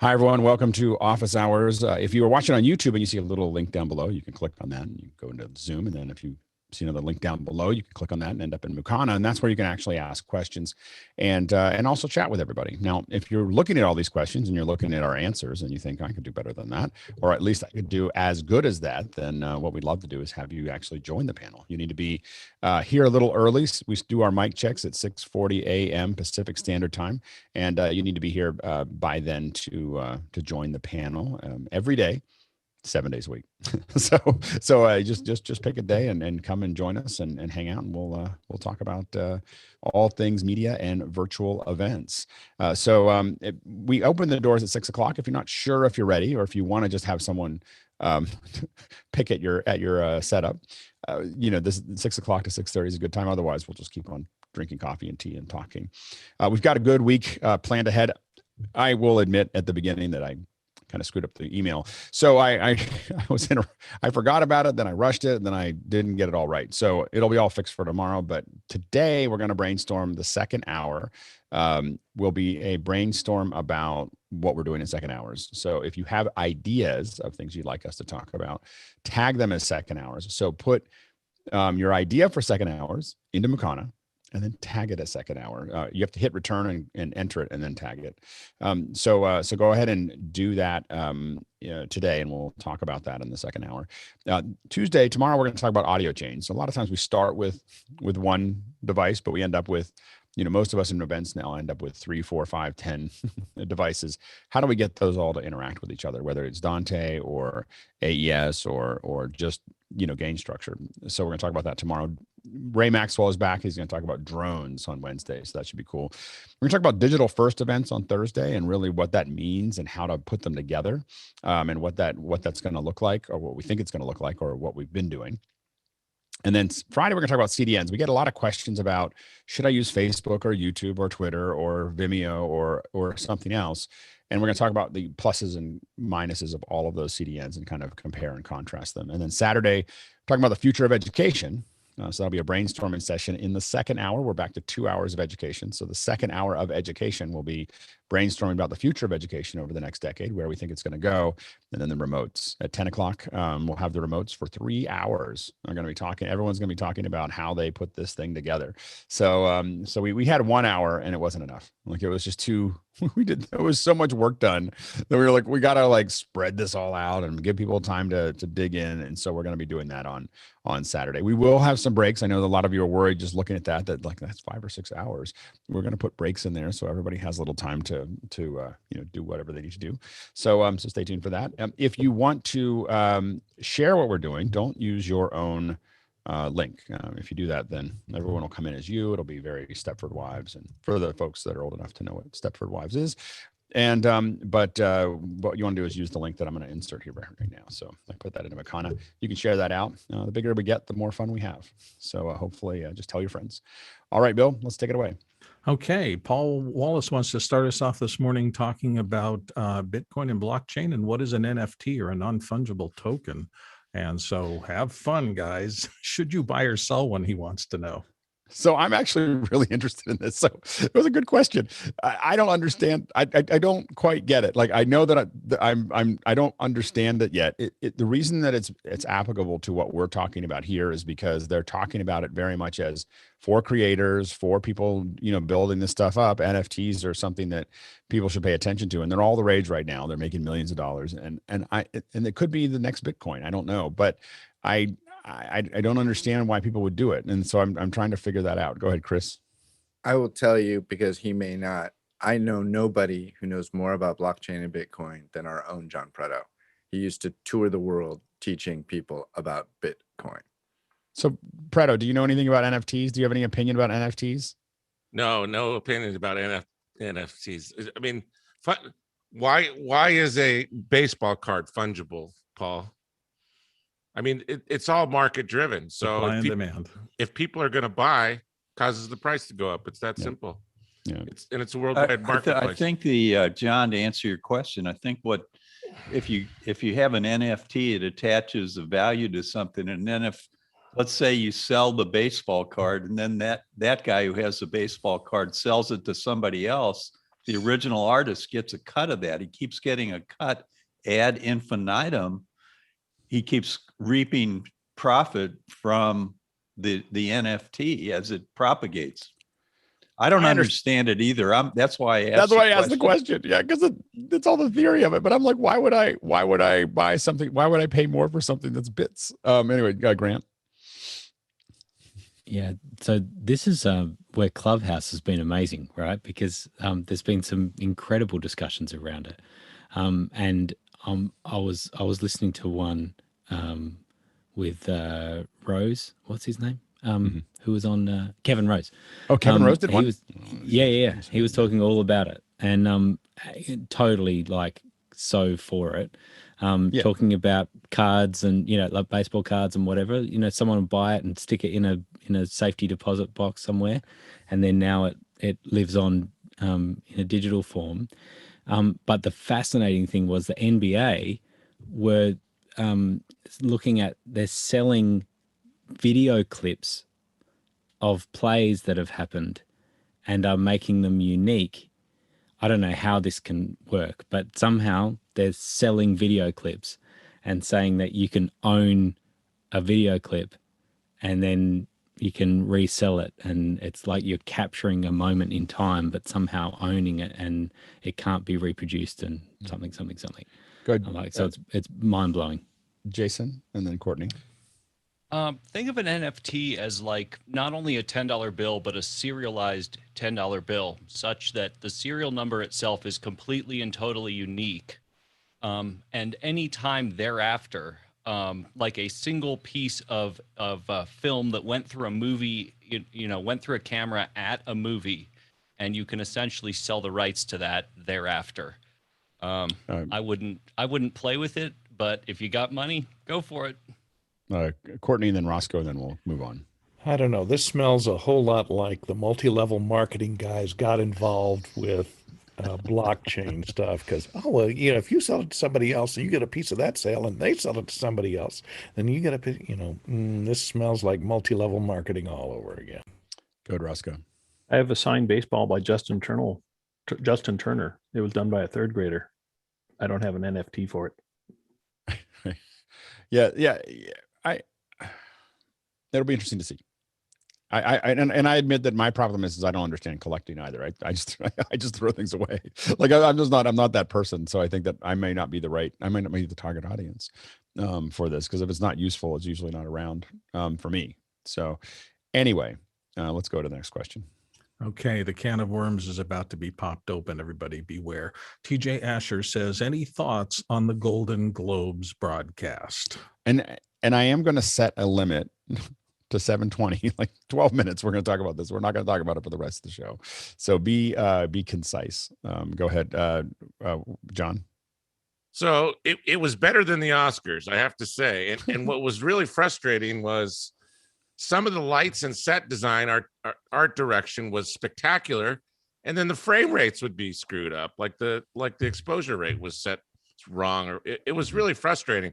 Hi, everyone. Welcome to Office Hours. If you are watching on YouTube and you see a little link down below, you can click on that and you go into Zoom. And then if you see another link down below, you can click on that and end up in Mukana. And that's where you can actually ask questions and also chat with everybody. Now, if you're looking at all these questions and you're looking at our answers and you think I could do better than that, or at least I could do as good as that, then what we'd love to do is have you actually join the panel. You need to be here a little early. We do our mic checks at 6:40 a.m. Pacific Standard Time. And you need to be here by then to join the panel every day, 7 days a week. so just pick a day and come and join us and hang out, and we'll talk about all things media and virtual events. We open the doors at 6 o'clock. If you're not sure if you're ready, or if you want to just have someone pick at your setup, this 6 o'clock to 6:30 is a good time. Otherwise, we'll just keep on drinking coffee and tea and talking. We've got a good week planned ahead. I will admit at the beginning that I kind of screwed up the email. So I forgot about it, then I rushed it, and then I didn't get it all right. So it'll be all fixed for tomorrow. But today we're going to brainstorm. The second hour will be a brainstorm about what we're doing in second hours. So if you have ideas of things you'd like us to talk about, tag them as second hours. So put your idea for second hours into Mukana, and then tag it as second hour. You have to hit return and enter it and then tag it. So go ahead and do that today, and we'll talk about that in the second hour. Tomorrow, we're going to talk about audio chains. So a lot of times we start with one device, but we end up with, most of us in events now end up with 3, 4, 5, 10 devices. How do we get those all to interact with each other, whether it's Dante or AES or just, gain structure? So we're going to talk about that tomorrow. Ray Maxwell is back. He's going to talk about drones on Wednesday. So that should be cool. We're going to talk about digital first events on Thursday and really what that means and how to put them together, and what that's going to look like, or what we think it's going to look like, or what we've been doing. And then Friday, we're going to talk about CDNs. We get a lot of questions about, should I use Facebook or YouTube or Twitter or Vimeo or something else? And we're going to talk about the pluses and minuses of all of those CDNs and kind of compare and contrast them. And then Saturday, talking about the future of education. So that'll be a brainstorming session. In the second hour, we're back to 2 hours of education. So the second hour of education will be brainstorming about the future of education over the next decade, where we think it's going to go. And then the remotes at 10 o'clock, we'll have the remotes for 3 hours. Everyone's going to be talking about how they put this thing together. So we had 1 hour and it wasn't enough. Like, it was just too, there was so much work done that we were like, we got to spread this all out and give people time to dig in. And so we're going to be doing that on Saturday. We will have some breaks. I know that a lot of you are worried just looking at that that's 5 or 6 hours. We're going to put breaks in there so everybody has a little time to do whatever they need to do. So stay tuned for that. If you want to share what we're doing, don't use your own link. If you do that, then everyone will come in as you. It'll be very Stepford Wives, and for the folks that are old enough to know what Stepford Wives is. And but what you want to do is use the link that I'm going to insert here right now. So I put that into Mukana. You can share that out. The bigger we get, the more fun we have. So hopefully just tell your friends. All right, Bill, let's take it away. Okay, Paul Walhus wants to start us off this morning talking about Bitcoin and blockchain and what is an NFT, or a non-fungible token. And so have fun, guys. Should you buy or sell one, he wants to know. So I'm actually really interested in this. So it was a good question. I don't understand. I don't quite get it. Like, I know that I don't understand it yet. The reason that it's applicable to what we're talking about here is because they're talking about it very much as for creators, for people, building this stuff up. NFTs are something that people should pay attention to, and they're all the rage right now. They're making millions of dollars, and it could be the next Bitcoin. I don't know, but I don't understand why people would do it. And so I'm trying to figure that out. Go ahead, Chris. I will tell you, because he may not. I know nobody who knows more about blockchain and Bitcoin than our own John Preto. He used to tour the world teaching people about Bitcoin. So Preto, do you know anything about NFTs? Do you have any opinion about NFTs? No opinions about NFTs. I mean, why is a baseball card fungible, Paul? I mean, it's all market driven. So supply and demand. If people are going to buy, causes the price to go up. It's that simple. Yeah. It's a worldwide marketplace. I think the John, to answer your question, I think if you have an NFT, it attaches a value to something, and then if, let's say, you sell the baseball card, and then that guy who has the baseball card sells it to somebody else, the original artist gets a cut of that. He keeps getting a cut ad infinitum. He keeps reaping profit from the NFT as it propagates. I don't understand it either. That's why I asked. That's why I asked the question. Yeah, because it's all the theory of it. But I'm like, why would I buy something? Why would I pay more for something that's bits? Anyway, Grant. Yeah, so this is where Clubhouse has been amazing, right? Because there's been some incredible discussions around it, and I was listening to one with Rose. What's his name? Who was on Kevin Rose? Oh, Kevin Rose did one. Yeah. He was talking all about it, and totally like so for it. Talking about cards and like baseball cards and whatever. Someone would buy it and stick it in a safety deposit box somewhere, and then now it lives on in a digital form. But the fascinating thing was the NBA were looking at, they're selling video clips of plays that have happened and are making them unique. I don't know how this can work, but somehow they're selling video clips and saying that you can own a video clip and then you can resell it. And it's like you're capturing a moment in time, but somehow owning it, and it can't be reproduced and something. Good. So it's mind blowing. Jason and then Courtney. Think of an NFT as like not only a $10 bill, but a serialized $10 bill, such that the serial number itself is completely and totally unique. And any time thereafter, like a single piece of film that went through a movie, went through a camera at a movie, and you can essentially sell the rights to that thereafter. I wouldn't play with it, but if you got money, go for it. Courtney and then Roscoe, and then we'll move on. I don't know. This smells a whole lot like the multi-level marketing guys got involved with blockchain stuff. Because, if you sell it to somebody else and you get a piece of that sale and they sell it to somebody else, then you get this smells like multi-level marketing all over again. Go to Roscoe. I have a signed baseball by Justin Turner. It was done by a third grader. I don't have an NFT for it. Yeah. It'll be interesting to see. I admit that my problem is I don't understand collecting either. I just throw things away. Like I'm not that person. So I think that I may not be the target audience for this, because if it's not useful, it's usually not around for me. So anyway, let's go to the next question. Okay, the can of worms is about to be popped open. Everybody beware. TJ Asher says, any thoughts on the Golden Globes broadcast? And I am going to set a limit to 7:20, like 12 minutes. We're going to talk about this. We're not going to talk about it for the rest of the show. So be concise. Go ahead, John. So it was better than the Oscars, I have to say. And what was really frustrating was some of the lights and set design, art direction was spectacular, and then the frame rates would be screwed up, like the exposure rate was set wrong, or it was really frustrating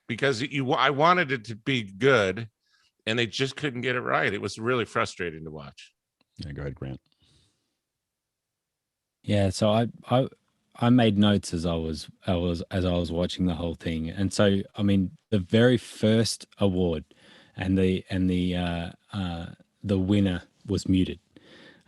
because I wanted it to be good, and they just couldn't get it right. It was really frustrating to watch. Yeah, go ahead, Grant. Yeah, so I made notes as I was watching the whole thing, and so I mean the very first award, and the winner was muted,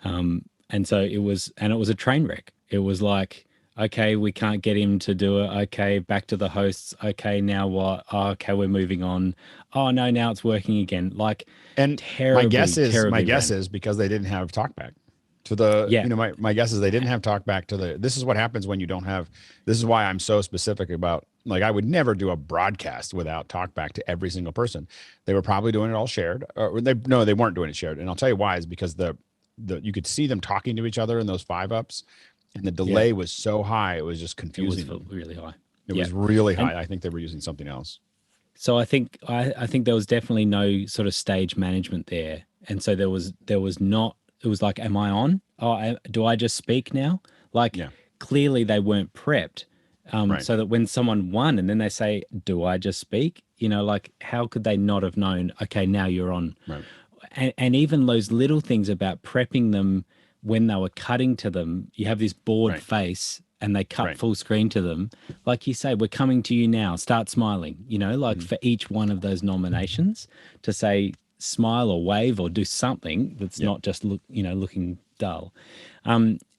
and so it was a train wreck. It was like, okay, we can't get him to do it. Okay, back to the hosts. Okay, now what? Oh, okay, we're moving on. Oh no, now it's working again. Like, and my guess is because they didn't have talkback to the. My guess is they didn't have talkback to the. This is what happens when you don't have. This is why I'm so specific about. Like, I would never do a broadcast without talkback to every single person. They were probably doing it all shared. They weren't doing it shared, and I'll tell you why. Is because you could see them talking to each other in those 5-ups. And the delay was so high, it was just confusing. It was really high. It was really high. I think they were using something else. So I think there was definitely no sort of stage management there. And so there was not, it was like, am I on? Oh, do I just speak now? Like, clearly they weren't prepped. So that when someone won and then they say, do I just speak? Like, how could they not have known, okay, now you're on? Right. And even those little things about prepping them when they were cutting to them, you have this bored face and they cut full screen to them. Like you say, we're coming to you now, start smiling, you know, like for each one of those nominations to say smile or wave or do something that's not just looking dull.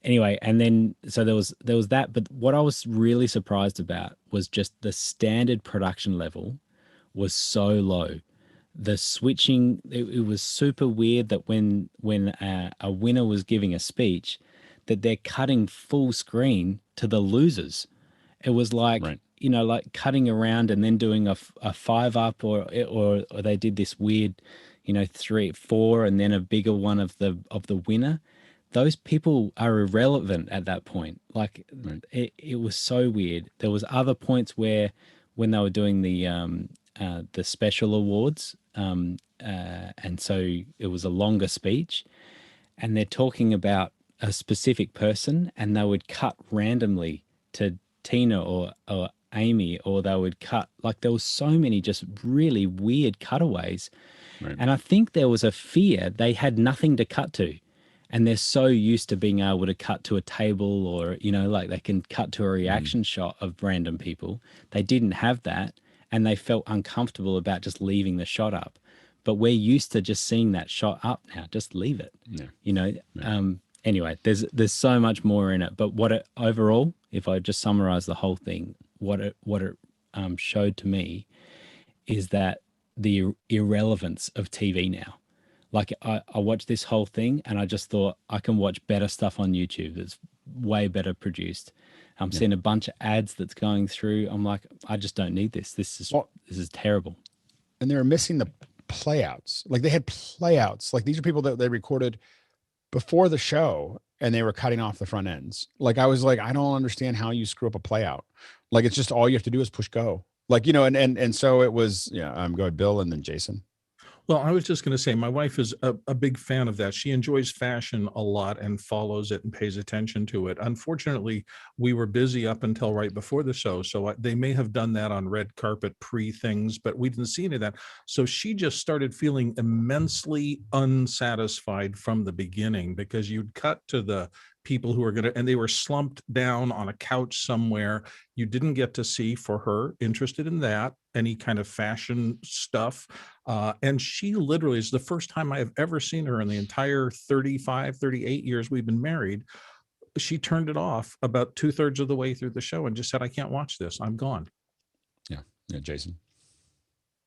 Anyway, and then so there was that, but what I was really surprised about was just the standard production level was so low. The switching, it was super weird that when a winner was giving a speech, that they're cutting full screen to the losers. It was like, you know, like cutting around and then doing a 5 up or they did this weird, you know, 3, 4, and then a bigger one of the winner. Those people are irrelevant at that point. Like it was so weird. There was other points where when they were doing the special awards, and so it was a longer speech, and they're talking about a specific person, and they would cut randomly to Tina or Amy, or they would cut, like there was so many just really weird cutaways. And I think there was a fear they had nothing to cut to. And they're so used to being able to cut to a table or, you know, like they can cut to a reaction shot of random people. They didn't have that, and they felt uncomfortable about just leaving the shot up. But we're used to just seeing that shot up now. Just leave it. You know. Anyway, there's so much more in it. But what it overall, if I just summarize the whole thing, what it showed to me is that the irrelevance of TV now. Like I watched this whole thing and I just thought I can watch better stuff on YouTube that's way better produced. I'm seeing a bunch of ads that's going through. I'm like, I just don't need this. This is terrible. And they were missing the playouts. Like they had playouts. Like these are people that they recorded before the show and they were cutting off the front ends. Like I was like, I don't understand how you screw up a playout. Like it's just all you have to do is push go. Like, you know, and so it was, go ahead, Bill, and then Jason. Well, I was just going to say, my wife is a big fan of that. She enjoys fashion a lot and follows it and pays attention to it. Unfortunately, we were busy up until right before the show. So they may have done that on red carpet pre-things, but we didn't see any of that. So she just started feeling immensely unsatisfied from the beginning, because you'd cut to the people who are going to, and they were slumped down on a couch somewhere. You didn't get to see, for her, interested in that, any kind of fashion stuff. And she literally is the first time I have ever seen her in the entire 35, 38 years we've been married. She turned it off about 2/3 of the way through the show and just said, I can't watch this. I'm gone. Yeah. Jason.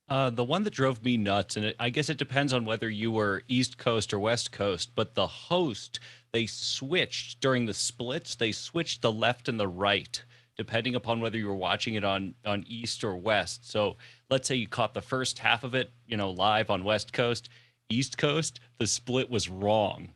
The one that drove me nuts, and I guess it depends on whether you were East Coast or West Coast, but the host, they switched during the splits. They switched the left and the right, depending upon whether you were watching it on East or West. So let's say you caught the first half of it, live on West Coast. East Coast, the split was wrong.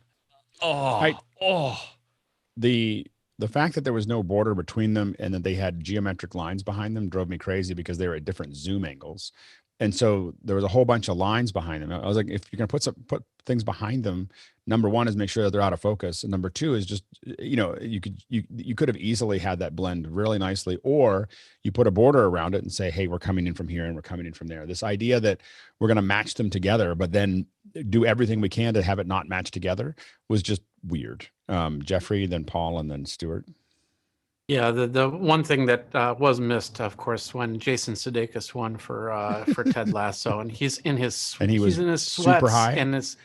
The fact that there was no border between them and that they had geometric lines behind them drove me crazy, because they were at different zoom angles. And so there was a whole bunch of lines behind them. I was like, if you're going to put things behind them, number one is make sure that they're out of focus. And number two is just, you could have easily had that blend really nicely, or you put a border around it and say, hey, we're coming in from here and we're coming in from there. This idea that we're going to match them together, but then do everything we can to have it not match together was just weird. Jeffrey, then Paul, and then Stuart. Yeah, the one thing that was missed, of course, when Jason Sudeikis won for Ted Lasso, and he's in his he's in his sweats super high and his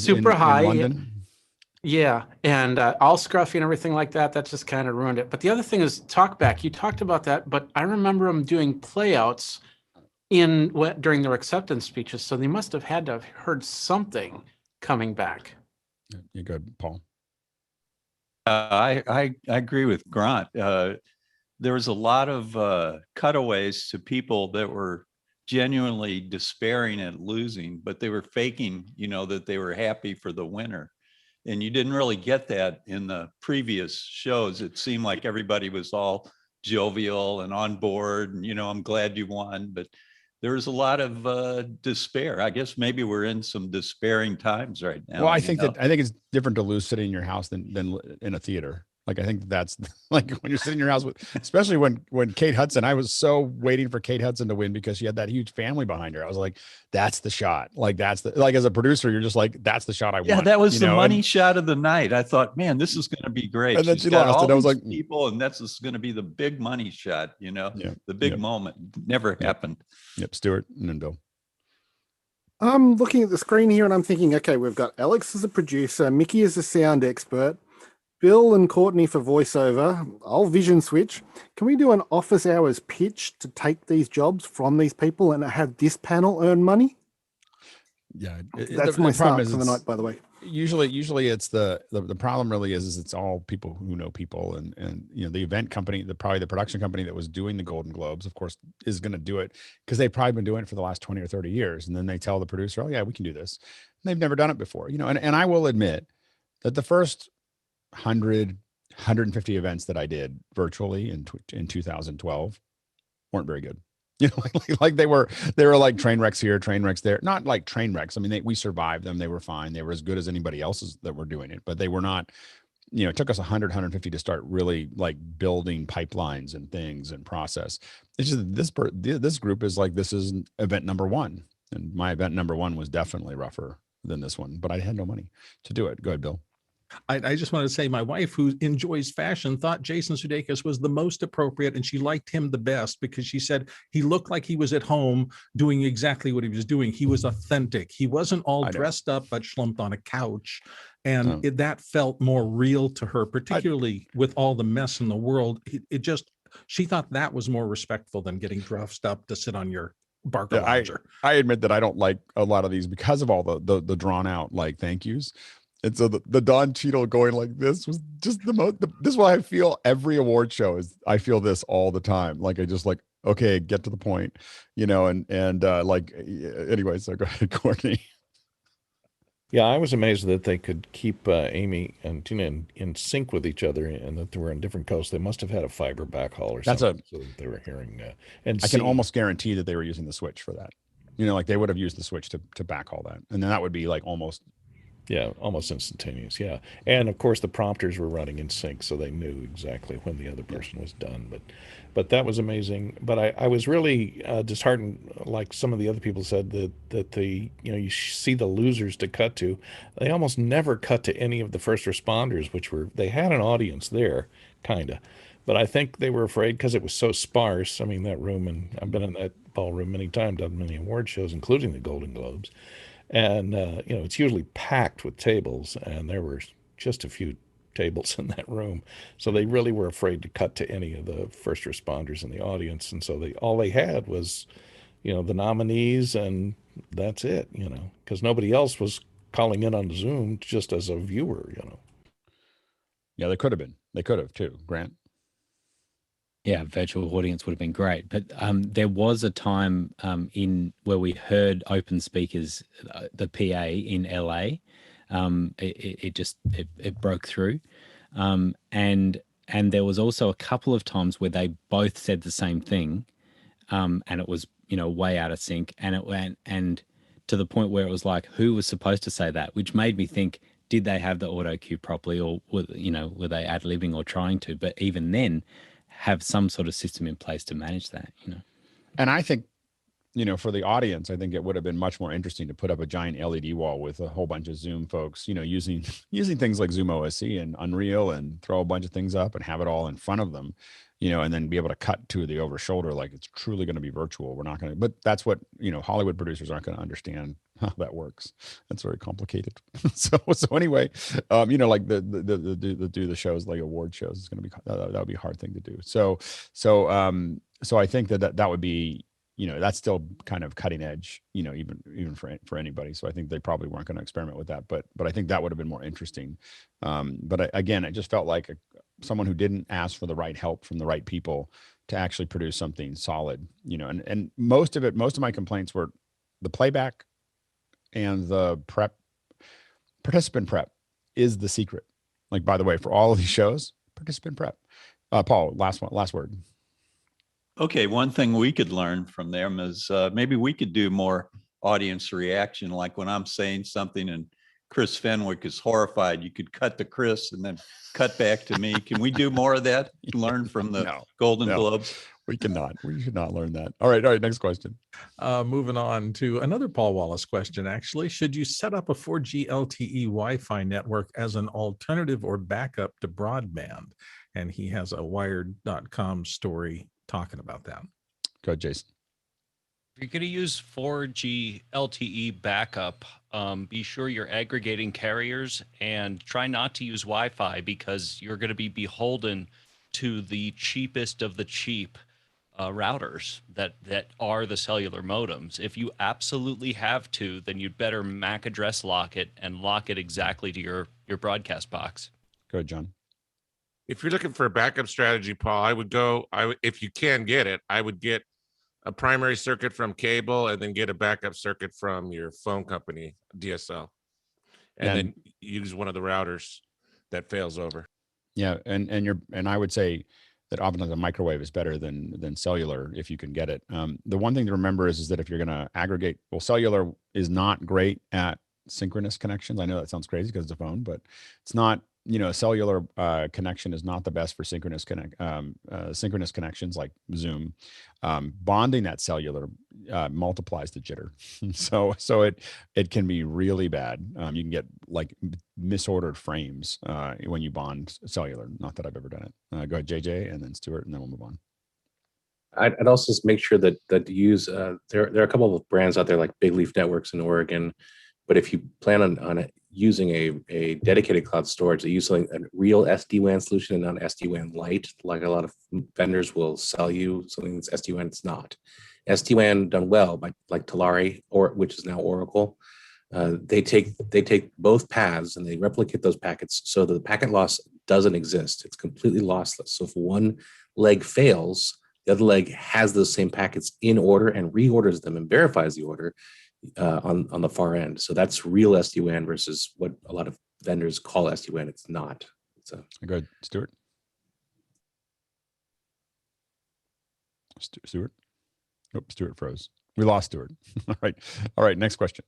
super high in London. Yeah, and all scruffy and everything like that. That just kind of ruined it. But the other thing is talkback. You talked about that, but I remember him doing playouts during their acceptance speeches, so they must have had to have heard something coming back. You're good, Paul. I agree with Grant. There was a lot of cutaways to people that were genuinely despairing at losing, but they were faking, that they were happy for the winner. And you didn't really get that in the previous shows. It seemed like everybody was all jovial and on board, and, I'm glad you won. But there was a lot of despair. I guess maybe we're in some despairing times right now. Well, I think it's different to lose sitting in your house than in a theater. Like, I think that's like when you're sitting in your house with, especially when Kate Hudson, I was so waiting for Kate Hudson to win because she had that huge family behind her. I was like, that's the shot. Like, that's the, like, as a producer, you're just like, that's the shot I want. Yeah, that was you the know? money And, shot of the night. I thought, man, this is going to be great. and then She's she got lost all it. I was these like, people, and that's going to be the big money shot, you know, yeah, the big yep. moment. Never happened. Yep. Stuart and then Bill. I'm looking at the screen here and I'm thinking, okay, we've got Alex as a producer, Micky as a sound expert, Bill and Courtney for voiceover. I'll vision switch. Can we do an office hours pitch to take these jobs from these people and have this panel earn money? Yeah. That's my start for the night, by the way. Usually it's the problem really is it's all people who know people, and you know, the event company, probably the production company that was doing the Golden Globes, of course, is going to do it because they've probably been doing it for the last 20 or 30 years. And then they tell the producer, oh yeah, we can do this. And they've never done it before, you know, and I will admit that the first 150 events that I did virtually in 2012 weren't very good. You know, like they were like train wrecks here, train wrecks there. Not like train wrecks. I mean, we survived them. They were fine. They were as good as anybody else's that were doing it, but they were not, you know, it took us 150 to start really like building pipelines and things and process. It's just this group is like, this is event number one. And my event number one was definitely rougher than this one, but I had no money to do it. Go ahead, Bill. I just want to say my wife, who enjoys fashion, thought Jason Sudeikis was the most appropriate, and she liked him the best because she said he looked like he was at home doing exactly what he was doing. He was authentic. He wasn't all dressed up but slumped on a couch, and that felt more real to her, particularly with all the mess in the world. She thought that was more respectful than getting dressed up to sit on your Barker lounger. I admit that I don't like a lot of these because of all the drawn out like thank yous. And so the Don Cheadle going like this was just this is what I feel every award show is. I feel this all the time. Like I just like, okay, get to the point, you know, and like, anyway, so go ahead, Courtney. Yeah, I was amazed that they could keep Amy and Tina in sync with each other, and that they were on different coasts. They must have had a fiber backhaul or something so that they were hearing. And I can almost guarantee that they were using the switch for that. You know, like they would have used the switch to backhaul that, and then that would be like almost. Yeah, almost instantaneous. Yeah, and of course the prompters were running in sync, so they knew exactly when the other person was done. But that was amazing. But I was really disheartened, like some of the other people said, that you see the losers to cut to. They almost never cut to any of the first responders, they had an audience there, kind of. But I think they were afraid because it was so sparse. I mean, that room, and I've been in that ballroom many times, done many award shows, including the Golden Globes. And, you know, it's usually packed with tables, and there were just a few tables in that room. So they really were afraid to cut to any of the first responders in the audience. And so all they had was, you know, the nominees, and that's it, you know, because nobody else was calling in on Zoom just as a viewer, you know. Yeah, they could have been. They could have too, Grant. Yeah, virtual audience would have been great. But there was a time in where we heard open speakers, the PA in LA. It broke through. And there was also a couple of times where they both said the same thing. And it was, you know, way out of sync. And it went, and to the point where it was like, who was supposed to say that? Which made me think, did they have the auto cue properly, or were they ad-libbing or trying to? But even then, have some sort of system in place to manage that, you know. And I think, you know, for the audience, I think it would have been much more interesting to put up a giant LED wall with a whole bunch of Zoom folks, you know, using things like Zoom OSC and Unreal, and throw a bunch of things up and have it all in front of them, you know, and then be able to cut to the over shoulder like it's truly going to be virtual. We're not going to, but that's what, you know, Hollywood producers aren't going to understand how that works. That's very complicated. So anyway, you know, like the shows like award shows is going to be, that would be a hard thing to do. So I think that would be, you know, that's still kind of cutting edge, you know, even for anybody. So I think they probably weren't going to experiment with that, but I think that would have been more interesting. But again, it just felt like someone who didn't ask for the right help from the right people to actually produce something solid, you know, and most of my complaints were the playback and the participant prep is the secret. Like, by the way, for all of these shows, participant prep. Paul, last word. Okay, one thing we could learn from them is maybe we could do more audience reaction, like when I'm saying something and Chris Fenwick is horrified. You could cut to Chris and then cut back to me. Can we do more of that? Learn from the No, Golden no. Globes? We cannot. We should not learn that. All right. Next question. Moving on to another Paul Wallace question, actually. Should you set up a 4G LTE Wi-Fi network as an alternative or backup to broadband? And he has a wired.com story talking about that. Go ahead, Jason. If you're going to use 4G LTE backup, be sure you're aggregating carriers and try not to use Wi-Fi because you're going to be beholden to the cheapest of the cheap routers that are the cellular modems. If you absolutely have to, then you'd better MAC address lock it and lock it exactly to your broadcast box. Go ahead, John. If you're looking for a backup strategy, Paul, if you can get it, I would get a primary circuit from cable and then get a backup circuit from your phone company, DSL, and then use one of the routers that fails over. Yeah, and I would say that often the microwave is better than cellular if you can get it. The one thing to remember is that if you're going to aggregate, well, cellular is not great at synchronous connections. I know that sounds crazy because it's a phone, but it's not. A cellular connection is not the best for synchronous connections like Zoom. Bonding that cellular multiplies the jitter, so it can be really bad. You can get like misordered frames when you bond cellular. Not that I've ever done it. Go ahead, JJ, and then Stuart, and then we'll move on. I'd also just make sure that use there are a couple of brands out there like Big Leaf Networks in Oregon, but if you plan on using a dedicated cloud storage, they use a real SD-WAN solution and not an SD-WAN light, like a lot of vendors will sell you something that's SD-WAN. It's not. SD-WAN done well by like Tally, which is now Oracle. They take both paths and they replicate those packets so that the packet loss doesn't exist. It's completely lossless. So if one leg fails, the other leg has those same packets in order and reorders them and verifies the order on the far end. So that's real SD-WAN versus what a lot of vendors call SD-WAN. It's not. So good, Stuart. Stuart. Nope, Stuart froze. We lost Stuart. All right. Next question.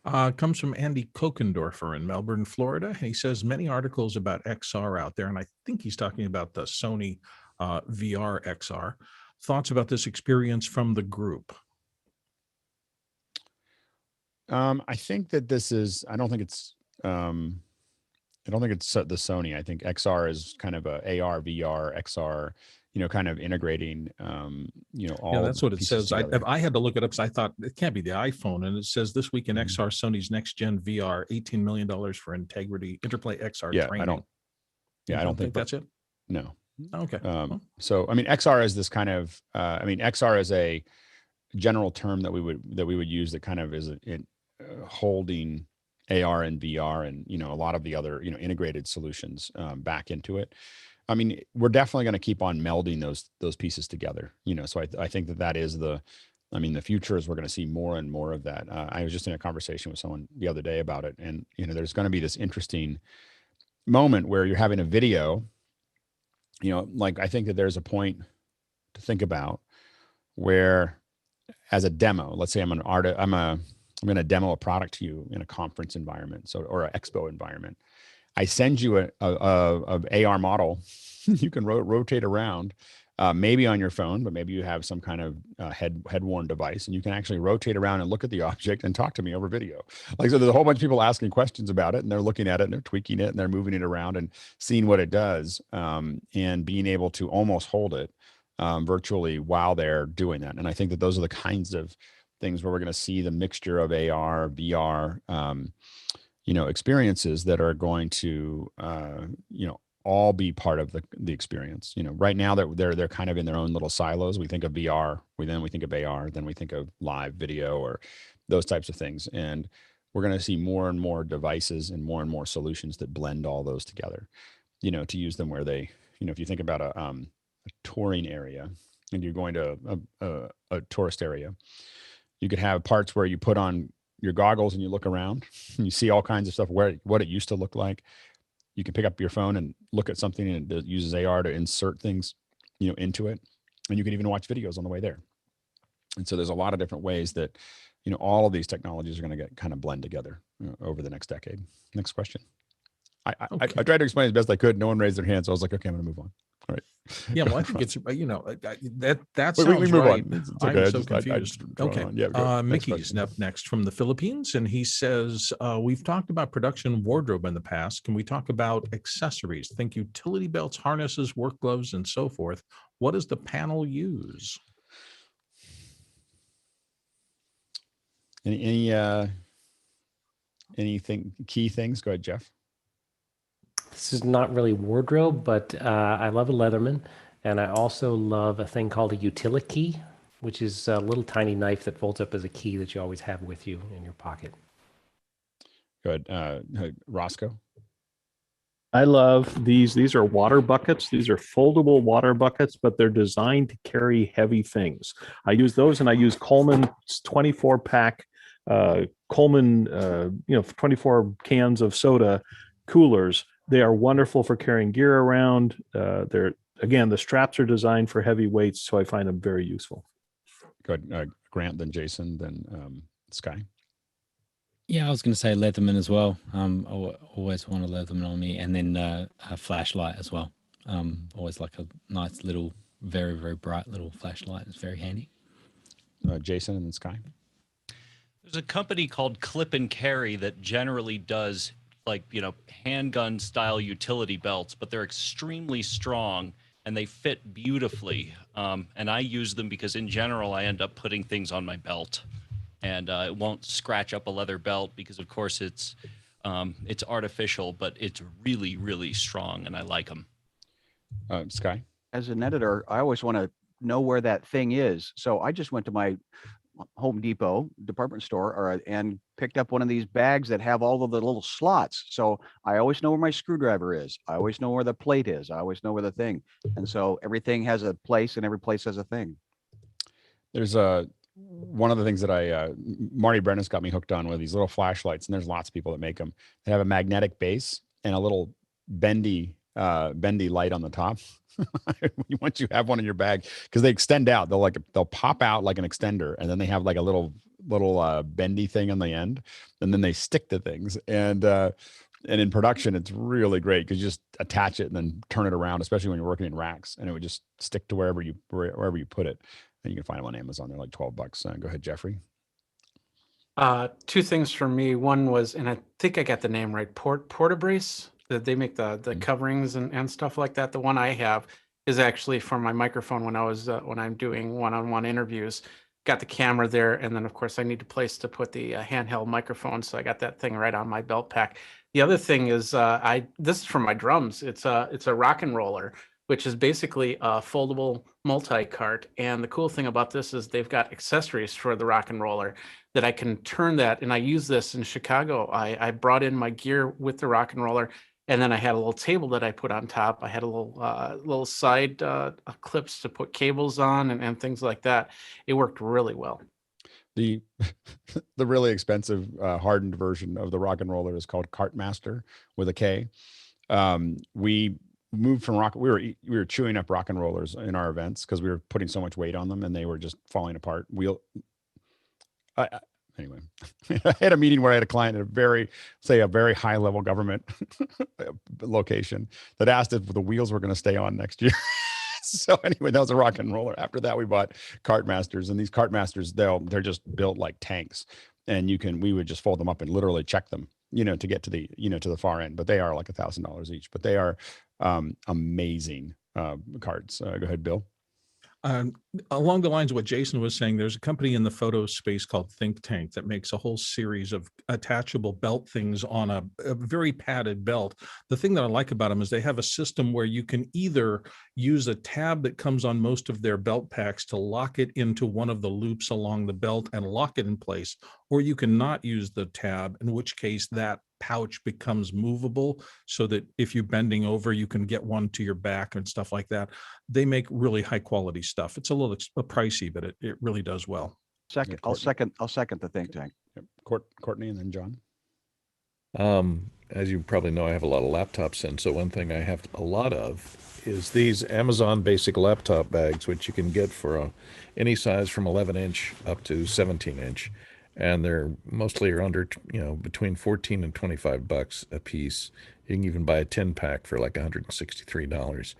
Comes from Andy Kokendorfer in Melbourne, Florida. He says many articles about XR out there, and I think he's talking about the Sony VR XR. Thoughts about this experience from the group? I think that this is. I don't think it's the Sony. I think XR is kind of a AR, VR, XR. Kind of integrating. All. Yeah, that's what it says. I had to look it up because I thought it can't be the iPhone, and it says this week in XR, Sony's next gen VR, $18 million for Interplay XR training. I don't think that's it. No. Okay. So I mean, XR is this kind of. XR is a general term that we would use that kind of is holding AR and VR and a lot of the other integrated solutions back into it. I mean, we're definitely going to keep on melding those pieces together. So I think that is the future is we're going to see more and more of that. I was just in a conversation with someone the other day about it, and there's going to be this interesting moment where you're having a video. Like I think that there's a point to think about where, as a demo, let's say I'm an artist, I'm going to demo a product to you in a conference environment, or an expo environment. I send you a AR model. You can rotate around, maybe on your phone, but maybe you have some kind of head-worn device, and you can actually rotate around and look at the object and talk to me over video. So there's a whole bunch of people asking questions about it, and they're looking at it and they're tweaking it and they're moving it around and seeing what it does, and being able to almost hold it virtually while they're doing that. And I think that those are the kinds of things where we're going to see the mixture of AR, VR, experiences that are going to, all be part of the experience. Right now they're kind of in their own little silos. We think of VR, then we think of AR, then we think of live video or those types of things. And we're going to see more and more devices and more solutions that blend all those together, to use them where they, if you think about a touring area and you're going to a tourist area, you could have parts where you put on your goggles and you look around and you see all kinds of stuff, what it used to look like. You can pick up your phone and look at something, and it uses AR to insert things, into it. And you can even watch videos on the way there. And so there's a lot of different ways that, all of these technologies are going to get kind of blend together over the next decade. Next question. I tried to explain as best I could. No one raised their hand, so I was like, okay, I'm going to move on. All right. Yeah, well, I think it's that We sounds move right. on. It's okay. I'm so confused. Okay, Yeah, go ahead. Next Micky's question. up next from the Philippines, and he says, "We've talked about production wardrobe in the past. Can we talk about accessories? Think utility belts, harnesses, work gloves, and so forth. What does the panel use?" Anything key things? Go ahead, Jeff. This is not really wardrobe, but I love a Leatherman, and I also love a thing called a utility key, which is a little tiny knife that folds up as a key that you always have with you in your pocket. Go ahead, Roscoe. I love these. These are water buckets. These are foldable water buckets, but they're designed to carry heavy things. I use those, and I use Coleman's 24-pack Coleman, 24 cans of soda coolers. They are wonderful for carrying gear around. The straps are designed for heavy weights, so I find them very useful. Go ahead, Grant, then Jason, then Sky. Yeah, I was going to say Leatherman as well. I always want a Leatherman on me, and then a flashlight as well. Always like a nice little, very, very bright little flashlight. It's very handy. Jason and then Sky. There's a company called Clip and Carry that generally does handgun style utility belts, but they're extremely strong and they fit beautifully. And I use them because in general, I end up putting things on my belt, and it won't scratch up a leather belt because of course it's artificial, but it's really, really strong and I like them. Sky. As an editor, I always want to know where that thing is. So I just went to my Home Depot department store and picked up one of these bags that have all of the little slots. So I always know where my screwdriver is. I always know where the plate is. I always know where the thing. And so everything has a place and every place has a thing. There's one of the things that Marty Brenna's got me hooked on with these little flashlights, and there's lots of people that make them. They have a magnetic base and a little bendy light on the top. Once you have one in your bag, because they extend out, they'll pop out like an extender, and then they have like a little bendy thing on the end, and then they stick to things. And in production, it's really great because you just attach it and then turn it around, especially when you're working in racks, and it would just stick to wherever you put it. And you can find them on Amazon. They're like $12. Go ahead, Jeffrey. Two things for me. One was, and I think I got the name right, Portabrace. They make the coverings and stuff like that. The one I have is actually for my microphone when I'm doing one-on-one interviews. Got the camera there, and then of course I need a place to put the handheld microphone, so I got that thing right on my belt pack. The other thing is this is for my drums. It's a rock and roller, which is basically a foldable multi-cart. And the cool thing about this is they've got accessories for the rock and roller that I can turn that. And I use this in Chicago. I brought in my gear with the rock and roller, and then I had a little table that I put on top. I had a little side clips to put cables on and things like that. It worked really well. The really expensive hardened version of the rock and roller is called Cartmaster with a K. We moved from we were chewing up rock and rollers in our events because we were putting so much weight on them and they were just falling apart. Anyway, I had a meeting where I had a client at a very high level government location that asked if the wheels were going to stay on next year. So anyway, that was a rock and roller. After that, we bought Cartmasters, and these Cartmasters, they're just built like tanks, and we would just fold them up and literally check them, to get to the far end. But they are like $1,000 each, but they are amazing carts. Go ahead, Bill. Along the lines of what Jason was saying, there's a company in the photo space called Think Tank that makes a whole series of attachable belt things on a very padded belt. The thing that I like about them is they have a system where you can either use a tab that comes on most of their belt packs to lock it into one of the loops along the belt and lock it in place, or you can not use the tab, in which case that pouch becomes movable so that if you're bending over, you can get one to your back and stuff like that. They make really high quality stuff. It's a little pricey, but it really does well. I'll second the Think Tank. Yep. Courtney and then John. As you probably know, I have a lot of laptops, and so one thing I have a lot of is these Amazon basic laptop bags, which you can get for any size from 11 inch up to 17 inch. and they're mostly are under, between 14 and $25 a piece. You can even buy a 10-pack for like $163.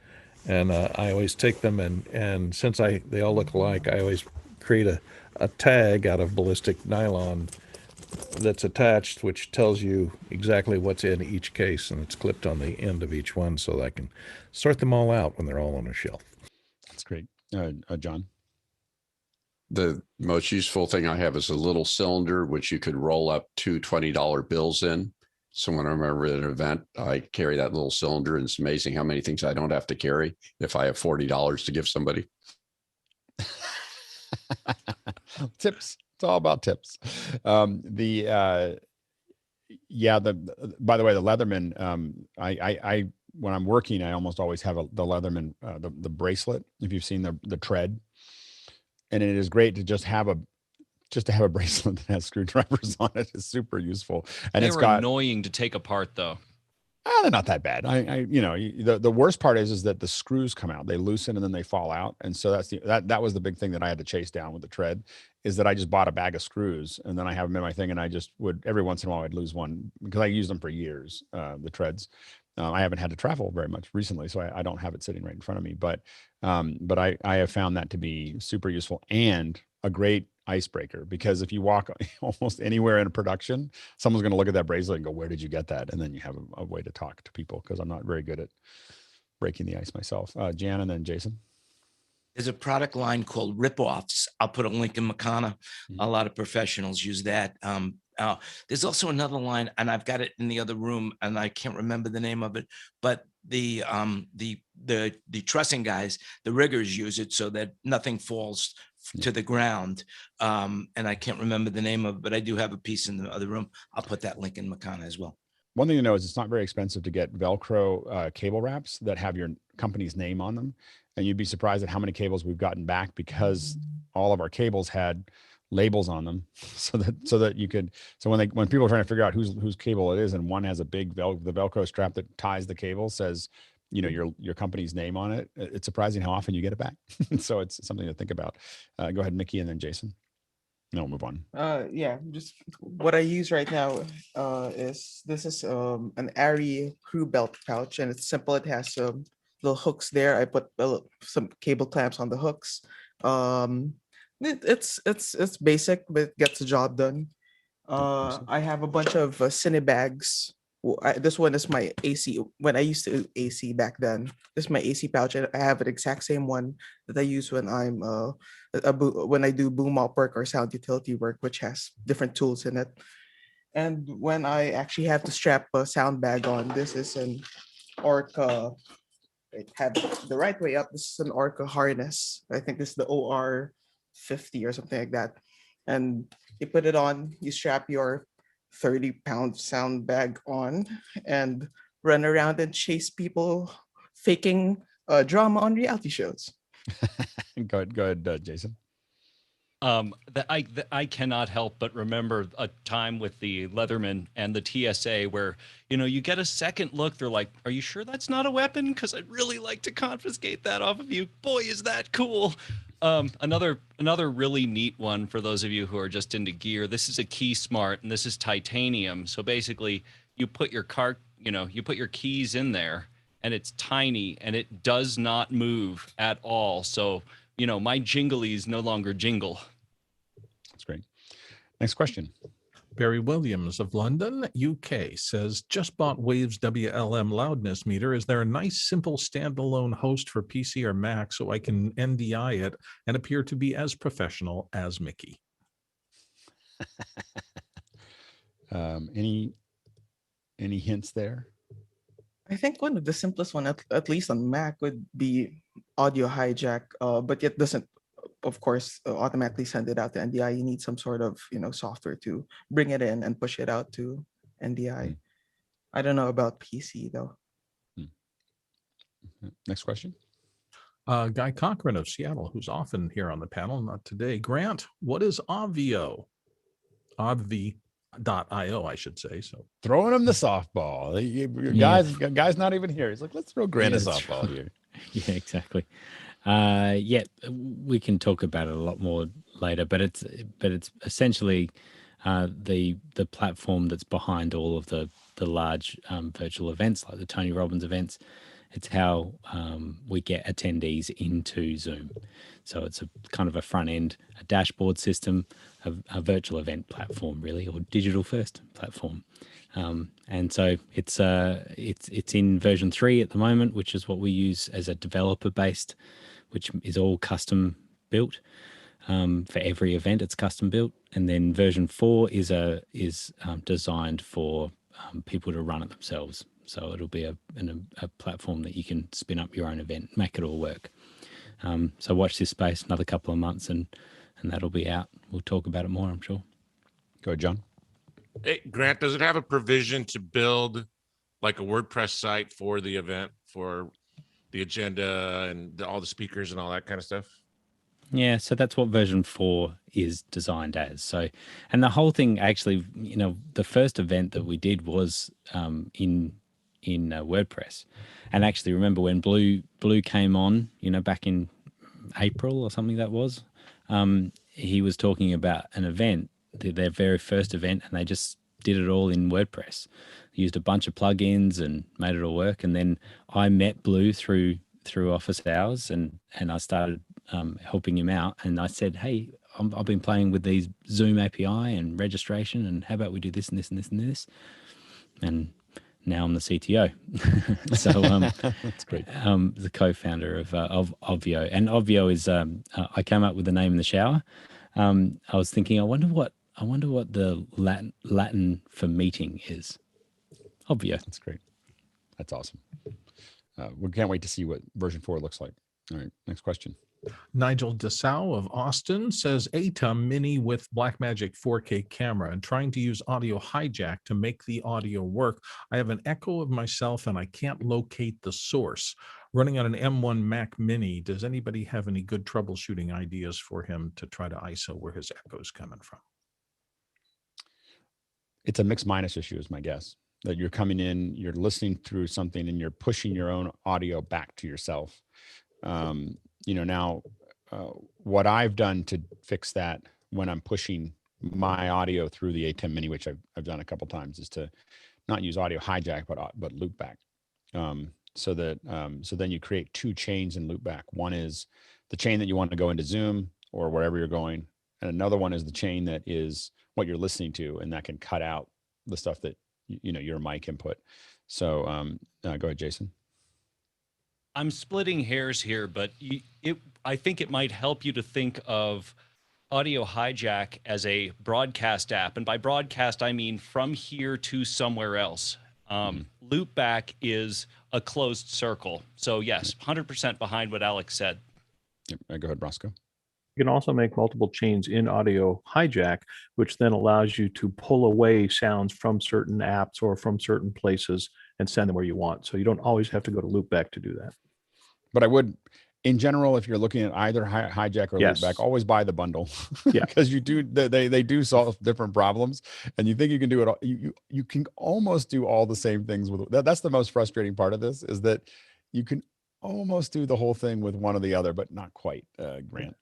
And I always take them, and since they all look alike, I always create a tag out of ballistic nylon that's attached, which tells you exactly what's in each case, and it's clipped on the end of each one so that I can sort them all out when they're all on a shelf. That's great. John? The most useful thing I have is a little cylinder, which you could roll up two $20 bills in. So when I'm ever at an event, I carry that little cylinder, and it's amazing how many things I don't have to carry if I have $40 to give somebody. Tips. It's all about tips. By the way, the Leatherman, I when I'm working, I almost always have the Leatherman, the bracelet, if you've seen the tread. And it is great to just have a bracelet that has screwdrivers on it. Is super useful. And They were annoying to take apart though. They're not that bad. The worst part is that the screws come out, they loosen and then they fall out. And so that was the big thing that I had to chase down with the tread, is that I just bought a bag of screws and then I have them in my thing, and I just would, every once in a while I'd lose one because I used them for years, the treads. I haven't had to travel very much recently, so I don't have it sitting right in front of me, but I have found that to be super useful and a great icebreaker, because if you walk almost anywhere in a production, someone's going to look at that bracelet and go, where did you get that? And then you have a way to talk to people, because I'm not very good at breaking the ice myself. Jan, and then Jason. There's a product line called Rip-Offs. I'll put a link in Makana. A lot of professionals use that. There's also another line, and I've got it in the other room, and I can't remember the name of it, but the trussing guys, the riggers, use it so that nothing falls to the ground. And I can't remember the name of it, but I do have a piece in the other room. I'll put that link in Makana as well. One thing to know is it's not very expensive to get Velcro cable wraps that have your company's name on them. And you'd be surprised at how many cables we've gotten back because all of our cables had labels on them, so that you could, so when people are trying to figure out whose cable it is, and one has a big the Velcro strap that ties the cable says, your company's name on it, it's surprising how often you get it back. So it's something to think about. Go ahead, Micky, and then Jason. No, we'll move on. Yeah, just what I use right now is an Ari crew belt pouch, and it's simple. It has little hooks there. I put some cable clamps on the hooks. It's basic, but it gets the job done. I have a bunch of cine bags. This one is my AC. When I used to AC back then, this is my AC pouch. I have an exact same one that I use when I'm when I do boom op work or sound utility work, which has different tools in it. And when I actually have to strap a sound bag on, this is an Orca. I have the right way up. This is an Orca harness. I think this is the OR 50 or something like that. And you put it on, you strap your 30-pound sound bag on and run around and chase people faking drama on reality shows. Go ahead, Jason. I cannot help but remember a time with the Leatherman and the TSA where, you get a second look. They're like, are you sure that's not a weapon? Because I'd really like to confiscate that off of you. Boy, is that cool. Another really neat one for those of you who are just into gear. This is a Key Smart, and this is titanium. So basically, you put your you put your keys in there, and it's tiny, and it does not move at all. So my jinglies no longer jingle. That's great. Next question. Barry Williams of London, UK says, just bought Waves WLM loudness meter. Is there a nice, simple standalone host for PC or Mac so I can NDI it and appear to be as professional as Micky? Any hints there? I think one of the simplest one, at least on Mac, would be Audio Hijack, but it doesn't, of course, automatically send it out to NDI. You need some sort of software to bring it in and push it out to NDI. I don't know about PC though. Next question. Guy Cochran of Seattle, who's often here on the panel, not today. Grant, what is Avio? Avvi.io, I should say. So throwing him the softball. Guy's not even here. He's like, let's throw Grant a softball here. Yeah, exactly. We can talk about it a lot more later, but it's essentially the platform that's behind all of the large virtual events like the Tony Robbins events. It's how we get attendees into Zoom. So it's a kind of a front end, a dashboard system, a virtual event platform, really, or digital first platform. And so it's in version 3 at the moment, which is what we use as a developer based, which is all custom built. For every event, it's custom built. And then version 4 is designed for people to run it themselves. So it'll be a platform that you can spin up your own event, make it all work. So watch this space another couple of months, and that'll be out. We'll talk about it more, I'm sure. Go ahead, John. Hey, Grant, does it have a provision to build like a WordPress site for the event, for the agenda and all the speakers and all that kind of stuff? Yeah, so that's what version 4 is designed as. So, and the whole thing actually, the first event that we did was in WordPress. And actually, remember when Blue came on, back in April or something that was, he was talking about an event, their very first event, and they just did it all in WordPress. Used a bunch of plugins and made it all work. And then I met Blue through office hours, and I started helping him out. And I said, hey, I've been playing with these Zoom API and registration, and how about we do this and this and this and this? And now I'm the CTO. So that's great. The co-founder of Ovio, and Ovio is I came up with the name in the shower. I was thinking, I wonder what the Latin for meeting is. Ovio. That's great. That's awesome. We can't wait to see what version 4 looks like. All right, next question. Nigel Dessau of Austin says ATEM Mini with Blackmagic 4K camera and trying to use audio hijack to make the audio work. I have an echo of myself and I can't locate the source. Running on an M1 Mac Mini, does anybody have any good troubleshooting ideas for him to try to ISO where his echo's coming from? It's a mix minus issue is my guess. That you're coming in, you're listening through something and you're pushing your own audio back to yourself. Now what I've done to fix that when I'm pushing my audio through the ATEM Mini, which I've done a couple times, is to not use audio hijack, but loop back. So then you create 2 chains in loop back. One is the chain that you want to go into Zoom or wherever you're going. And another one is the chain that is what you're listening to, and that can cut out the stuff that, your mic input. So go ahead, Jason. I'm splitting hairs here, but I think it might help you to think of Audio Hijack as a broadcast app. And by broadcast, I mean from here to somewhere else. Loopback is a closed circle. So yes, 100% behind what Alex said. Yep. Go ahead, Roscoe. You can also make multiple chains in Audio Hijack, which then allows you to pull away sounds from certain apps or from certain places and send them where you want. So you don't always have to go to loopback to do that. But I would, in general, if you're looking at either hijack or loopback, always buy the bundle. Yeah, because they do solve different problems, and you think you can do it all. You can almost do all the same things with that's the most frustrating part of this, is that you can almost do the whole thing with one or the other, but not quite. Grant.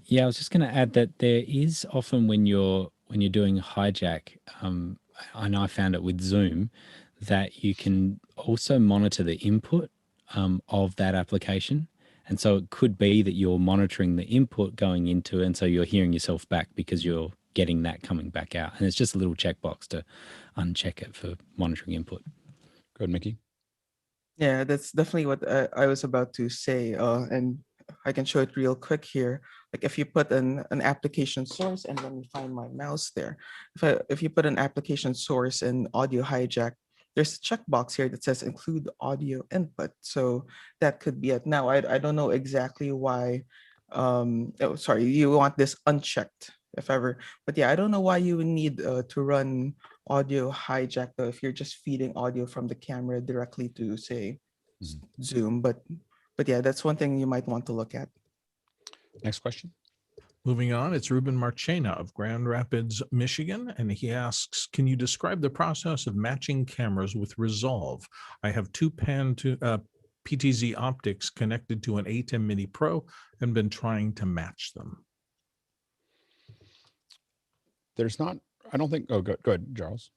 Yeah, I was just going to add that there is often when you're doing hijack, and I found it with Zoom, that you can also monitor the input of that application. And so it could be that you're monitoring the input going into it, and so you're hearing yourself back because you're getting that coming back out. And it's just a little checkbox to uncheck it for monitoring input. Go ahead, Micky. Yeah, that's definitely what I was about to say. And I can show it real quick here. Like if you put an application source, and let me find my mouse there. If you put an application source in Audio Hijack, there's a checkbox here that says include audio input. So that could be it. Now, I don't know exactly why. You want this unchecked if ever. But yeah, I don't know why you would need to run Audio Hijack though, if you're just feeding audio from the camera directly to, say, Zoom. But yeah, that's one thing you might want to look at. Next question. Moving on, it's Ruben Marchena of Grand Rapids, Michigan, and he asks, can you describe the process of matching cameras with Resolve? I have 2 PTZ optics connected to an ATEM Mini Pro and been trying to match them. there's not, I don't think, oh, go ahead, Charles.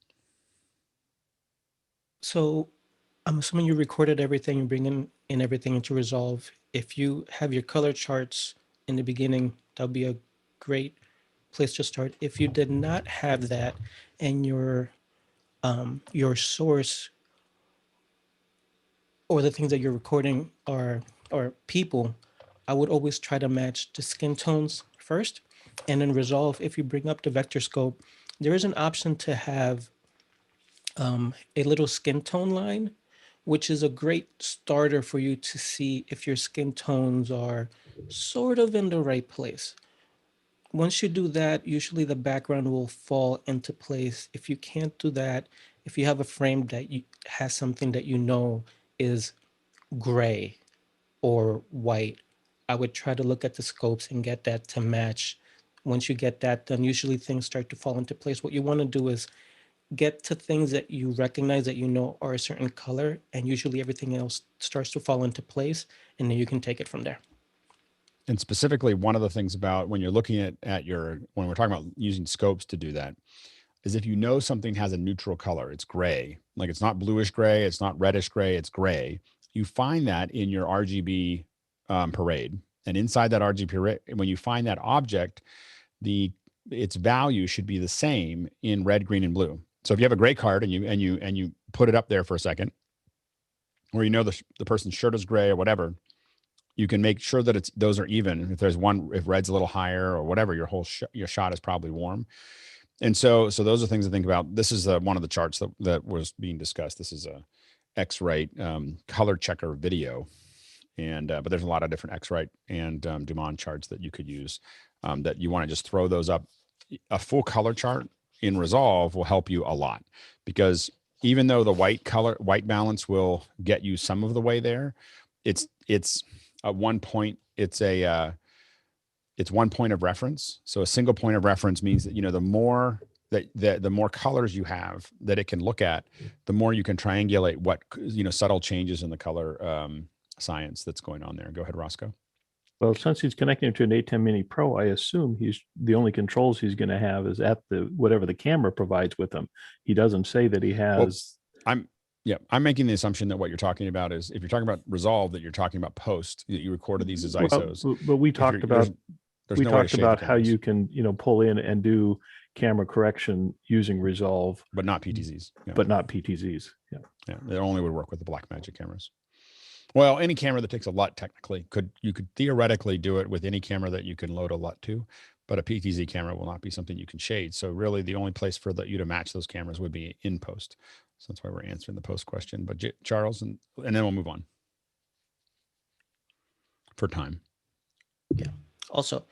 So I'm assuming you recorded everything, you bring in everything into Resolve. If you have your color charts in the beginning, that'll be a great place to start. If you did not have that and your source or the things that you're recording are people, I would always try to match the skin tones first. And in Resolve, if you bring up the vector scope, there is an option to have a little skin tone line, which is a great starter for you to see if your skin tones are sort of in the right place. Once you do that, usually the background will fall into place. If you can't do that, if you have a frame that has something that you know is gray or white, I would try to look at the scopes and get that to match. Once you get that done, usually things start to fall into place. What you want to do is get to things that you recognize that you know are a certain color, and usually everything else starts to fall into place, and then you can take it from there. And specifically, one of the things about when you're looking at when we're talking about using scopes to do that, is if you know something has a neutral color, it's gray, like it's not bluish gray, it's not reddish gray, it's gray. You find that in your RGB parade, and inside that RGB parade, when you find that object, its value should be the same in red, green, and blue. So if you have a gray card and you put it up there for a second, or you know the person's shirt is gray or whatever, you can make sure that those are even. If red's a little higher or whatever, your shot is probably warm. And so those are things to think about. This is one of the charts that was being discussed. This is a X-Rite color checker video, and but there's a lot of different X-Rite and Dumont charts that you could use. That you want to just throw those up. A full color chart in Resolve will help you a lot, because even though the white balance will get you some of the way there, it's at one point, it's 1 point of reference. So a single point of reference means that, the more the more colors you have that it can look at, the more you can triangulate what, subtle changes in the color science that's going on there. Go ahead, Roscoe. Well, since he's connecting to an ATEM Mini Pro, I assume the only controls he's going to have is at whatever the camera provides with him. He doesn't say that he has. Well, I'm making the assumption that what you're talking about is, if you're talking about Resolve, that you're talking about post, that you recorded these as ISOs. But we talked about how you can pull in and do camera correction using Resolve, but not PTZs. Yeah. But not PTZs. Yeah, they only would work with the Blackmagic cameras. Well, any camera that takes a LUT technically you could theoretically do it with any camera that you can load a LUT to, but a PTZ camera will not be something you can shade. So really the only place for you to match those cameras would be in post. So that's why we're answering the post question. But Charles, and then we'll move on for time. Yeah. Also,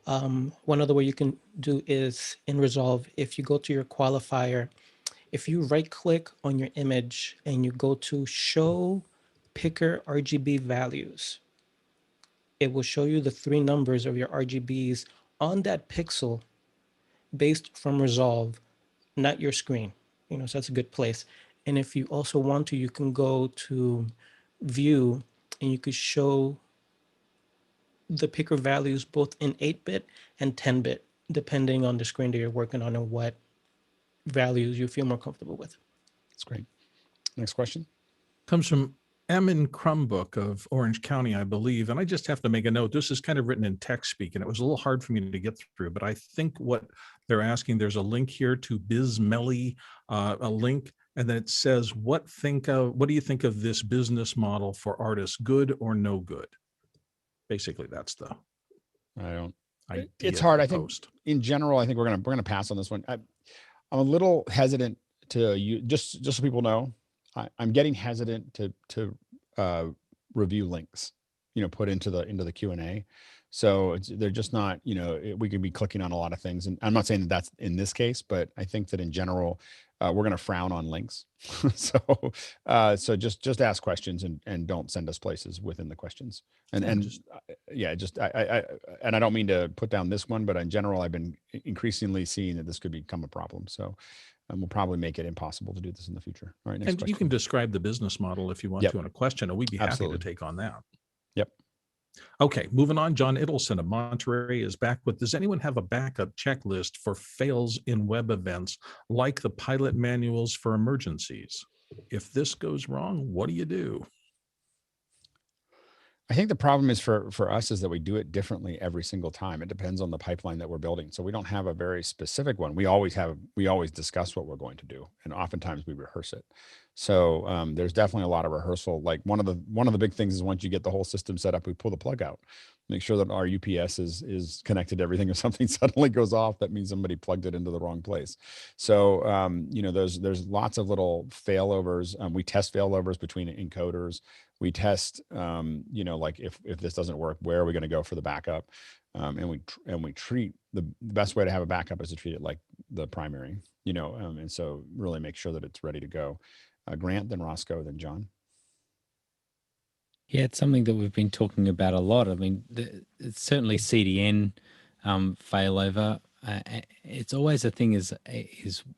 one other way you can do is in Resolve, if you go to your qualifier, if you right click on your image and you go to show picker RGB values, it will show you the 3 numbers of your RGBs on that pixel based from Resolve, not your screen. So that's a good place. And if you also want to, you can go to view and you could show the picker values both in 8-bit and 10-bit, depending on the screen that you're working on and what values you feel more comfortable with. That's great. Next question comes from Emin Crumbbook of Orange County, I believe. And I just have to make a note. This is kind of written in text speak, and it was a little hard for me to get through, but I think what they're asking, there's a link here to BizMelly, a link, and then it says, what do you think of this business model for artists? Good or no good? Basically, that's the it's hard. I think in general, I think we're gonna pass on this one. I'm a little hesitant to just so people know, I'm getting hesitant to review links, put into the Q&A. So they're just not, we could be clicking on a lot of things, and I'm not saying that that's in this case, but I think that in general, we're going to frown on links. So just ask questions and don't send us places within the questions. And I don't mean to put down this one, but in general, I've been increasingly seeing that this could become a problem. So we'll probably make it impossible to do this in the future. All right, next question. You can describe the business model if you want to in a question, and we'd be happy to take on that. Yep. Okay, moving on. John Idelson of Monterey is back with, does anyone have a backup checklist for fails in web events, like the pilot manuals for emergencies? If this goes wrong, what do you do? I think the problem is for us is that we do it differently every single time. It depends on the pipeline that we're building. So we don't have a very specific one. We always discuss what we're going to do, and oftentimes we rehearse it. So there's definitely a lot of rehearsal. Like one of the big things is once you get the whole system set up, we pull the plug out, make sure that our UPS is connected to everything. If something suddenly goes off, that means somebody plugged it into the wrong place. So there's lots of little failovers. We test failovers between encoders. We test, like if this doesn't work, where are we going to go for the backup? And we treat the best way to have a backup is to treat it like the primary, and so really make sure that it's ready to go. Grant, then Roscoe, then John. Yeah, it's something that we've been talking about a lot. I mean, it's certainly CDN failover. It's always a thing is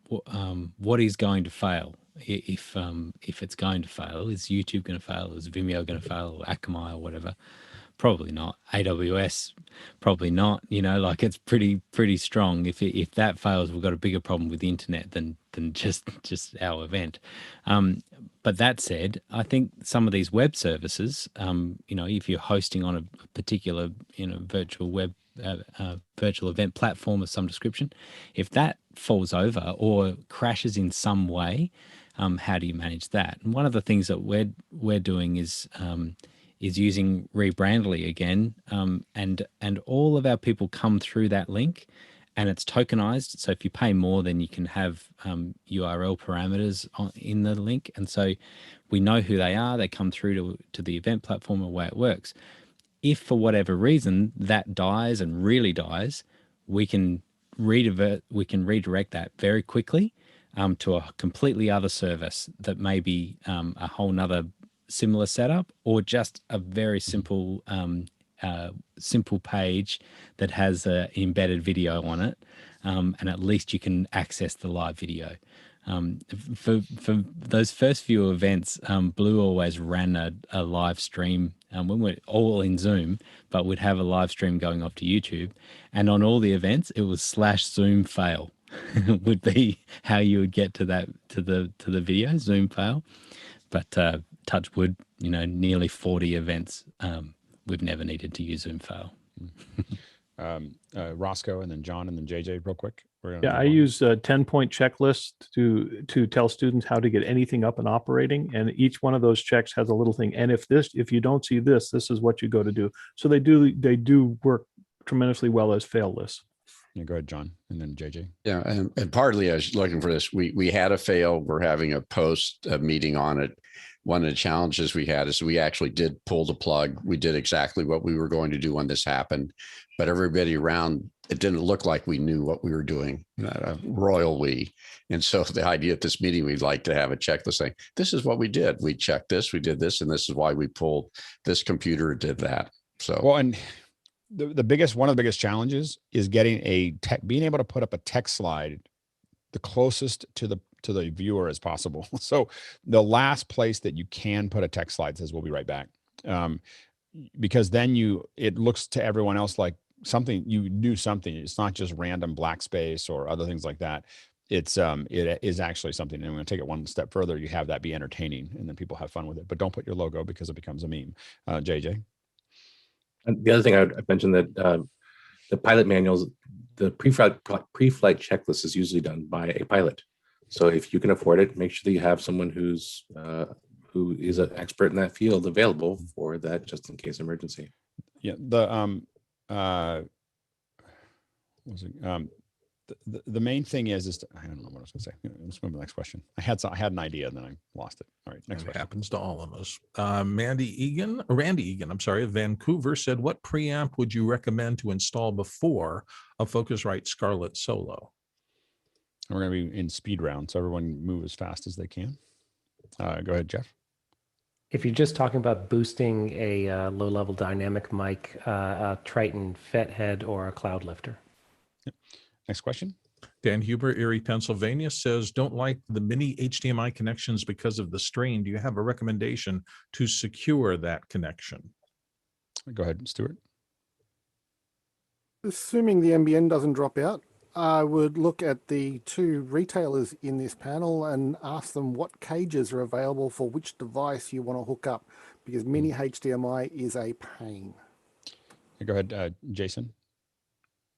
what is going to fail. If it's going to fail, is YouTube going to fail? Is Vimeo going to fail? Or Akamai or whatever? Probably not. AWS, probably not. Like it's pretty strong. If that fails, we've got a bigger problem with the internet than just our event. But that said, I think some of these web services, if you're hosting on a particular virtual web virtual event platform of some description, if that falls over or crashes in some way, how do you manage that? And one of the things that we're doing is using Rebrandly again, and all of our people come through that link, and it's tokenized. So if you pay more, then you can have URL parameters in the link, and so we know who they are. They come through to the event platform, and the way it works. If for whatever reason that dies and really dies, we can redirect that very quickly to a completely other service that may be a whole nother similar setup, or just a very simple page that has an embedded video on it, and at least you can access the live video. For those first few events, Blue always ran a live stream when we're all in Zoom, but we'd have a live stream going off to YouTube, and on all the events it was /Zoom fail would be how you would get to the video, Zoom fail. But touch wood, nearly 40 events, we've never needed to use Zoom fail. Roscoe, and then John, and then JJ real quick. Yeah, I use a 10-point checklist to tell students how to get anything up and operating, and each one of those checks has a little thing. And if you don't see this is what you go to do. So they do work tremendously well as fail lists. Yeah, go ahead, John, and then JJ. Yeah, and partly I was looking for this. We had a fail. We're having a meeting on it. One of the challenges we had is we actually did pull the plug. We did exactly what we were going to do when this happened, but everybody around, it didn't look like we knew what we were doing, royal we. And so the idea at this meeting, we'd like to have a checklist saying, this is what we did. We checked this, we did this, and this is why we pulled this computer, did that. So, well, and one of the biggest challenges is getting being able to put up a text slide the closest to the viewer as possible. So the last place that you can put a text slide says, we'll be right back. Because then it looks to everyone else like something, you knew something. It's not just random black space or other things like that. It is actually something. And I'm going to take it one step further. You have that be entertaining, and then people have fun with it, but don't put your logo because it becomes a meme. JJ. And the other thing I mentioned that the pilot manuals, the pre-flight checklist is usually done by a pilot. So if you can afford it, make sure that you have someone who is an expert in that field available for that just in case emergency. Yeah. The main thing is I don't know what I was going to say. Let's move to the next question. I had an idea and then I lost it. All right, next question. Happens to all of us. Randy Egan, of Vancouver said, what preamp would you recommend to install before a Focusrite Scarlet Solo? We're going to be in speed round, so everyone move as fast as they can. Go ahead, Jeff. If you're just talking about boosting a low-level dynamic mic, a Triton FET head or a cloud lifter. Yep. Next question. Dan Huber, Erie, Pennsylvania says, don't like the mini HDMI connections because of the strain. Do you have a recommendation to secure that connection? Go ahead, Stuart. Assuming the NBN doesn't drop out, I would look at the two retailers in this panel and ask them what cages are available for which device you want to hook up, because mini HDMI is a pain. Go ahead, Jason.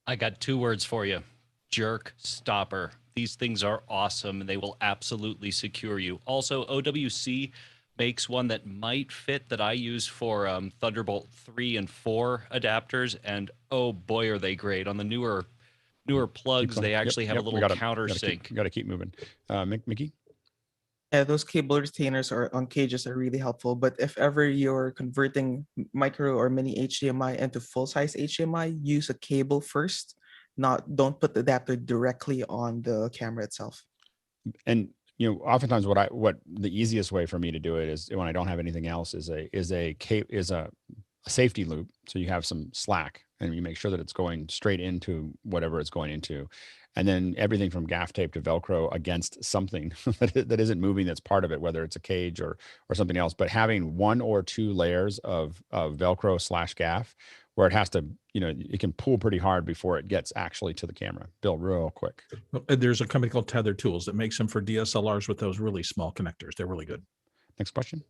I got 2 words for you: jerk stopper. These things are awesome and they will absolutely secure you. Also, OWC makes one that might fit that I use for Thunderbolt 3 and 4 adapters, and oh boy, are they great. On the newer plugs, they actually have a little countersink. Got to keep moving. Micky? Yeah, those cable retainers on cages are really helpful. But if ever you're converting micro or mini HDMI into full-size HDMI, use a cable first. Don't put the adapter directly on the camera itself. And oftentimes what the easiest way for me to do it is, when I don't have anything else, is a safety loop. So you have some slack and you make sure that it's going straight into whatever it's going into. And then everything from gaff tape to Velcro against something that isn't moving, that's part of it, whether it's a cage or something else. But having 1 or 2 layers of Velcro / gaff, where it has to, it can pull pretty hard before it gets actually to the camera. Bill, real quick. There's a company called Tether Tools that makes them for DSLRs with those really small connectors. They're really good. Next question.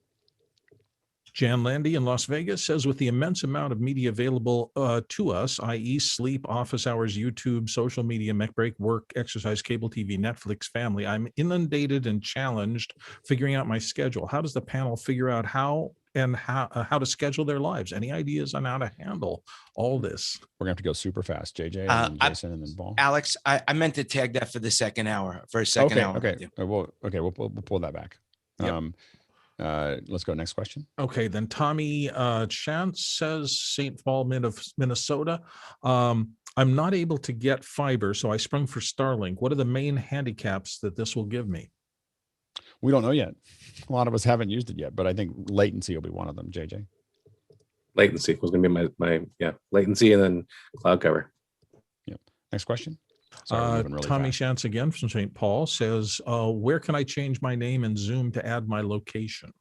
Jan Landy in Las Vegas says, with the immense amount of media available to us, i.e. sleep, office hours, YouTube, social media, mech break, work, exercise, cable TV, Netflix, family, I'm inundated and challenged figuring out my schedule. How does the panel figure out how to schedule their lives? Any ideas on how to handle all this? We're gonna have to go super fast. JJ, and then Jason, and then Paul. Alex, I meant to tag that for the second hour. For a second hour. Okay. We'll pull that back. Yep. Let's go next question. Okay, then Tommy Chance says, St. Paul, Minnesota. I'm not able to get fiber, so I sprung for Starlink. What are the main handicaps that this will give me? We don't know yet. A lot of us haven't used it yet, but I think latency will be one of them. JJ. Latency was going to be my latency, and then cloud cover. Yep. Next question. Really Tommy Shantz again from St. Paul says, where can I change my name in Zoom to add my location?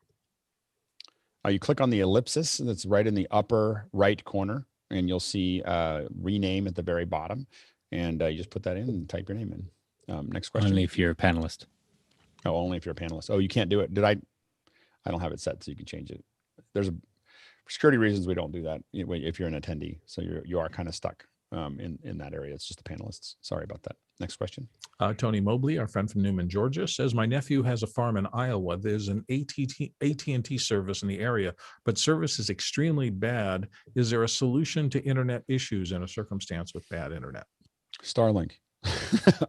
You click on the ellipsis that's right in the upper right corner, and you'll see rename at the very bottom, and you just put that in and type your name in. Next question. Only if you're a panelist. Oh, only if you're a panelist. Oh, you can't do it. I don't have it set, so you can change it. For security reasons, we don't do that if you're an attendee. So you are kind of stuck in that area. It's just the panelists. Sorry about that. Next question. Tony Mobley, our friend from Newman, Georgia, says, my nephew has a farm in Iowa. There's an AT&T service in the area, but service is extremely bad. Is there a solution to internet issues in a circumstance with bad internet? Starlink.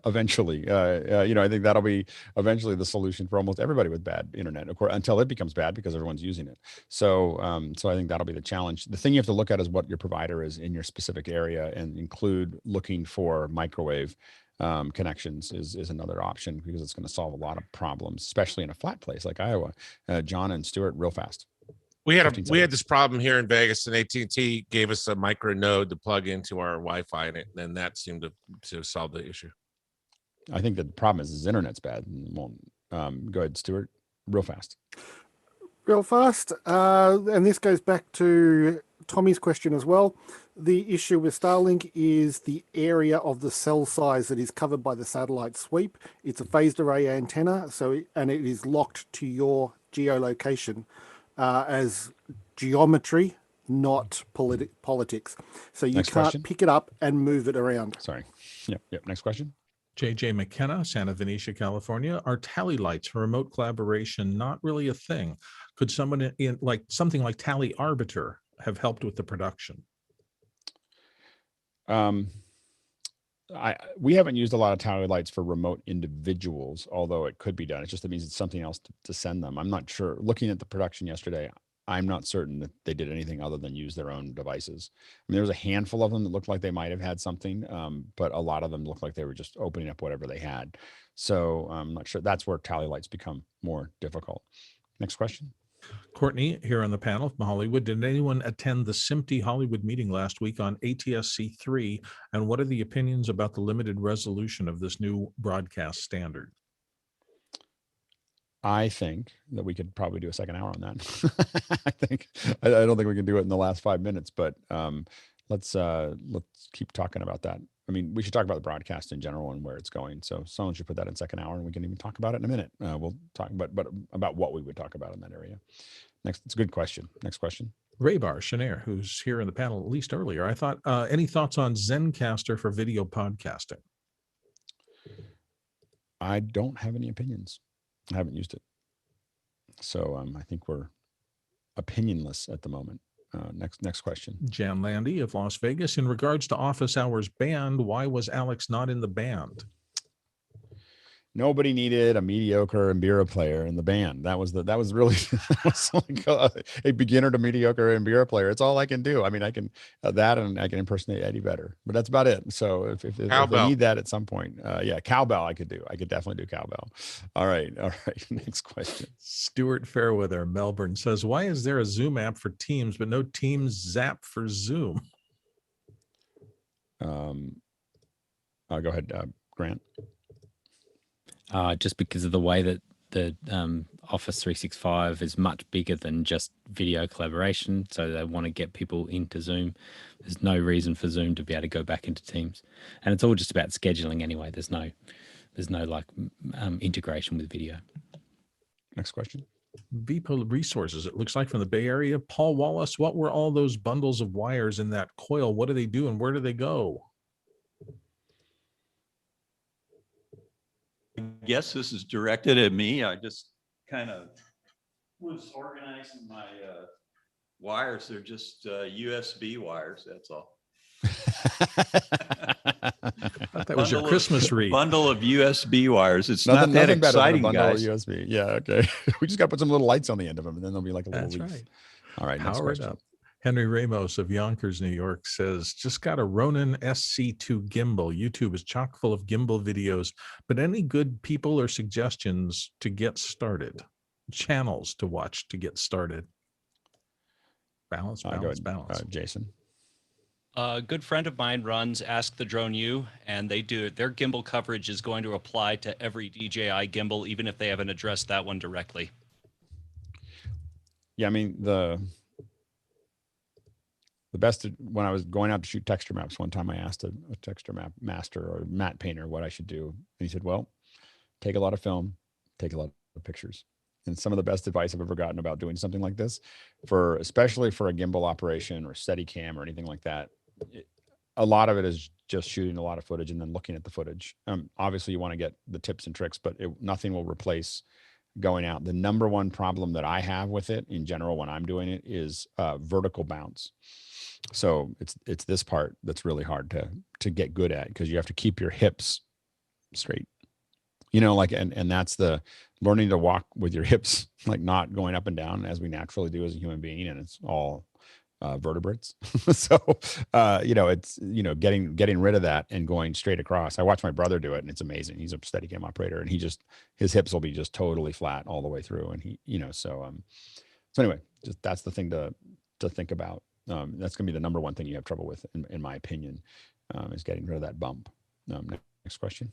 Eventually, I think that'll be eventually the solution for almost everybody with bad internet, of course, until it becomes bad because everyone's using it. So I think that'll be the challenge. The thing you have to look at is what your provider is in your specific area, and include looking for microwave connections is another option, because it's going to solve a lot of problems, especially in a flat place like Iowa. John and Stuart, real fast. We had this problem here in Vegas, and AT&T gave us a micro node to plug into our Wi-Fi, and then that seemed to solve the issue. I think that the problem is internet's bad. Go ahead, Stuart, real fast. Real fast. And this goes back to Tommy's question as well. The issue with Starlink is the area of the cell size that is covered by the satellite sweep. It's a phased array antenna, and it is locked to your geolocation. As geometry, not politics. So you can't pick it up and move it around. Sorry. Yep. Next question. JJ McKenna, Santa Venetia, California. Are tally lights for remote collaboration not really a thing? Could someone in something like Tally Arbiter have helped with the production? We haven't used a lot of tally lights for remote individuals, although it could be done. It means it's something else to send them. I'm not sure. Looking at the production yesterday, I'm not certain that they did anything other than use their own devices. I mean, there was a handful of them that looked like they might have had something, but a lot of them looked like they were just opening up whatever they had. So I'm not sure. That's where tally lights become more difficult. Next question. Courtney here on the panel from Hollywood. Did anyone attend the SMPTE Hollywood meeting last week on ATSC3? And what are the opinions about the limited resolution of this new broadcast standard? I think that we could probably do a second hour on that. I don't think we can do it in the last 5 minutes, but let's keep talking about that. I mean, we should talk about the broadcast in general and where it's going. So someone should put that in second hour, and we can even talk about it in a minute. We'll talk but about what we would talk about in that area. Next, it's a good question. Next question. Raybar Shanair, who's here in the panel at least earlier. I thought, any thoughts on Zencastr for video podcasting? I don't have any opinions. I haven't used it. So I think we're opinionless at the moment. Next question. Jan Landy of Las Vegas. In regards to Office Hours band, why was Alex not in the band? Nobody needed a mediocre Mbira player in the band. That was really like a beginner to mediocre Mbira player. It's all I can do. I mean, I can that, and I can impersonate Eddie better, but that's about it. So if they need that at some point, yeah, cowbell I could do. I could definitely do cowbell. All right. Next question. Stuart Fairweather, Melbourne, says, why is there a Zoom app for Teams but no Teams Zapp for Zoom? Go ahead, Grant. Just because of the way that the Office 365 is much bigger than just video collaboration. So they want to get people into Zoom. There's no reason for Zoom to be able to go back into Teams. And it's all just about scheduling anyway. There's no like integration with video. Next question. VPO Resources, it looks like from the Bay Area. Paul Wallace, what were all those bundles of wires in that coil? What do they do and where do they go? I guess this is directed at me. I just kind of was organizing my wires. They're just USB wires. That's all. That was your Christmas wreath. Bundle of USB wires. It's not that exciting, guys. USB. Yeah. Okay. We just got to put some little lights on the end of them, and then there'll be like a little leaf. Right. All right. Next question. Up. Henry Ramos of Yonkers, New York says, just got a Ronin SC2 gimbal. YouTube is chock full of gimbal videos, but any good people or suggestions to get started? Channels to watch to get started? Balance. Jason. A good friend of mine runs Ask the Drone U, and they do their gimbal coverage is going to apply to every DJI gimbal, even if they haven't addressed that one directly. Yeah, I mean, the best, when I was going out to shoot texture maps one time, I asked a texture map master or matte painter what I should do. And he said, well, take a lot of film, take a lot of pictures. And some of the best advice I've ever gotten about doing something like this, especially for a gimbal operation or Steadicam or anything like that, a lot of it is just shooting a lot of footage and then looking at the footage. Obviously you want to get the tips and tricks, but nothing will replace going out. The number one problem that I have with it in general when I'm doing it is vertical bounce. So it's this part that's really hard to get good at, because you have to keep your hips straight, like, and that's the learning to walk with your hips, like not going up and down as we naturally do as a human being. And it's all vertebrates. So, it's, getting rid of that and going straight across. I watch my brother do it and it's amazing. He's a Steadicam operator and his hips will be just totally flat all the way through. And so anyway, just that's the thing to think about. That's going to be the number one thing you have trouble with, in my opinion, is getting rid of that bump. Next question.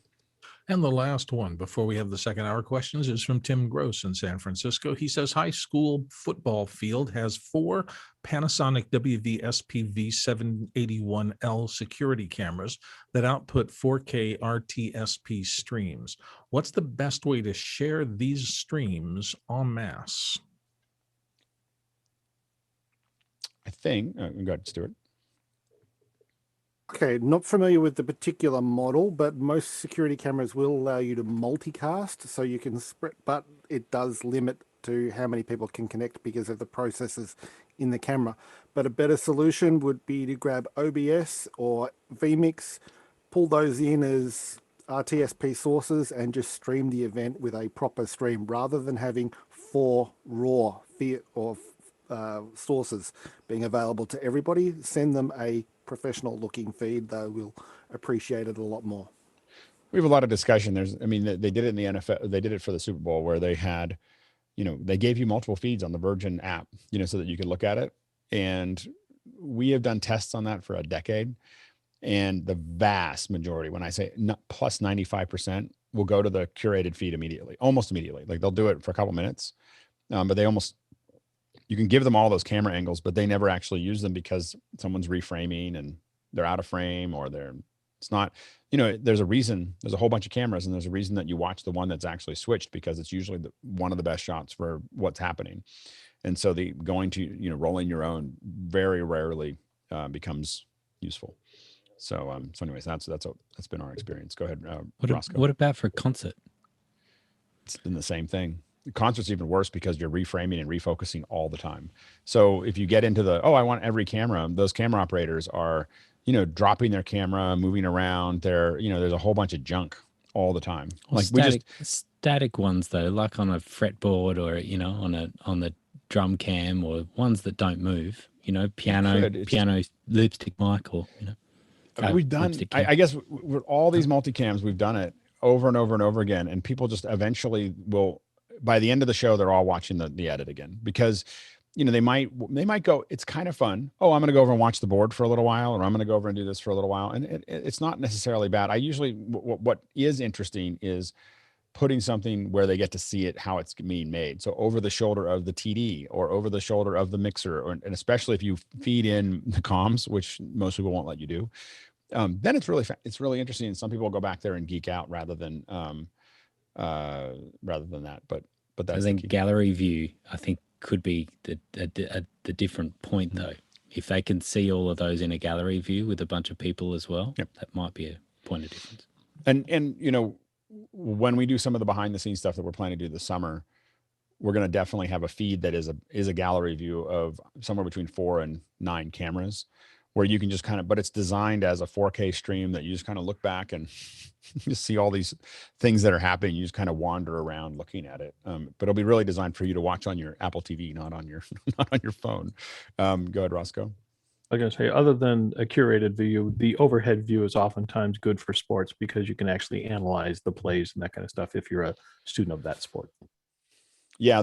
And the last one before we have the second hour questions is from Tim Gross in San Francisco. He says, high school football field has 4 Panasonic WV-SPV781L security cameras that output 4K RTSP streams. What's the best way to share these streams en masse? I think, go ahead, Stuart. Okay, not familiar with the particular model, but most security cameras will allow you to multicast, so you can spread, but it does limit to how many people can connect because of the processors in the camera. But a better solution would be to grab OBS or vMix, pull those in as RTSP sources, and just stream the event with a proper stream, rather than having 4 raw sources being available to everybody. Send them a professional looking feed. They will appreciate it a lot more. We have a lot of discussion. They did it in the NFL. They did it for the Super Bowl, where they had, they gave you multiple feeds on the Virgin app, so that you could look at it. And we have done tests on that for a decade. And the vast majority, when I say plus 95%, will go to the curated feed immediately, almost immediately. Like they'll do it for a couple minutes, but you can give them all those camera angles, but they never actually use them because someone's reframing and they're out of frame, or it's not, there's a reason, there's a whole bunch of cameras, and there's a reason that you watch the one that's actually switched, because it's usually one of the best shots for what's happening. And so rolling your own very rarely becomes useful. So anyways, that's been our experience. Go ahead, Roscoe. What about for concert? It's been the same thing. The concert's even worse because you're reframing and refocusing all the time. So if you get into I want every camera, those camera operators are, dropping their camera, moving around. There's a whole bunch of junk all the time. Or Like static ones though, like on a fretboard or on the drum cam, or ones that don't move. Piano lipstick mic, or we've done. I guess with all these multicams, we've done it over and over and over again, and people just eventually will. By the end of the show, they're all watching the edit again, because they might go, it's kind of fun. Oh, I'm going to go over and watch the board for a little while, or I'm going to go over and do this for a little while. And it's not necessarily bad. I usually, what is interesting is putting something where they get to see it, how it's being made. So over the shoulder of the TD, or over the shoulder of the mixer, and especially if you feed in the comms, which most people won't let you do, then it's really interesting. And some people will go back there and geek out rather than that. But that's, I think gallery view, I think, could be the different point though. If they can see all of those in a gallery view with a bunch of people as well, that might be a point of difference. And when we do some of the behind the scenes stuff that we're planning to do this summer, we're going to definitely have a feed that is a gallery view of somewhere between 4 and 9 cameras, where you can just but it's designed as a 4K stream that you just kind of look back and just see all these things that are happening. You just kind of wander around looking at it. But it'll be really designed for you to watch on your Apple TV, not on your phone. Go ahead, Roscoe. I was going to say, other than a curated view, the overhead view is oftentimes good for sports, because you can actually analyze the plays and that kind of stuff if you're a student of that sport. Yeah,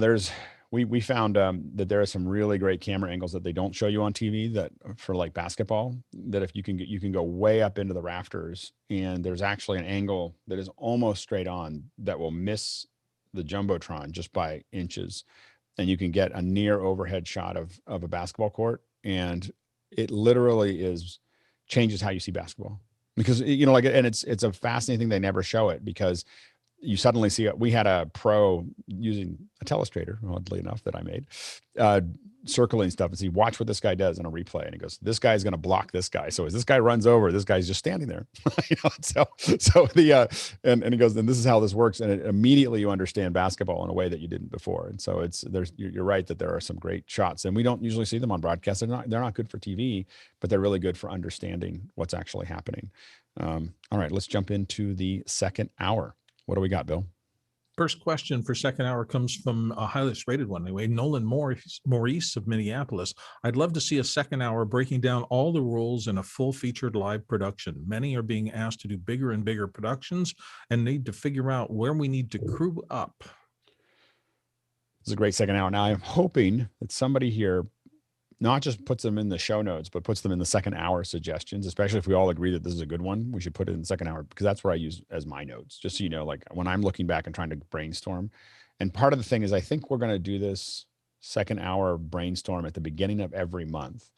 we found that there are some really great camera angles that they don't show you on TV, that for like basketball, that if you can go way up into the rafters, and there's actually an angle that is almost straight on that will miss the Jumbotron just by inches, and you can get a near overhead shot of a basketball court, and it literally changes how you see basketball, because and it's a fascinating thing. They never show it because you suddenly see we had a pro using a telestrator, oddly enough, that I made, circling stuff, and see, watch what this guy does in a replay. And he goes, this guy's going to block this guy. So as this guy runs over, this guy's just standing there. And he goes, and this is how this works. And immediately you understand basketball in a way that you didn't before. And so you're right that there are some great shots, and we don't usually see them on broadcast. They're not good for TV, but they're really good for understanding what's actually happening. All right, let's jump into the second hour. What do we got, Bill? First question for second hour comes from a highest rated one anyway, Nolan Maurice of Minneapolis. I'd love to see a second hour breaking down all the rules in a full featured live production. Many are being asked to do bigger and bigger productions and need to figure out where we need to crew up. This is a great second hour. Now I'm hoping that somebody here not just puts them in the show notes, but puts them in the second hour suggestions, especially if we all agree that this is a good one. We should put it in the second hour, because that's where I use as my notes, just so you know, like when I'm looking back and trying to brainstorm. And part of the thing is, I think we're going to do this second hour brainstorm at the beginning of every month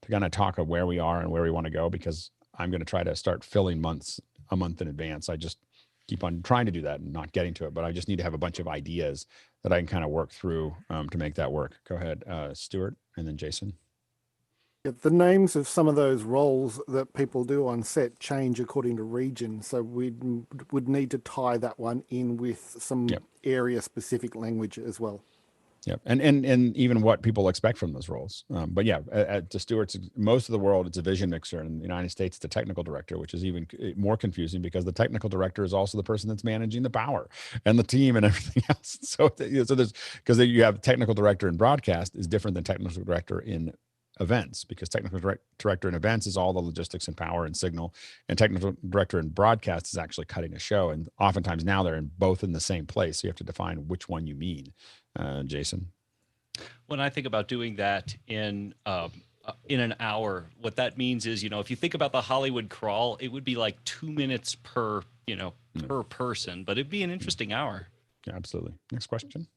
to kind of talk of where we are and where we want to go, because I'm going to try to start filling a month in advance. I just keep on trying to do that and not getting to it, but I just need to have a bunch of ideas that I can kind of work through to make that work. Go ahead, Stuart, and then Jason. The names of some of those roles that people do on set change according to region, so we would need to tie that one in with some area specific language as well. Yep. And even what people expect from those roles. But yeah, to Stuart's, most of the world, it's a vision mixer. In the United States, it's the technical director, which is even more confusing, because the technical director is also the person that's managing the power and the team and everything else. So there's, because you have technical director in broadcast is different than technical director in events, because technical director in events is all the logistics and power and signal, and technical director in broadcast is actually cutting a show. And oftentimes now they're both in the same place. So you have to define which one you mean. Jason? When I think about doing that in a in an hour. What that means is, if you think about the Hollywood crawl, it would be like 2 minutes per, per person, but it'd be an interesting hour. Yeah, absolutely. Next question.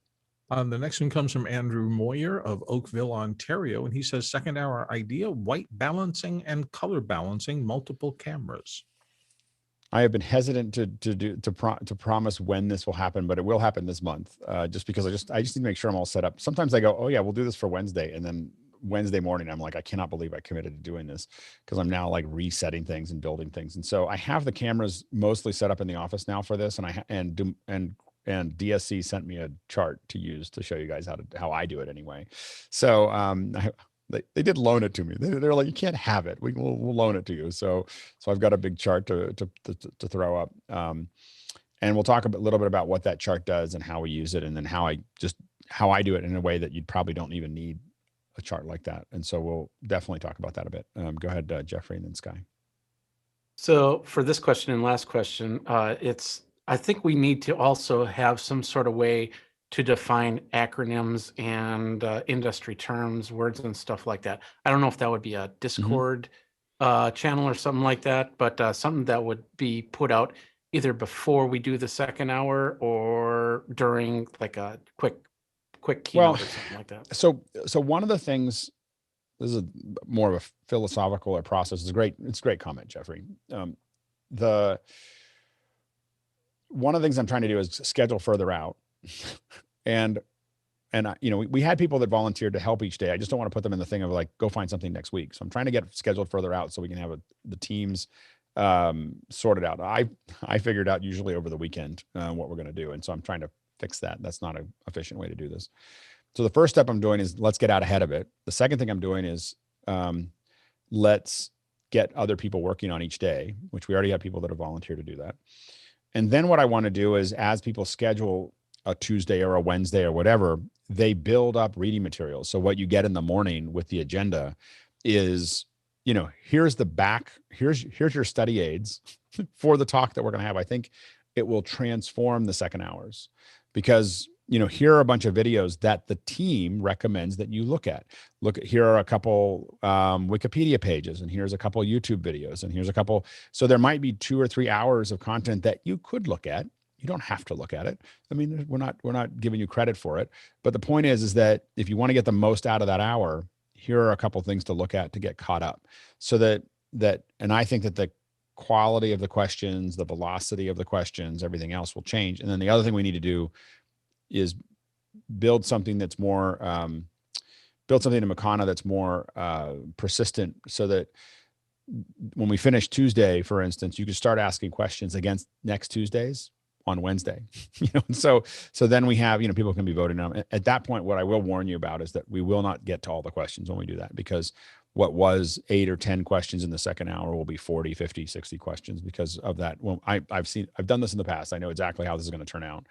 The next one comes from Andrew Moyer of Oakville, Ontario, and he says, second hour idea, white balancing and color balancing multiple cameras. I have been hesitant to promise when this will happen, but it will happen this month. Just because I just need to make sure I'm all set up. Sometimes I go, oh yeah, we'll do this for Wednesday, and then Wednesday morning I'm like, I cannot believe I committed to doing this, because I'm now like resetting things and building things. And so I have the cameras mostly set up in the office now for this, and DSC sent me a chart to use to show you guys how I do it anyway. So they did loan it to me. They're like, you can't have it. We'll loan it to you. So I've got a big chart to throw up. And we'll talk a little bit about what that chart does and how we use it, and then how I do it in a way that you probably don't even need a chart like that. And so we'll definitely talk about that a bit. Go ahead, Jeffrey, and then Sky. So for this question and last question, I think we need to also have some sort of way to define acronyms and industry terms, words and stuff like that. I don't know if that would be a Discord channel or something like that, but something that would be put out either before we do the second hour or during like a quick keynote or something like that. So one of the things, this is more of a philosophical or process. It's a great comment, Jeffrey. One of the things I'm trying to do is schedule further out. and we had people that volunteered to help each day. I just don't want to put them in the thing of like, go find something next week. So I'm trying to get scheduled further out so we can have the teams sorted out. I figured out usually over the weekend what we're going to do. And so I'm trying to fix that. That's not an efficient way to do this. So the first step I'm doing is let's get out ahead of it. The second thing I'm doing is let's get other people working on each day, which we already have people that have volunteered to do that. And then what I want to do is, as people schedule a Tuesday or a Wednesday or whatever, they build up reading materials. So what you get in the morning with the agenda is, here's your study aids for the talk that we're going to have. I think it will transform the second hours, because here are a bunch of videos that the team recommends that you look at. Here are a couple Wikipedia pages, and here's a couple YouTube videos, and here's a couple. So there might be 2 or 3 hours of content that you could look at. You don't have to look at it. I mean, we're not giving you credit for it. But the point is that if you want to get the most out of that hour, here are a couple things to look at to get caught up. So and I think that the quality of the questions, the velocity of the questions, everything else will change. And then the other thing we need to do is build something that's more, build something in Makana that's more persistent, so that when we finish Tuesday, for instance, you can start asking questions against next Tuesdays on Wednesday. So then we have, people can be voting on them. At that point, what I will warn you about is that we will not get to all the questions when we do that, because what was 8 or 10 questions in the second hour will be 40, 50, 60 questions because of that. Well, I've done this in the past. I know exactly how this is going to turn out.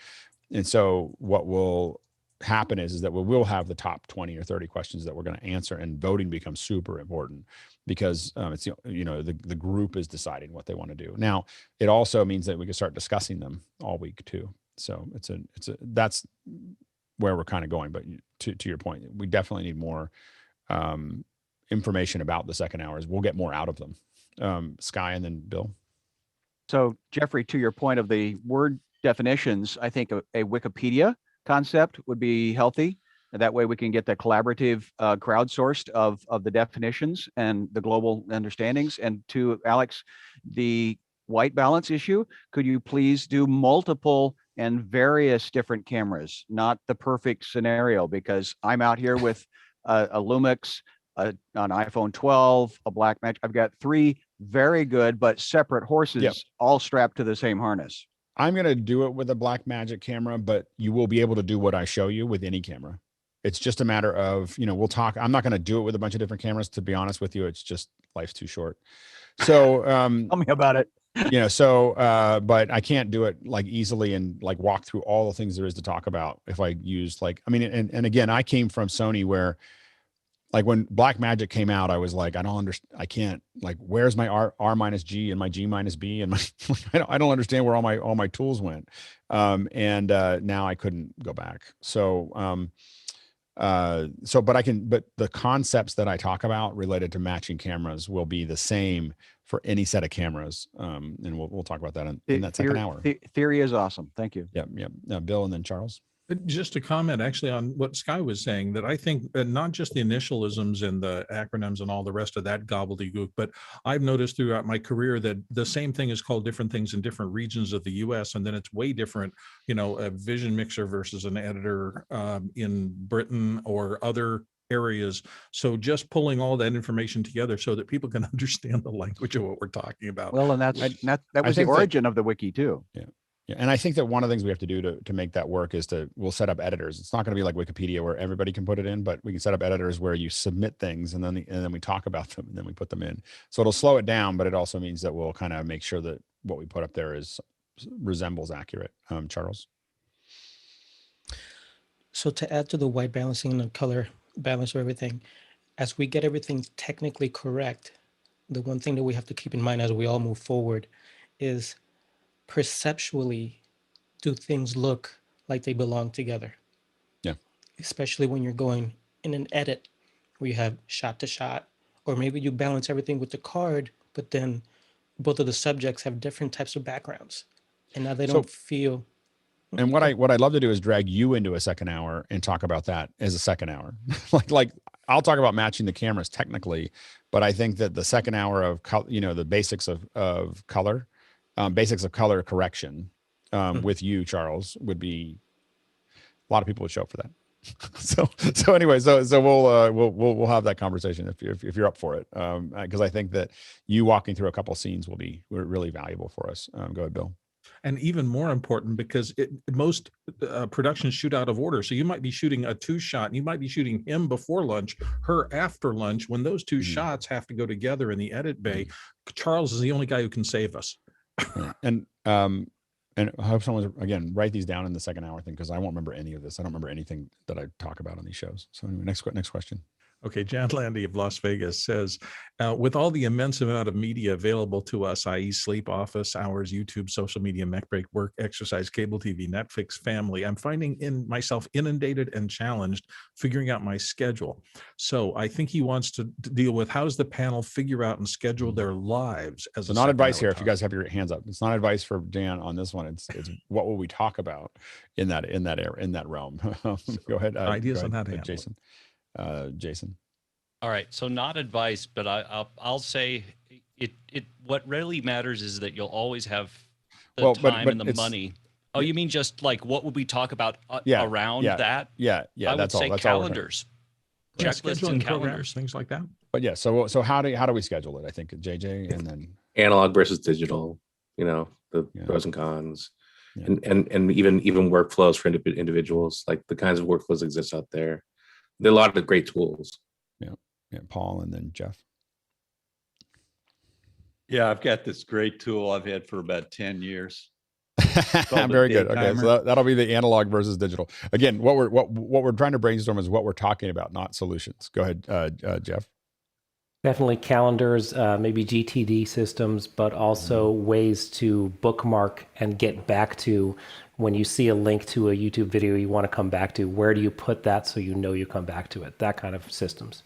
And so what will happen is that we'll have the top 20 or 30 questions that we're going to answer, and voting becomes super important, because it's, the group is deciding what they want to do. Now, it also means that we can start discussing them all week too. So that's where we're kind of going. But to your point, we definitely need more information about the second hours. We'll get more out of them. Sky, and then Bill. So Jeffrey, to your point of the word definitions, I think a Wikipedia concept would be healthy. And that way we can get the collaborative crowdsourced of the definitions and the global understandings. And to Alex, the white balance issue, could you please do multiple and various different cameras, not the perfect scenario, because I'm out here with a Lumix, an iPhone 12, a Blackmagic. I've got 3 very good but separate horses, all strapped to the same harness. I'm going to do it with a Blackmagic camera, but you will be able to do what I show you with any camera. It's just a matter of, we'll talk. I'm not going to do it with a bunch of different cameras, to be honest with you. It's just, life's too short. So tell me about it. But I can't do it like easily and like walk through all the things there is to talk about if I use and again, I came from Sony, where like when Blackmagic came out, I was like, I don't understand. I can't, like, where's my R minus G and my G minus B and my, I don't understand where all my tools went. Now I couldn't go back. So but the concepts that I talk about related to matching cameras will be the same for any set of cameras. And we'll talk about that in that second hour. Theory is awesome. Thank you. Yep. Bill and then Charles. Just to comment actually on what Sky was saying, that I think not just the initialisms and the acronyms and all the rest of that gobbledygook, but I've noticed throughout my career that the same thing is called different things in different regions of the US. And then it's way different, a vision mixer versus an editor in Britain or other areas. So just pulling all that information together so that people can understand the language of what we're talking about. Well, and that was the origin of the wiki too. Yeah. And I think that one of the things we have to do to make that work is we'll set up editors. It's not going to be like Wikipedia where everybody can put it in, but we can set up editors where you submit things and then we talk about them and then we put them in. So it'll slow it down, but it also means that we'll kind of make sure that what we put up there resembles accurate. Charles. So to add to the white balancing and the color balance of everything, as we get everything technically correct, the one thing that we have to keep in mind as we all move forward is perceptually, do things look like they belong together? Yeah. Especially when you're going in an edit where you have shot to shot, or maybe you balance everything with the card, but then both of the subjects have different types of backgrounds, and now they don't feel. And what I'd love to do is drag you into a second hour and talk about that as a second hour. like I'll talk about matching the cameras technically, but I think that the second hour of the basics of color. Basics of color correction with you, Charles, would be a lot of people would show up for that. so anyway, we'll have that conversation if you're up for it, because I think that you walking through a couple scenes will be really valuable for us. Go ahead, Bill. And even more important, because most productions shoot out of order. So you might be shooting a 2-shot, and you might be shooting him before lunch, her after lunch. When those 2 shots have to go together in the edit bay, Charles is the only guy who can save us. And I hope someone, again, write these down in the second hour thing, because I won't remember any of this. I don't remember anything that I talk about on these shows. So anyway, next question. Okay, Jan Landy of Las Vegas says, with all the immense amount of media available to us, i.e. sleep, office hours, YouTube, social media, mech break, work, exercise, cable TV, Netflix, family, I'm finding myself inundated and challenged figuring out my schedule. So I think he wants to deal with, how does the panel figure out and schedule their lives as a not advice here. If you guys have your hands up, it's not advice for Dan on this one. It's what will we talk about in that realm. Go ahead. Ideas on how to Jason. Jason. All right, so not advice, but I'll say it. What really matters is that you'll always have the time and the money. Oh, you mean just like what would we talk about around that? Yeah. I would say calendars, checklists, and calendars, things like that. But yeah, so how do we schedule it? I think JJ, and then analog versus digital. The pros and cons, and even workflows for individuals. Like the kinds of workflows exist out there. There are a lot of great tools. Yeah, Paul, and then Jeff. Yeah, I've got this great tool I've had for about 10 years. Very good. Okay, so that'll be the analog versus digital. Again, what we're trying to brainstorm is what we're talking about, not solutions. Go ahead, Jeff. Definitely calendars, maybe GTD systems, but also ways to bookmark and get back to when you see a link to a YouTube video you want to come back to. Where do you put that so you come back to it? That kind of systems.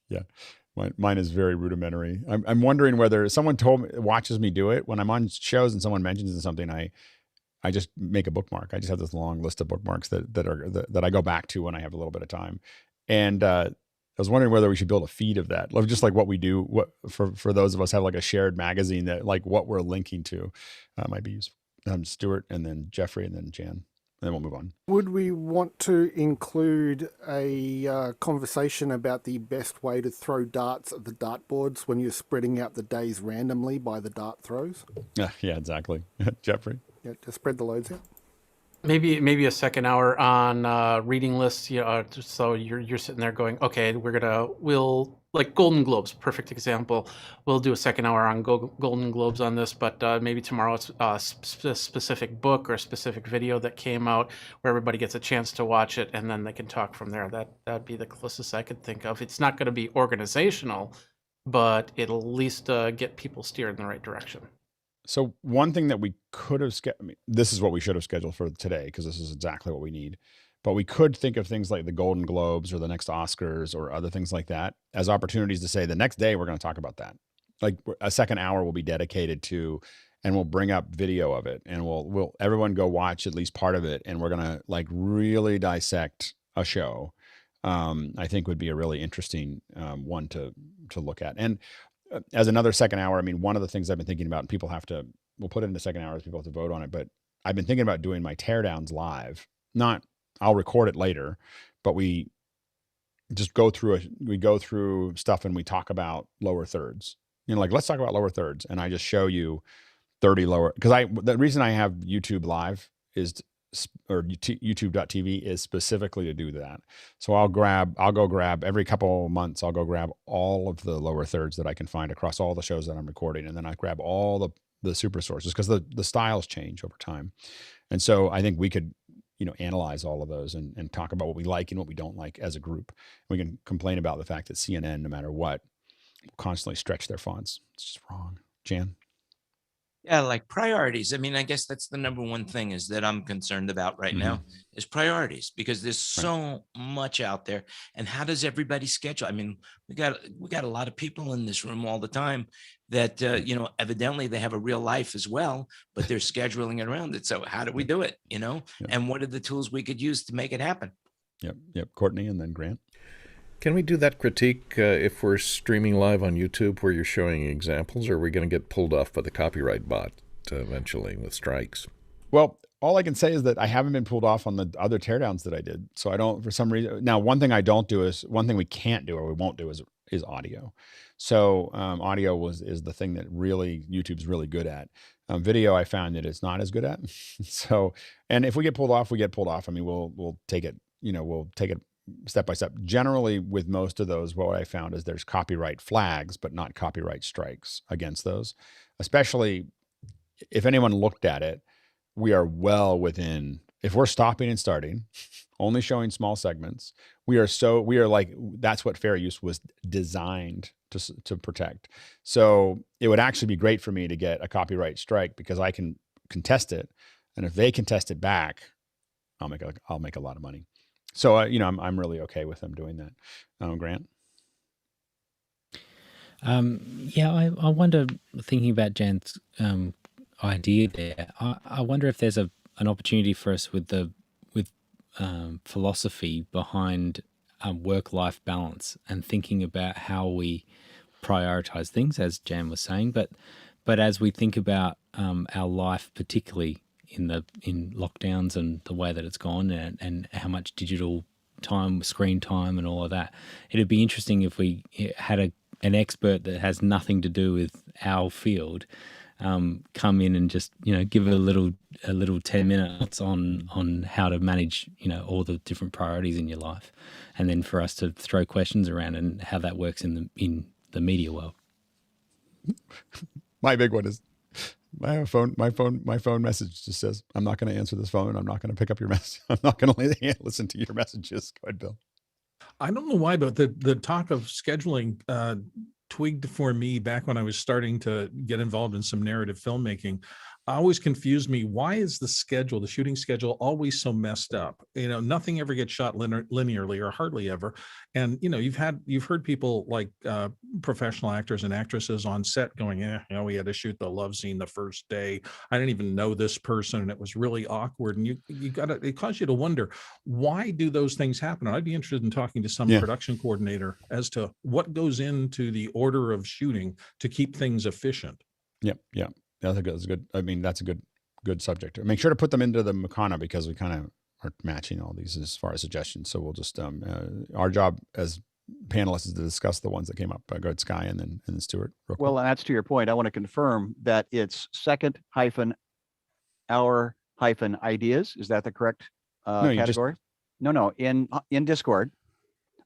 Yeah, mine is very rudimentary. I'm wondering whether someone watches me do it when I'm on shows and someone mentions something. I just make a bookmark. I just have this long list of bookmarks that I go back to when I have a little bit of time. And I was wondering whether we should build a feed of that, just like what we do. For those of us have like a shared magazine that like what we're linking to might be useful. Stuart, and then Jeffrey, and then Jan, and then we'll move on. Would we want to include a conversation about the best way to throw darts at the dartboards when you're spreading out the days randomly by the dart throws? Yeah, exactly. Jeffrey? Yeah, to spread the loads out. Maybe a second hour on reading lists. Just so you're sitting there going, okay, we'll like Golden Globes, perfect example. We'll do a second hour on Golden Globes on this, but maybe tomorrow it's a specific book or a specific video that came out where everybody gets a chance to watch it, and then they can talk from there. That'd be the closest I could think of. It's not going to be organizational, but it'll at least get people steered in the right direction. So one thing that we could have this is what we should have scheduled for today, because this is exactly what we need. But we could think of things like the Golden Globes or the next Oscars or other things like that as opportunities to say the next day we're going to talk about that. Like a second hour will be dedicated to, and we'll bring up video of it, and we'll everyone go watch at least part of it, and we're going to like really dissect a show. I think would be a really interesting one to look at. And as another second hour, I mean, one of the things I've been thinking about, and we'll put it in the second hour as people have to vote on it, but I've been thinking about doing my teardowns live. I'll record it later, but we just go through stuff and we talk about lower thirds. You know, like let's talk about lower thirds, and I just show you 30 lower, because the reason I have YouTube live or youtube.tv is specifically to do that. So I'll go grab every couple of months, I'll go grab all of the lower thirds that I can find across all the shows that I'm recording, and then I grab all the super sources, because the styles change over time. And so I think we could, analyze all of those and talk about what we like and what we don't like as a group. We can complain about the fact that CNN, no matter what, constantly stretch their fonts. It's just wrong. Jan? Yeah, like priorities. I mean, I guess that's the number one thing is that I'm concerned about right now is priorities, because there's so much out there. And how does everybody schedule? I mean, we got a lot of people in this room all the time that, evidently they have a real life as well, but they're scheduling it around it. So how do we do it? And what are the tools we could use to make it happen? Yep. Courtney and then Grant. Can we do that critique if we're streaming live on YouTube where you're showing examples, or are we going to get pulled off by the copyright bot eventually with strikes? Well, all I can say is that I haven't been pulled off on the other teardowns that I did. So I don't, for some reason. Now, one thing we can't do or we won't do is audio. So audio is the thing that really YouTube's really good at. Video, I found that it's not as good at. So, and if we get pulled off, we get pulled off. I mean, we'll take it, we'll take it step by step. Generally, with most of those, what I found is there's copyright flags, but not copyright strikes against those. Especially if anyone looked at it, we are well within. If we're stopping and starting, only showing small segments, we are like, that's what fair use was designed to protect. So it would actually be great for me to get a copyright strike, because I can contest it, and if they contest it back, I'll make a lot of money. So, I'm really okay with them doing that. Grant? I wonder, thinking about Jan's idea there, I wonder if there's an opportunity for us with philosophy behind work-life balance and thinking about how we prioritize things, as Jan was saying, but as we think about our life, particularly in lockdowns and the way that it's gone, and how much digital time, screen time, and all of that. It'd be interesting if we had an expert that has nothing to do with our field come in and just give a little 10 minutes on how to manage all the different priorities in your life, and then for us to throw questions around and how that works in the media world. My big one is my phone message just says, I'm not going to answer this phone. I'm not going to pick up your message. I'm not going to listen to your messages. Go ahead, Bill. I don't know why, but the talk of scheduling twigged for me back when I was starting to get involved in some narrative filmmaking. Always confused me. Why is the shooting schedule always so messed up? Nothing ever gets shot linearly, or hardly ever. And you've heard people like professional actors and actresses on set going, we had to shoot the love scene the first day. I didn't even know this person, and it was really awkward. And it caused you to wonder, why do those things happen? And I'd be interested in talking to some production coordinator as to what goes into the order of shooting to keep things efficient. Yep. That's good. I mean, that's a good subject. Make sure to put them into the Makana, because we kind of are matching all these as far as suggestions. So we'll just our job as panelists is to discuss the ones that came up. Go ahead, Sky, and then Stuart. Well, and that's to your point. I want to confirm that it's second-hour-ideas. Is that the correct category? No. In Discord,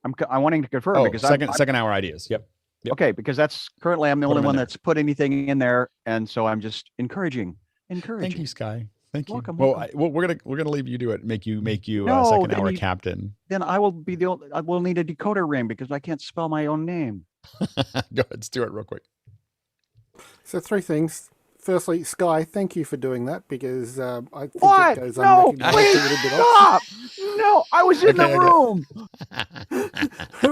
I'm wanting to confirm because second hour ideas. Yep. Okay, because that's currently I'm the only one that's put anything in there, and so I'm just encouraging. Thank you, Sky. Thank you. Welcome. We're gonna leave you to it. Make you second hour captain. Then I will be I will need a decoder ring because I can't spell my own name. Go ahead, Stuart, real quick. So 3 things. firstly, Sky, thank you for doing that because I think What? it goes No, unrecognized please a little bit stop. No, I was in the Okay. room.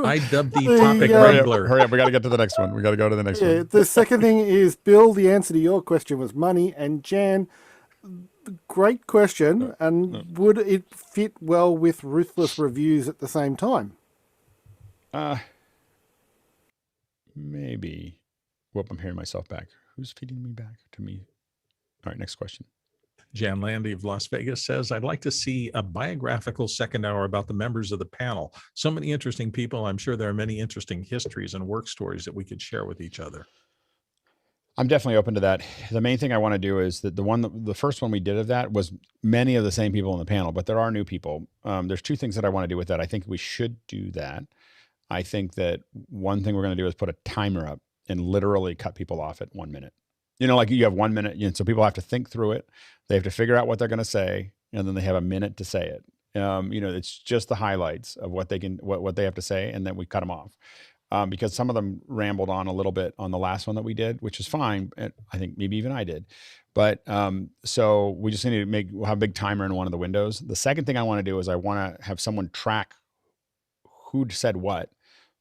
I dubbed the The, topic Hurry wrangler. up, hurry up. We got to get to the next one. We got to go to the next Yeah, one. the second thing is, Bill, the answer to your question was money. And Jan, great question. And would it fit well with Ruthless Reviews at the same time? Maybe. Whoop, I'm hearing myself back. Who's feeding me back to me? All right, next question. Jan Landy of Las Vegas says, I'd like to see a biographical second hour about the members of the panel. So many interesting people. I'm sure there are many interesting histories and work stories that we could share with each other. I'm definitely open to that. The main thing I want to do is that the first one we did of that was many of the same people in the panel, but there are new people. There's two things that I want to do with that. I think we should do that. I think that one thing we're going to do is put a timer up and literally cut people off at 1 minute. You know, like you have 1 minute, so people have to think through it. They have to figure out what they're going to say, and then they have a minute to say it. It's just the highlights of what they have to say, and then we cut them off. Because some of them rambled on a little bit on the last one that we did, which is fine. And I think maybe even I did. But so we just need to we'll have a big timer in one of the windows. The second thing I want to do is I want to have someone track who said what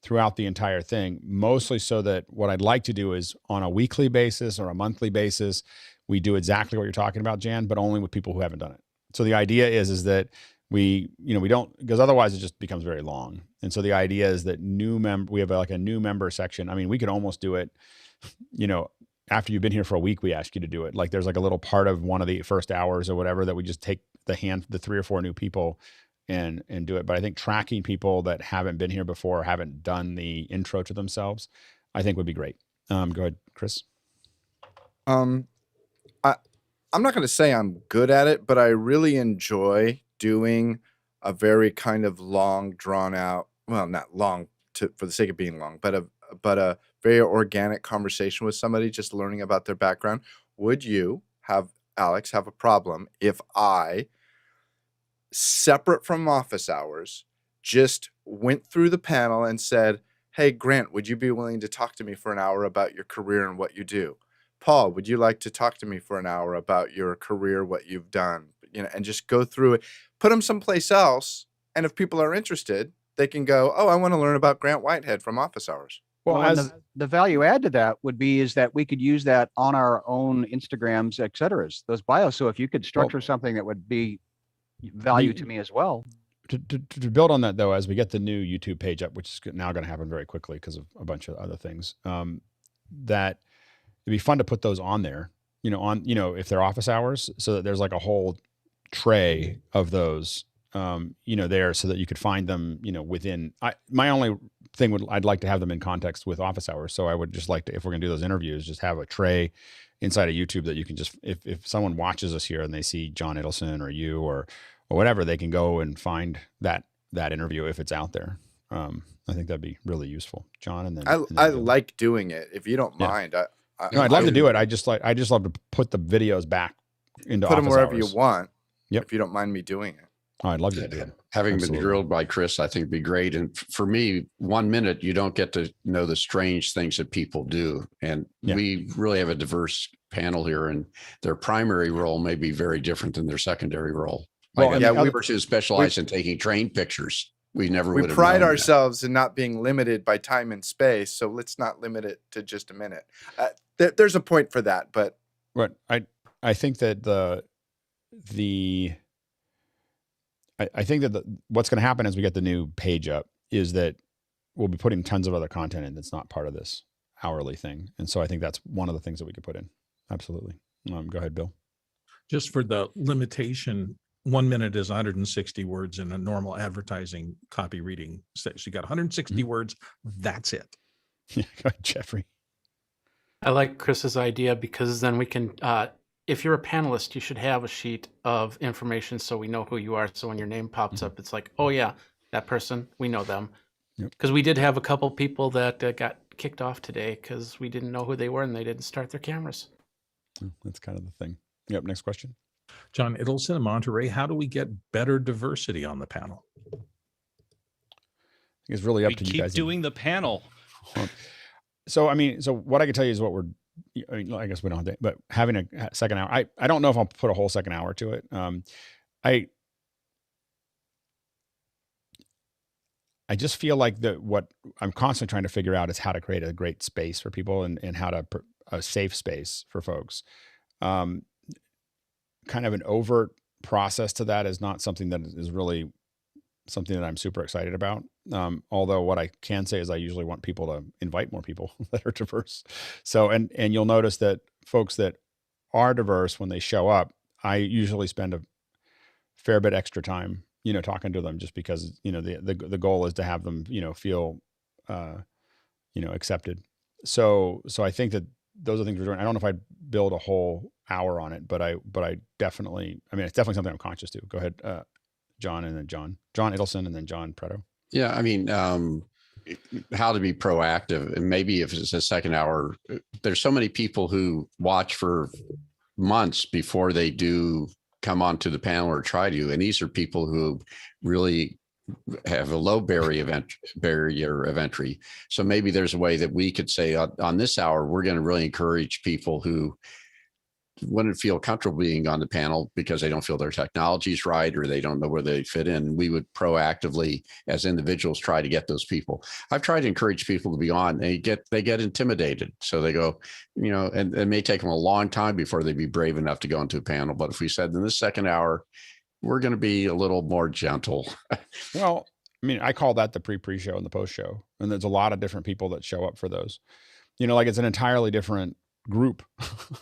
throughout the entire thing, mostly so that what I'd like to do is on a weekly basis or a monthly basis, we do exactly what you're talking about, Jan, but only with people who haven't done it. So the idea is that we don't, because otherwise it just becomes very long. And so the idea is that we have like a new member section. I mean, we could almost do it, after you've been here for a week, we ask you to do it. Like there's like a little part of one of the first hours or whatever that we just take the 3 or 4 new people and do it. But I think tracking people that haven't been here before, haven't done the intro to themselves, I think would be great. Go ahead, Chris. I'm not going to say I'm good at it, but I really enjoy doing a very kind of long, drawn out, well, not long for the sake of being long, but a very organic conversation with somebody, just learning about their background. Would you Alex have a problem if I, separate from office hours, just went through the panel and said, hey, Grant, would you be willing to talk to me for an hour about your career and what you do? Paul, would you like to talk to me for an hour about your career, what you've done, and just go through it, put them someplace else. And if people are interested, they can go, oh, I want to learn about Grant Whitehead from office hours. Well, the value add to that would be is that we could use that on our own Instagrams, et cetera, those bios. So if you could structure something that would be value to me as well. To build on that, though, as we get the new YouTube page up, which is now going to happen very quickly because of a bunch of other things, that it'd be fun to put those on there, if they're office hours, so that there's like a whole tray of those, there, so that you could find them, within. My only thing I'd like to have them in context with office hours. So I would just like to, if we're going to do those interviews, just have a tray inside of YouTube that you can just, if someone watches us here and they see John Idelson or you or whatever, they can go and find that interview if it's out there. I think that'd be really useful, John. And then I like doing it. If you don't mind, I'd love to do it. I just love to put the videos back into put them wherever hours. You want. Yep. If you don't mind me doing it. Oh, I'd love to do it. Having Absolutely. been grilled by Chris, I think would be great. And for me, 1 minute, you don't get to know the strange things that people do. And we really have a diverse panel here, and their primary role may be very different than their secondary role. Like we specialize in taking train pictures. We pride ourselves in not being limited by time and space. So let's not limit it to just a minute. There's a point for that, but I think that I think that what's going to happen as we get the new page up is that we'll be putting tons of other content in that's not part of this hourly thing. And so I think that's one of the things that we could put in. Absolutely. Go ahead, Bill. Just for the limitation, 1 minute is 160 words in a normal advertising copy reading. So you got 160 words. That's it. Yeah, go ahead, Jeffrey. I like Chris's idea because then we can, if you're a panelist, you should have a sheet of information so we know who you are. So when your name pops up, it's like, oh yeah, that person, we know them. Because we did have a couple people that got kicked off today because we didn't know who they were and they didn't start their cameras. That's kind of the thing. Yep. Next question. John Idelson, Monterey, how do we get better diversity on the panel? It's really up to you guys. Keep doing the panel. So what I can tell you is what we're I mean, I guess we don't have that, but having a second hour, I don't know if I'll put a whole second hour to it. I just feel like what I'm constantly trying to figure out is how to create a great space for people and how to a safe space for folks. Kind of an overt process to that is not something that is really something that I'm super excited about. Although what I can say is I usually want people to invite more people that are diverse. So, and you'll notice that folks that are diverse, when they show up, I usually spend a fair bit extra time, talking to them, just because, the goal is to have them, feel, accepted. So I think that those are things we're doing. I don't know if I'd build a whole hour on it, but I definitely, it's definitely something I'm conscious to. Go ahead, John, and then John Idelson, and then John Preto. Yeah. I mean, how to be proactive, and maybe if it's a second hour, there's so many people who watch for months before they do come onto the panel or try to, and these are people who really have a low barrier of entry. So maybe there's a way that we could say on this hour, we're going to really encourage people who wouldn't feel comfortable being on the panel because they don't feel their technology is right, or they don't know where they fit in. We would proactively, as individuals, try to get those people. I've tried to encourage people to be on. They get intimidated. So they go, and it may take them a long time before they'd be brave enough to go into a panel. But if we said in this second hour, we're going to be a little more gentle. Well, I call that the pre-show and the post-show. And there's a lot of different people that show up for those. It's an entirely different group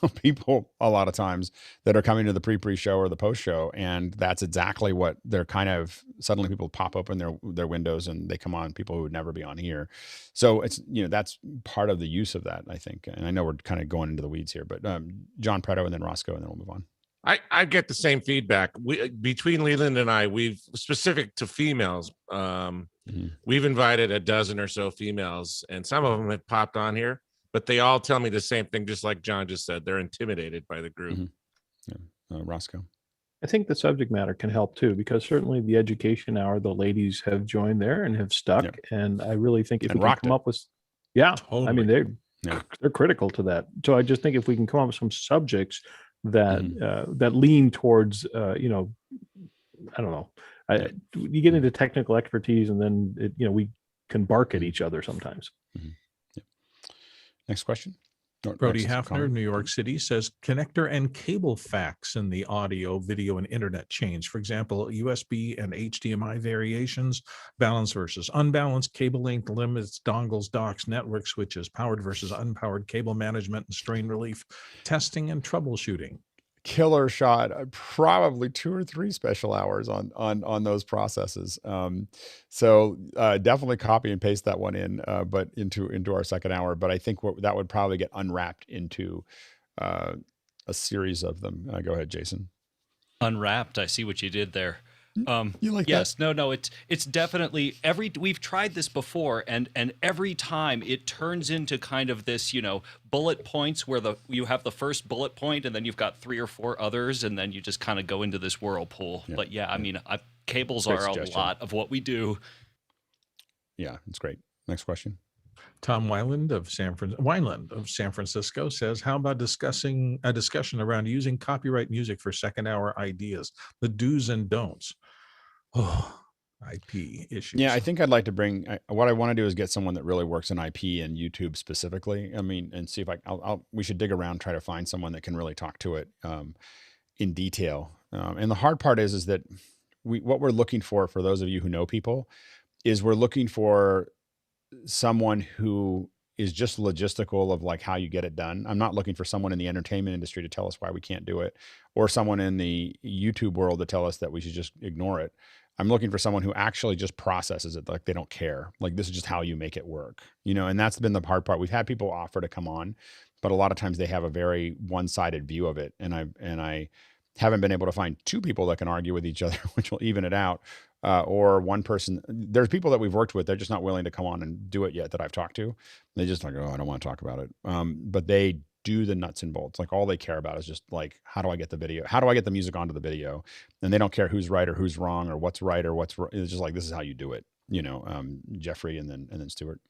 of people a lot of times that are coming to the pre-show or the post-show. And that's exactly what they're kind of, suddenly people pop open their windows and they come on, people who would never be on here. So it's, that's part of the use of that, I think. And I know we're kind of going into the weeds here, but John Preto and then Roscoe, and then we'll move on. I get the same feedback. Between Leland and I, we've, specific to females, we've invited a dozen or so females, and some of them have popped on here, but they all tell me the same thing, just like John just said. They're intimidated by the group. Roscoe? I think the subject matter can help too, because certainly the education hour, the ladies have joined there and have stuck. Yep. And I really think if we can come up with, totally. They're critical to that. So I just think if we can come up with some subjects that that lean towards, I don't know, you get into technical expertise, and then we can bark at each other sometimes. Next question. Brody Hafner, New York City, says connector and cable facts in the audio, video, and internet change. For example, USB and HDMI variations, balanced versus unbalanced, cable length limits, dongles, docks, network switches, powered versus unpowered, cable management and strain relief, testing and troubleshooting. Killer shot, probably 2 or 3 special hours on those processes. So definitely copy and paste that one in, but into our second hour. But I think that would probably get unwrapped into a series of them. Go ahead, Jason. Unwrapped. I see what you did there. You like yes, that? No, it's definitely we've tried this before, and every time it turns into kind of this, bullet points where you have the first bullet point and then you've got 3 or 4 others, and then you just kind of go into this whirlpool. Yeah. But cables are a lot of what we do. Yeah, it's great. Next question. Tom Weiland of San Francisco says, how about discussing a discussion around using copyright music for second hour ideas, the do's and don'ts? IP issues. Yeah, I think I'd like to bring, what I want to do is get someone that really works in IP and YouTube specifically. And see if we should dig around, try to find someone that can really talk to it in detail. And the hard part is that what we're looking for those of you who know people, is we're looking for someone who is just logistical of like how you get it done. I'm not looking for someone in the entertainment industry to tell us why we can't do it, or someone in the YouTube world to tell us that we should just ignore it. I'm looking for someone who actually just processes it. Like they don't care. Like this is just how you make it work, and that's been the hard part. We've had people offer to come on, but a lot of times they have a very one-sided view of it. And I haven't been able to find 2 people that can argue with each other, which will even it out. Or one person. There's people that we've worked with, they're just not willing to come on and do it yet that I've talked to. They just like, I don't want to talk about it. But they do the nuts and bolts. Like all they care about is just like, how do I get the video? How do I get the music onto the video? And they don't care who's right or who's wrong or what's right or what's wrong. It's just like, this is how you do it. Jeffrey and then Stuart.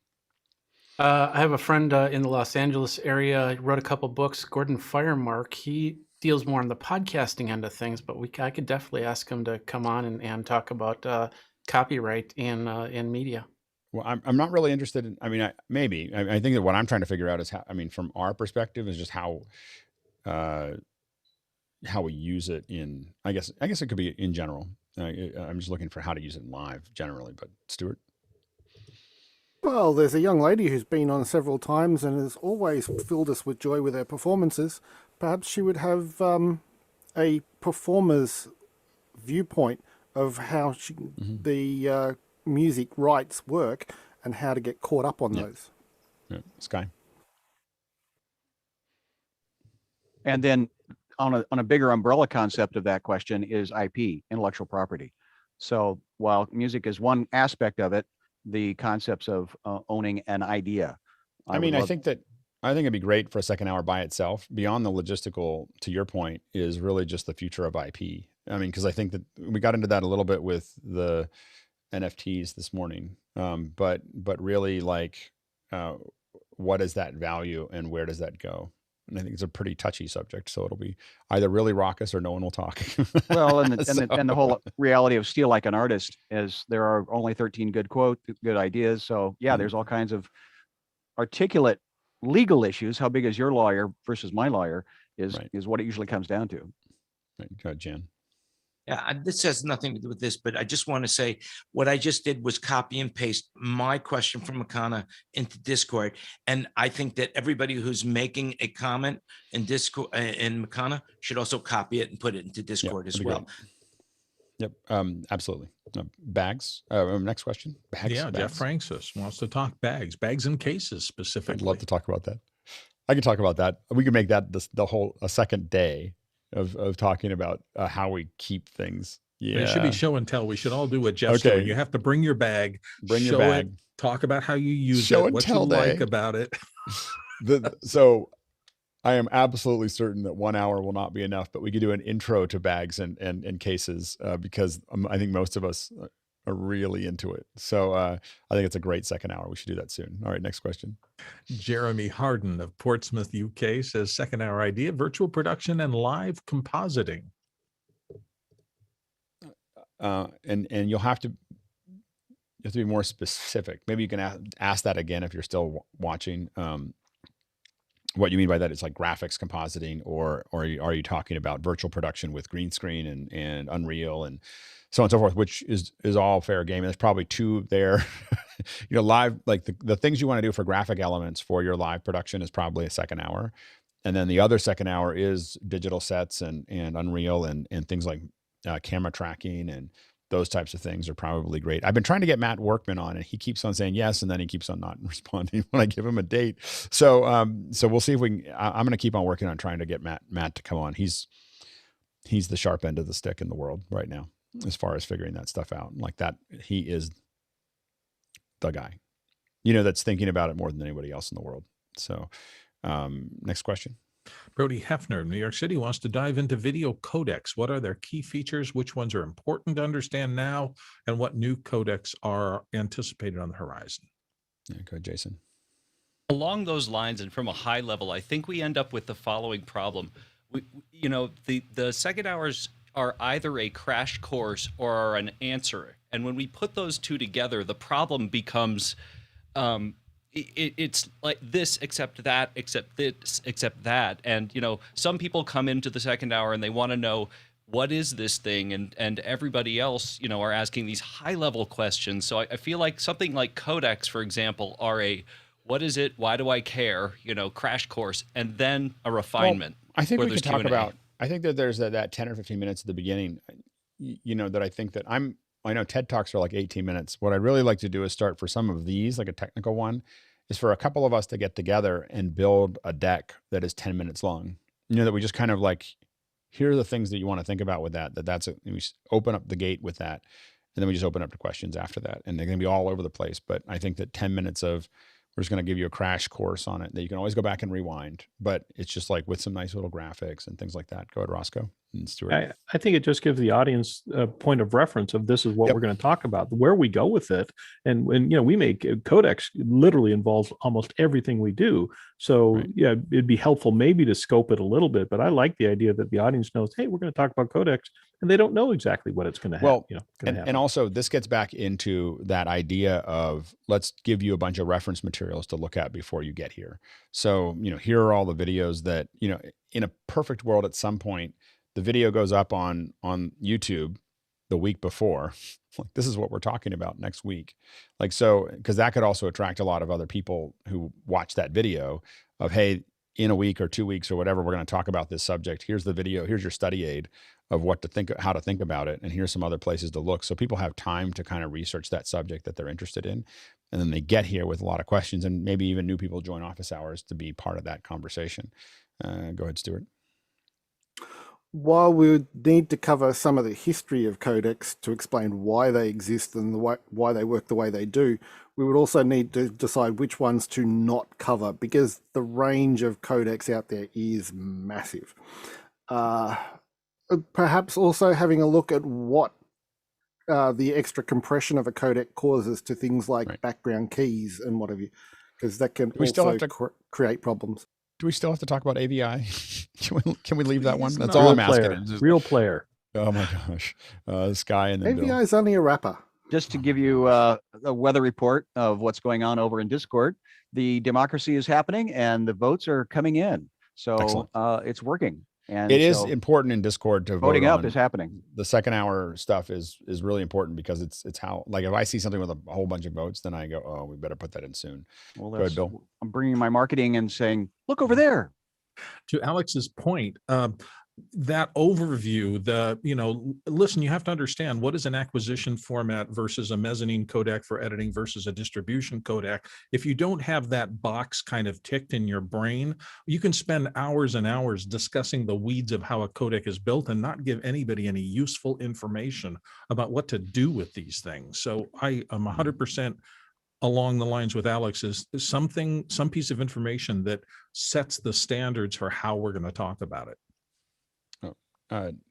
I have a friend in the Los Angeles area. He wrote a couple books. Gordon Firemark. He deals more on the podcasting end of things, but I could definitely ask him to come on and talk about copyright in media. Well, I'm not really interested in. I mean, I think that what I'm trying to figure out is how. I mean, from our perspective, is just how we use it in. I guess it could be in general. I'm just looking for how to use it in live generally. But Stuart. Well, there's a young lady who's been on several times and has always filled us with joy with her performances. Perhaps she would have a performer's viewpoint of how the music rights work and how to get caught up on those. Yeah. Sky. And then on a bigger umbrella concept of that question is IP, intellectual property. So while music is one aspect of it, the concepts of owning an idea. I think it'd be great for a second hour by itself. Beyond the logistical, to your point, is really just the future of IP. I mean, because I think that we got into that a little bit with the NFTs this morning. But really, like, what is that value and where does that go? And I think it's a pretty touchy subject. So it'll be either really raucous or no one will talk. Well, and the whole reality of Steal Like an Artist is there are only 13 good ideas. So yeah, there's all kinds of articulate legal issues. How big is your lawyer versus my lawyer is what it usually comes down to. Right. Go ahead, Jan. Yeah, this has nothing to do with this, but I just want to say what I just did was copy and paste my question from Makana into Discord. And I think that everybody who's making a comment in Discord in Makana should also copy it and put it into Discord as well. Great. Yep, absolutely. Bags. Next question. Bags. Yeah, Jeff Francis wants to talk bags and cases specifically. I'd love to talk about that. I can talk about that. We can make that a second day of talking about how we keep things. Yeah, it should be show and tell. We should all do what Jeff's doing. You have to bring your bag, talk about how you use it, what you like about it. So I am absolutely certain that 1 hour will not be enough, but we could do an intro to bags and cases because I think most of us are really into it. So I think it's a great second hour. We should do that soon. All right, next question. Jeremy Harden of Portsmouth, UK says second hour idea, virtual production and live compositing. And you'll have to be more specific. Maybe you can ask that again if you're still watching. What you mean by that is like graphics compositing, or are you talking about virtual production with green screen and Unreal and so on and so forth, which is all fair game. And there's probably two there. Live, like the things you want to do for graphic elements for your live production is probably a second hour. And then the other second hour is digital sets and Unreal and things like camera tracking and those types of things are probably great. I've been trying to get Matt Workman on, and he keeps on saying yes, and then he keeps on not responding when I give him a date. So we'll see if we can. I'm going to keep on working on trying to get Matt to come on. He's the sharp end of the stick in the world right now, as far as figuring that stuff out. Like that, he is the guy, that's thinking about it more than anybody else in the world. So next question. Brody Hefner of New York City wants to dive into video codecs. What are their key features? Which ones are important to understand now? And what new codecs are anticipated on the horizon? Yeah, go ahead, Jason. Along those lines and from a high level, I think we end up with the following problem. The second hours are either a crash course or are an answer. And when we put those two together, the problem becomes it's like this, except that, except this, except that. And, some people come into the second hour and they want to know, what is this thing? And everybody else, are asking these high level questions. So I feel like something like codecs, for example, are what is it? Why do I care? Crash course, and then a refinement. Well, I think we can talk about, I think that there's that 10 or 15 minutes at the beginning, that I think that I know TED Talks are like 18 minutes. What I'd really like to do is start for some of these, like a technical one, is for a couple of us to get together and build a deck that is 10 minutes long. That we just kind of like, here are the things that you want to think about with we open up the gate with that. And then we just open up to questions after that. And they're going to be all over the place. But I think that 10 minutes we're just going to give you a crash course on it that you can always go back and rewind. But it's just like with some nice little graphics and things like that. Go ahead, Roscoe. And Stuart. I think it just gives the audience a point of reference of this is what Yep. we're going to talk about, where we go with it. And when, we make codecs literally involves almost everything we do. So Right. yeah, it'd be helpful maybe to scope it a little bit, but I like the idea that the audience knows, hey, we're going to talk about codecs, and they don't know exactly what it's going to have. Well, happen. and also this gets back into that idea of let's give you a bunch of reference materials to look at before you get here. So, here are all the videos that, in a perfect world at some point, the video goes up on YouTube the week before. Like, this is what we're talking about next week. Like, so, because that could also attract a lot of other people who watch that video of, hey, in a week or 2 weeks or whatever, we're going to talk about this subject. Here's the video. Here's your study aid of what to think, how to think about it. And here's some other places to look. So people have time to kind of research that subject that they're interested in. And then they get here with a lot of questions, and maybe even new people join office hours to be part of that conversation. Go ahead, Stuart. While we would need to cover some of the history of codecs to explain why they exist and why they work the way they do, we would also need to decide which ones to not cover, because the range of codecs out there is massive. Perhaps also having a look at what the extra compression of a codec causes to things like background keys and what have you, because that can also create problems. Do we still have to talk about AVI? Can we leave that one? That's all I'm asking. Real player. Oh my gosh. Sky and then AVI is only a wrapper. Just to give you a weather report of what's going on over in Discord, the democracy is happening and the votes are coming in. So it's working. And it is important in Discord to voting vote up on. is happening. The second hour stuff is really important because it's how, like, if I see something with a whole bunch of votes, then I go, oh, we better put that in soon. Well, Go ahead, Bill. I'm bringing my marketing and saying, look over there. To Alex's point, that overview, listen, you have to understand what is an acquisition format versus a mezzanine codec for editing versus a distribution codec. If you don't have that box kind of ticked in your brain, you can spend hours and hours discussing the weeds of how a codec is built and not give anybody any useful information about what to do with these things. So I am 100% along the lines with Alex is some piece of information that sets the standards for how we're going to talk about it.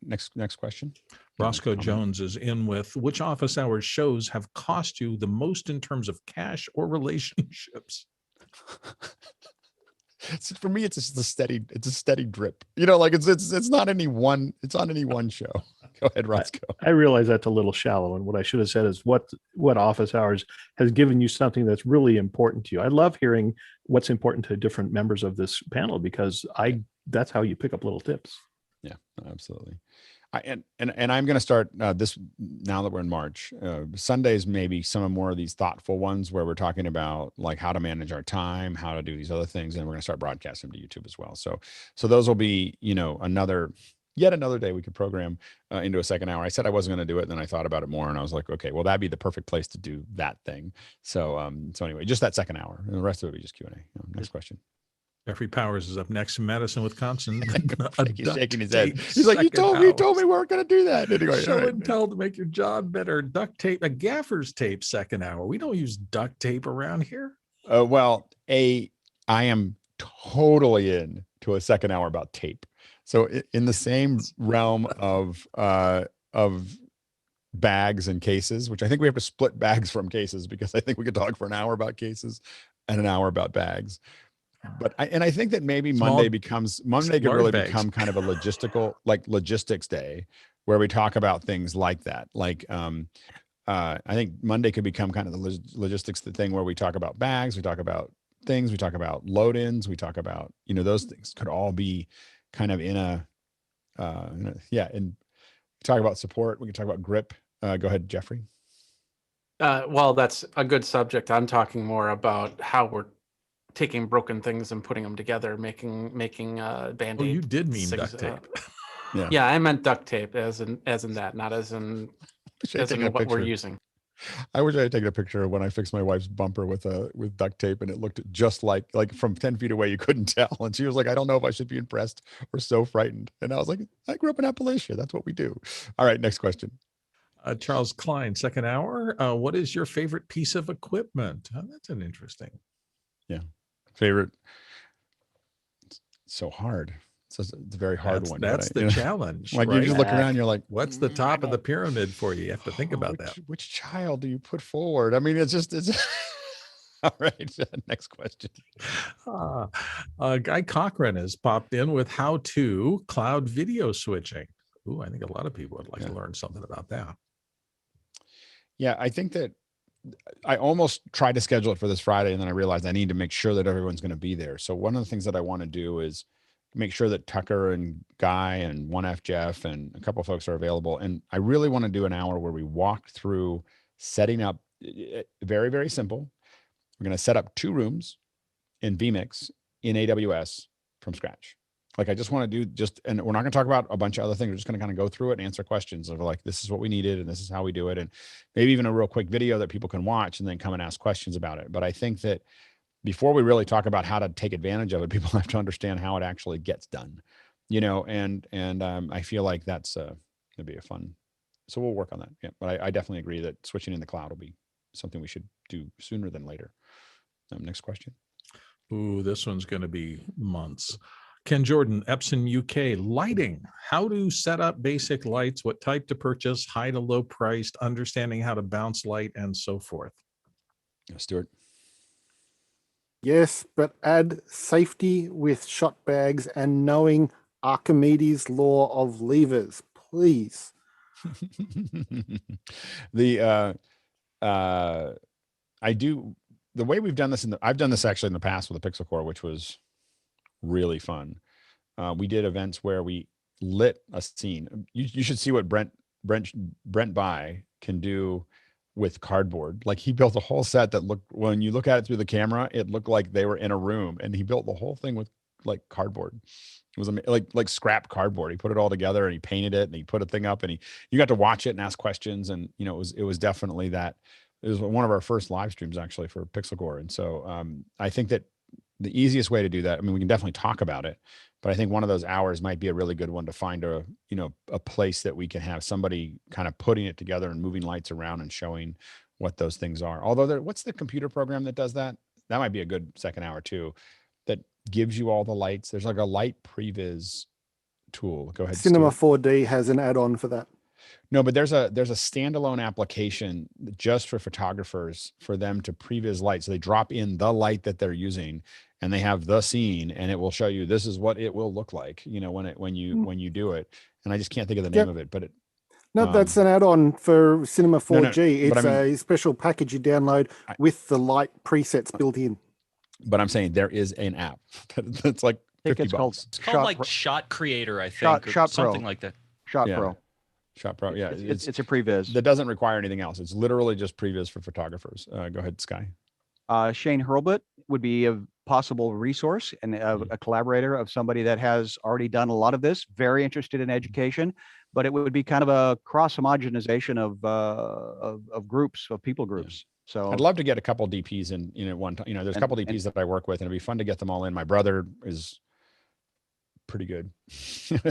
Next question. Roscoe Jones is in with, which office hours shows have cost you the most in terms of cash or relationships? For me, it's just a steady drip. Like it's not any one. It's on any one show. Go ahead, Roscoe. I realize that's a little shallow, and what I should have said is what office hours has given you something that's really important to you. I love hearing what's important to different members of this panel because that's how you pick up little tips. Yeah, absolutely. And I'm going to start this now that we're in March. Sundays, maybe some more of these thoughtful ones where we're talking about like how to manage our time, how to do these other things, and we're going to start broadcasting to YouTube as well. So those will be yet another day we could program into a second hour. I said I wasn't going to do it, then I thought about it more, and I was like, okay, well that'd be the perfect place to do that thing. So anyway, just that second hour, and the rest of it will be just Q&A. Next question. Jeffrey Powers is up next in Madison, Wisconsin. He's shaking his head. He's like, you told me we weren't going to do that. Anyway, show and tell to make your job better. Duct tape, a gaffer's tape second hour. We don't use duct tape around here. Well, I am totally in to a second hour about tape. So in the same realm of bags and cases, which I think we have to split bags from cases because I think we could talk for an hour about cases and an hour about bags. But I think that maybe Monday could really become kind of a logistics day where we talk about things like that. Like, I think Monday could become kind of the logistics thing where we talk about bags, we talk about things, we talk about load-ins, we talk about, those things could all be kind of and talk about support. We can talk about grip. Go ahead, Jeffrey. Well, that's a good subject. I'm talking more about how we're taking broken things and putting them together, making Band-Aid. Oh, you did mean duct tape. Yeah, I meant duct tape as in that, not as in what we're using. I wish I had taken a picture of when I fixed my wife's bumper with duct tape, and it looked just like from 10 feet away you couldn't tell, and she was like, I don't know if I should be impressed or so frightened. And I was like, I grew up in Appalachia, that's what we do. All right, next question. Charles Klein, second hour. What is your favorite piece of equipment? That's an interesting. Yeah. Favorite. It's so hard. it's a very hard one. That's but the you know, challenge. Like right? you just look around, you're like, what's the top of the pyramid for you? You have to think about that. Which child do you put forward? I mean, it's all right. Next question. Guy Cochran has popped in with how to cloud video switching. Ooh, I think a lot of people would like to learn something about that. Yeah, I think that I almost tried to schedule it for this Friday, and then I realized I need to make sure that everyone's going to be there. So one of the things that I want to do is make sure that Tucker and Guy and 1F Jeff and a couple of folks are available. And I really want to do an hour where we walk through setting up, very, very simple. We're going to set up 2 rooms in vMix in AWS from scratch. Like I just want to do and we're not going to talk about a bunch of other things. We're just going to kind of go through it and answer questions of like, this is what we needed and this is how we do it. And maybe even a real quick video that people can watch and then come and ask questions about it. But I think that before we really talk about how to take advantage of it, people have to understand how it actually gets done, you know, and I feel like that's it'll be a fun, so we'll work on that. Yeah. But I definitely agree that switching in the cloud will be something we should do sooner than later. Next question. Ooh, this one's going to be months. Ken Jordan, Epson UK, lighting. How to set up basic lights, what type to purchase, high to low priced, understanding how to bounce light, and so forth. Stuart. Yes, but add safety with shot bags and knowing Archimedes' law of levers, please. The way we've done this I've done this actually in the past with the Pixel Core, which was really fun. We did events where we lit a scene. You should see what Brent By can do with cardboard. Like he built a whole set that looked, when you look at it through the camera, it looked like they were in a room, and he built the whole thing with like cardboard. It was like scrap cardboard. He put it all together and he painted it and he put a thing up, and you got to watch it and ask questions. And, you know, it was definitely that. It was one of our first live streams actually for Pixel Core. And so I think that the easiest way to do that, I mean, we can definitely talk about it, but I think one of those hours might be a really good one to find a place that we can have somebody kind of putting it together and moving lights around and showing what those things are. Although what's the computer program that does that? That might be a good second hour too, that gives you all the lights. There's like a light previs tool. Go ahead. Cinema Stuart. 4D has an add-on for that. No, but there's a standalone application just for photographers for them to previs light. So they drop in the light that they're using, and they have the scene, and it will show you this is what it will look like, you know, when you do it. And I just can't think of the name of it, but that's an add-on for Cinema 4G. No, it's a special package you download with the light presets built in. But I'm saying there is an app that's like $50. It's called like Shot Creator, I think, or Shot something Pro. like that. Shot Pro. Shot Pro, yeah. It's a previs. That doesn't require anything else. It's literally just previs for photographers. Go ahead, Sky. Shane Hurlbut would be a possible resource and a collaborator of somebody that has already done a lot of this, very interested in education, but it would be kind of a cross homogenization of groups, of people groups. So I'd love to get a couple DPs in at one time. You know, there's a couple DPs that I work with, and it'd be fun to get them all in. My brother is pretty good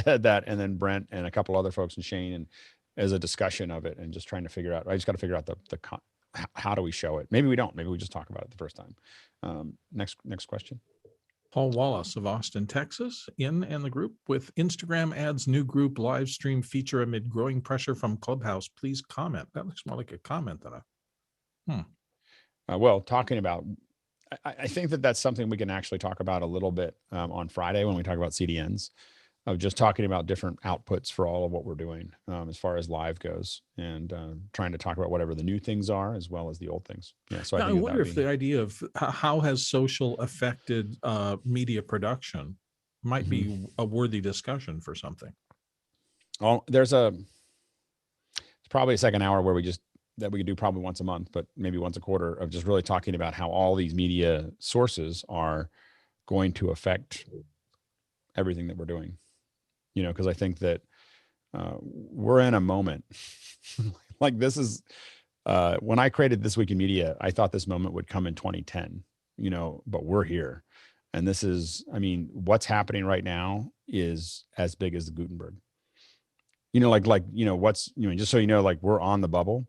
at that, and then Brent and a couple other folks and Shane, and as a discussion of it, and just trying to figure out. I just got to figure out how do we show it. Maybe we don't. Maybe we just talk about it the first time. Next question. Paul Wallace of Austin, Texas, in and the group with Instagram adds new group live stream feature amid growing pressure from Clubhouse. Please comment. That looks more like a comment than a. Well, talking about, I think that's something we can actually talk about a little bit on Friday when we talk about CDNs, of just talking about different outputs for all of what we're doing as far as live goes, and trying to talk about whatever the new things are as well as the old things. Yeah. So I wonder if the idea of how has social affected media production might be a worthy discussion for something. Oh, it's probably a second hour where we could do probably once a month, but maybe once a quarter, of just really talking about how all these media sources are going to affect everything that we're doing. You know, because I think that we're in a moment like this is when I created This Week in Media, I thought this moment would come in 2010, you know, but we're here. And this is, I mean, what's happening right now is as big as the Gutenberg. You know, like, you know, just so you know, like we're on the bubble,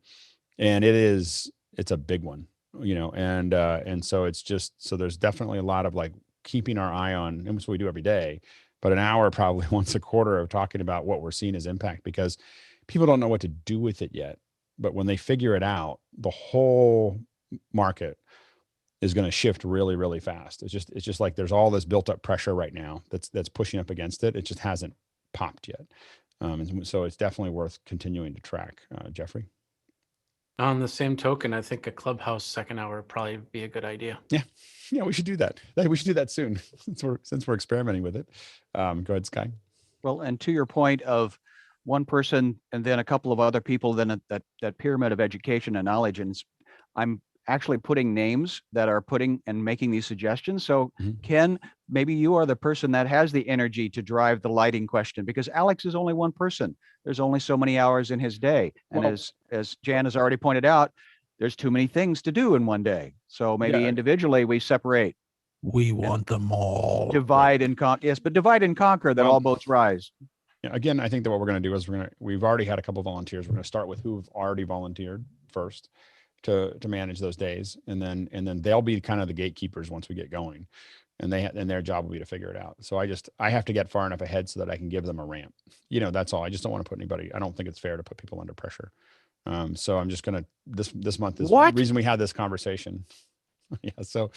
and it's a big one, you know, and so it's just, so there's definitely a lot of like keeping our eye on, and that's what we do every day, but an hour probably once a quarter of talking about what we're seeing as impact, because people don't know what to do with it yet. But when they figure it out, the whole market is going to shift really, really fast. It's just like there's all this built up pressure right now that's pushing up against it. It just hasn't popped yet. And so it's definitely worth continuing to track. Jeffrey? On the same token, I think a Clubhouse second hour would probably be a good idea. Yeah, we should do that. We should do that soon since we're experimenting with it. Go ahead, Sky. Well, and to your point of one person and then a couple of other people, then that pyramid of education and knowledge, and I'm actually putting names that are putting and making these suggestions. So Ken, maybe you are the person that has the energy to drive the lighting question, because Alex is only one person. There's only so many hours in his day. And as Jan has already pointed out, there's too many things to do in one day. So maybe individually we separate. We want them all. Divide and conquer. Yes, but divide and conquer, that all boats rise. Yeah, again, I think that what we're going to do is we've already had a couple of volunteers. We're going to start with who've already volunteered first to manage those days, and then they'll be kind of the gatekeepers once we get going, and their job will be to figure it out. So I have to get far enough ahead so that I can give them a ramp. That's all. I just don't want to put anybody. I don't think it's fair to put people under pressure. So I'm just gonna this month is the reason we had this conversation. Yeah. So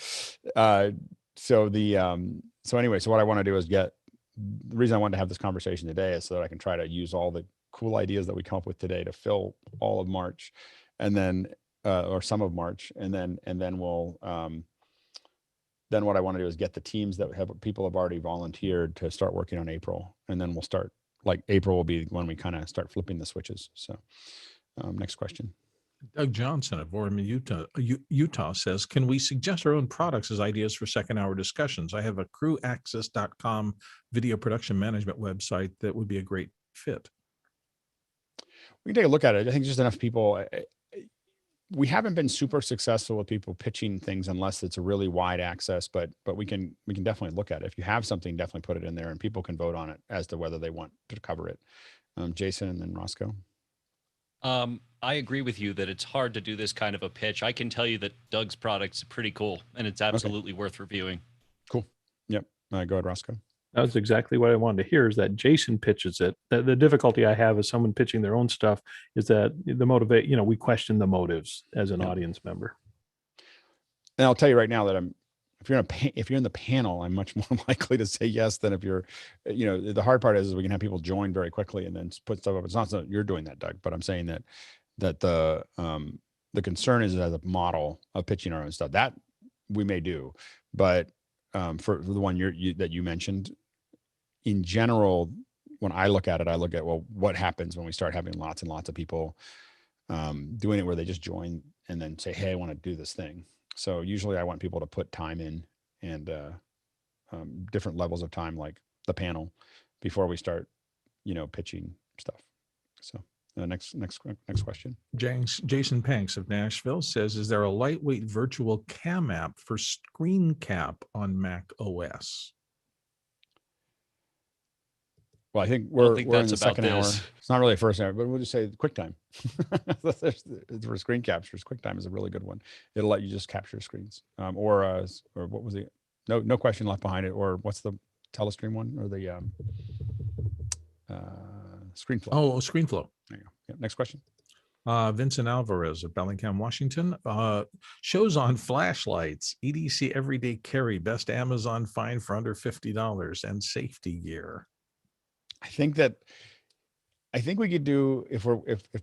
anyway, so what I want to do is the reason I wanted to have this conversation today is so that I can try to use all the cool ideas that we come up with today to fill all of March, and then or some of March, and then we'll then what I want to do is get the teams that people have already volunteered to start working on April, and then we'll start, like, April will be when we kind of start flipping the switches. So next question. Doug Johnson of Orem, Utah says, can we suggest our own products as ideas for second hour discussions? I have a crewaccess.com video production management website that would be a great fit. We can take a look at it. I think just enough people. We haven't been super successful with people pitching things unless it's a really wide access, but we can definitely look at it. If you have something, definitely put it in there and people can vote on it as to whether they want to cover it. Jason and then Roscoe. I agree with you that it's hard to do this kind of a pitch. I can tell you that Doug's product's pretty cool and it's absolutely worth reviewing. Cool. Yep. Go ahead, Roscoe. That's exactly what I wanted to hear, is that Jason pitches it. The difficulty I have is someone pitching their own stuff is that we question the motives as an audience member. And I'll tell you right now that if you're in the panel, I'm much more likely to say yes than if you're, the hard part is we can have people join very quickly and then put stuff up. It's not that you're doing that, Doug, but I'm saying that the concern is as a model of pitching our own stuff that we may do, but for the one that you mentioned, in general, when I look at it, well, what happens when we start having lots and lots of people doing it where they just join and then say, hey, I want to do this thing. So usually I want people to put time in and different levels of time, like the panel, before we start, pitching stuff. So next question. Jason Panks of Nashville says, is there a lightweight virtual cam app for screen cap on Mac OS? Well, I think we're in the second hour. It's not really a first hour, but we'll just say QuickTime. For screen captures, QuickTime is a really good one. It'll let you just capture screens. Or what was it? No question left behind it. Or what's the Telestream one? Or the ScreenFlow? Oh, ScreenFlow. There you go. Yep. Next question. Vincent Alvarez of Bellingham, Washington. Shows on flashlights, EDC everyday carry, best Amazon find for under $50, and safety gear. I think we could do, if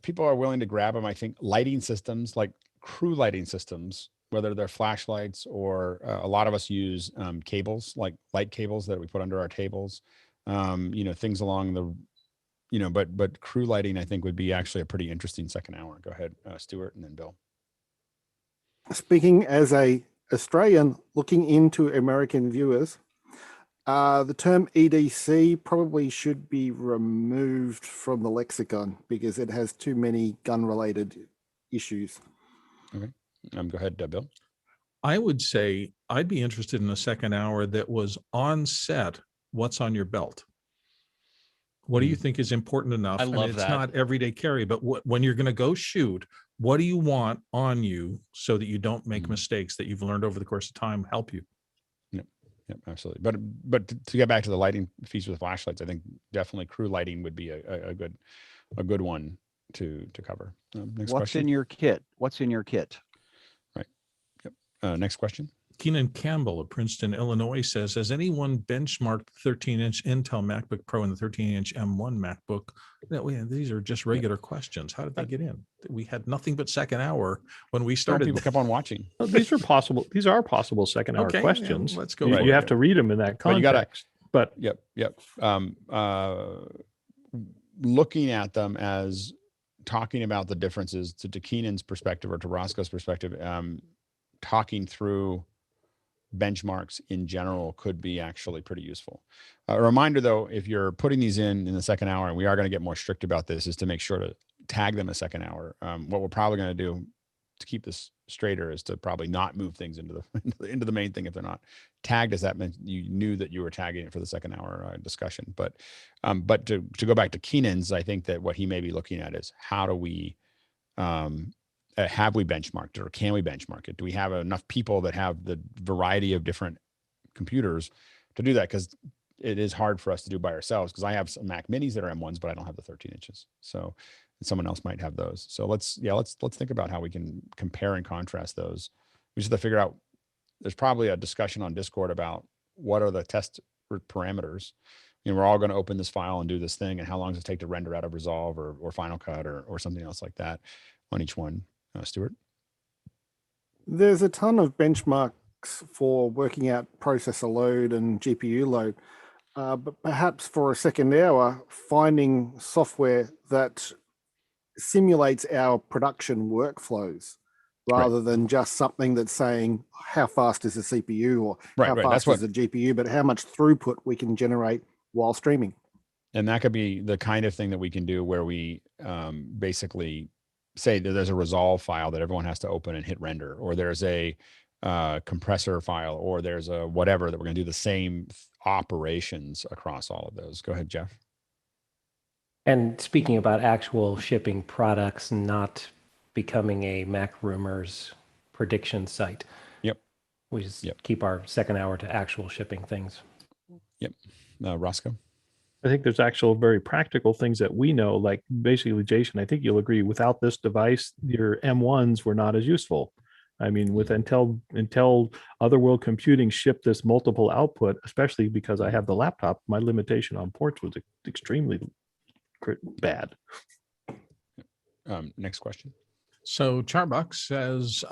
people are willing to grab them, I think lighting systems, like crew lighting systems, whether they're flashlights or a lot of us use cables, like light cables that we put under our tables, things along the, but crew lighting, I think, would be actually a pretty interesting second hour. Go ahead, Stuart, and then Bill. Speaking as a Australian looking into American viewers, the term EDC probably should be removed from the lexicon because it has too many gun-related issues. Okay. Go ahead, Bill. I would say I'd be interested in a second hour that was on set. What's on your belt? What do you think is important enough? I love that. It's not everyday carry, but when you're going to go shoot, what do you want on you so that you don't make mistakes that you've learned over the course of time help you? Yep, absolutely. But to get back to the lighting feature with flashlights, I think definitely crew lighting would be a good one to cover. Next What's question. in your kit? What's in your kit? Right. Yep. Next question. Keenan Campbell of Princeton, Illinois says, has anyone benchmarked 13-inch Intel MacBook Pro and the 13-inch M1 MacBook? These are just regular questions. How did they get in? We had nothing but second hour when we started. People kept on watching. Well, these are possible. These are possible second hour Okay, questions. yeah, let's go. You have to read them in that context. But yep. Looking at them as talking about the differences to Keenan's perspective or to Roscoe's perspective, talking through benchmarks in general could be actually pretty useful. A reminder though, if you're putting these in the second hour, and we are going to get more strict about this, is to make sure to tag them a second hour. What we're probably going to do to keep this straighter is to probably not move things into the main thing if they're not tagged, as that meant you knew that you were tagging it for the second hour discussion. But to go back to Keenan's, I think that what he may be looking at is how do we have we benchmarked it, or can we benchmark it? Do we have enough people that have the variety of different computers to do that? Because it is hard for us to do by ourselves, because I have some Mac Minis that are M1s, but I don't have the 13 inches. So someone else might have those. So let's think about how we can compare and contrast those. We just have to figure out, there's probably a discussion on Discord about what are the test parameters. We're all going to open this file and do this thing, and how long does it take to render out of Resolve or Final Cut or something else like that on each one. Stuart? There's a ton of benchmarks for working out processor load and GPU load, but perhaps for a second hour, finding software that simulates our production workflows rather than just something that's saying how fast is the CPU or how fast is the GPU, but how much throughput we can generate while streaming. And that could be the kind of thing that we can do where we basically say that there's a Resolve file that everyone has to open and hit render, or there's a compressor file, or there's a whatever, that we're going to do the same operations across all of those. Go ahead, Jeff. And speaking about actual shipping products, not becoming a Mac Rumors prediction site. Yep. We just keep our second hour to actual shipping things. Yep. Roscoe? I think there's actual very practical things that we know, like basically, Jason, I think you'll agree, without this device, your M1s were not as useful. I mean, with until Otherworld Computing shipped this multiple output, especially because I have the laptop, my limitation on ports was extremely bad. Next question. So Charbuck says,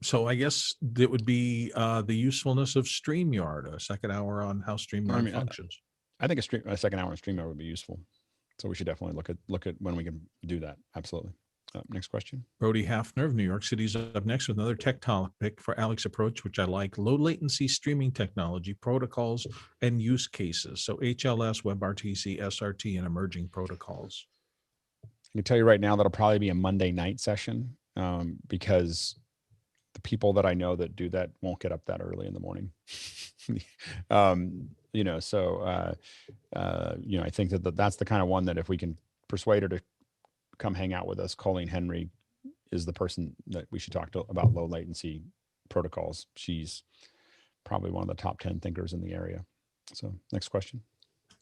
so I guess it would be the usefulness of StreamYard, a second hour on how StreamYard functions. I think a second hour on StreamYard would be useful. So we should definitely look at when we can do that. Absolutely. Next question. Brody Hafner of New York City is up next with another tech topic for Alex Approach, which I like: low latency streaming technology, protocols, and use cases. So HLS, WebRTC, SRT, and emerging protocols. I can tell you right now that'll probably be a Monday night session, because the people that I know that do that won't get up that early in the morning. I think that's the kind of one that if we can persuade her to come hang out with us, Colleen Henry is the person that we should talk to about low latency protocols. She's probably one of the top 10 thinkers in the area. So next question.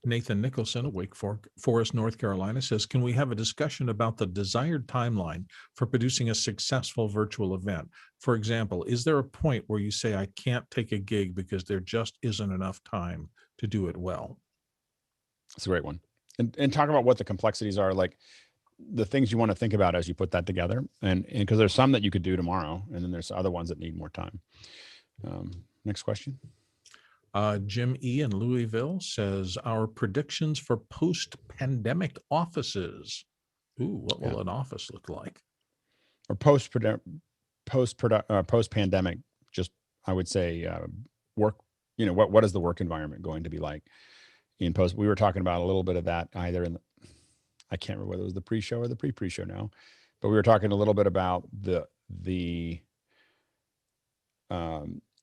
Nathan Nicholson of Wake Forest, North Carolina says, can we have a discussion about the desired timeline for producing a successful virtual event? For example, is there a point where you say, I can't take a gig because there just isn't enough time to do it well? That's a great one. And talk about what the complexities are, like the things you want to think about as you put that together. And because there's some that you could do tomorrow, and then there's other ones that need more time. Next question. Jim E. in Louisville says, our predictions for post-pandemic offices. Ooh, what will an office look like? Or post-pandemic, just, I would say, work, what is the work environment going to be like in post? We were talking about a little bit of that either in I can't remember whether it was the pre-show or the pre-show now, but we were talking a little bit about the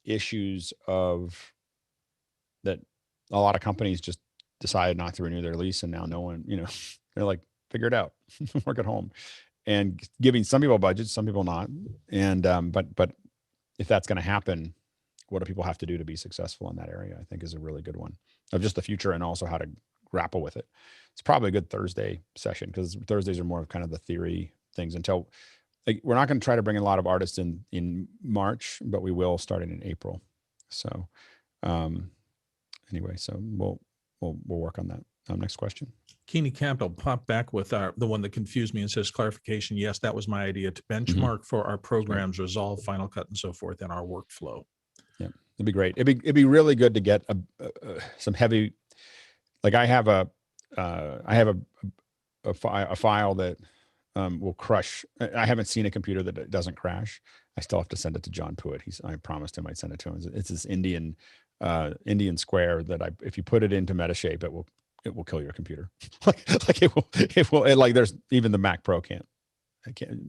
issues of that a lot of companies just decided not to renew their lease, and now no one, they're like, figure it out, work at home, and giving some people budgets, some people not. And but if that's going to happen, what do people have to do to be successful in that area, I think is a really good one of just the future and also how to grapple with it. It's probably a good Thursday session because Thursdays are more of kind of the theory things until like, we're not going to try to bring in a lot of artists in March, but we will starting in April. So anyway, so we'll work on that. Next question. Keeney Campbell popped back with the one that confused me and says clarification. Yes, that was my idea to benchmark for our programs, Resolve, Final Cut, and so forth in our workflow. Yeah, it'd be great. It'd be really good to get some heavy. Like I have a file that will crush. I haven't seen a computer that doesn't crash. I still have to send it to John Pruitt. I promised him I'd send it to him. It's this Indian square that if you put it into Metashape, it will kill your computer. like it will like there's even the Mac Pro can't.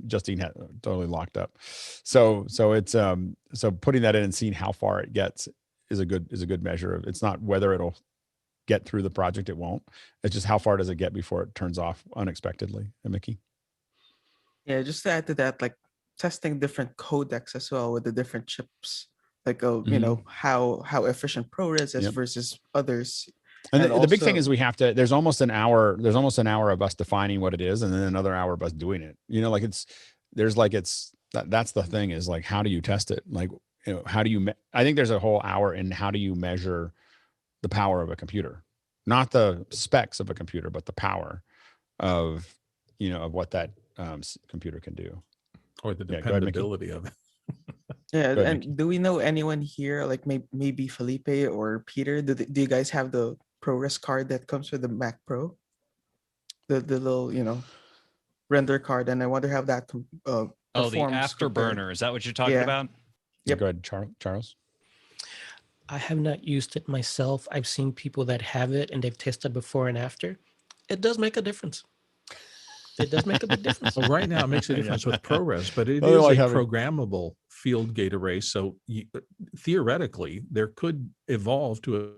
Justine had totally locked up. So it's so putting that in and seeing how far it gets is a good measure of. It's not whether it'll get through the project. It won't. It's just how far does it get before it turns off unexpectedly. And Micky. Yeah, just to add to that, like testing different codecs as well with the different chips, like you know how efficient ProRes is versus others. And the big thing is we have to. There's almost an hour of us defining what it is, and then another hour of us doing it. You know, like that's the thing is like how do you test it? Like you know, how do you? I think there's a whole hour in how do you measure the power of a computer, not the specs of a computer, but the power of of what that computer can do, or the dependability of it. Yeah, and do we know anyone here, like maybe Felipe or Peter? Do you guys have the ProRes card that comes with the Mac Pro? The little render card, and I wonder how that the afterburner. Is that what you're talking about? Yep. Go ahead, Charles. I have not used it myself. I've seen people that have it and they've tested before and after. It does make a difference. It does make a big difference. Well, right now it makes a difference with ProRes, but it is a programmable field gate array. So theoretically, there could evolve to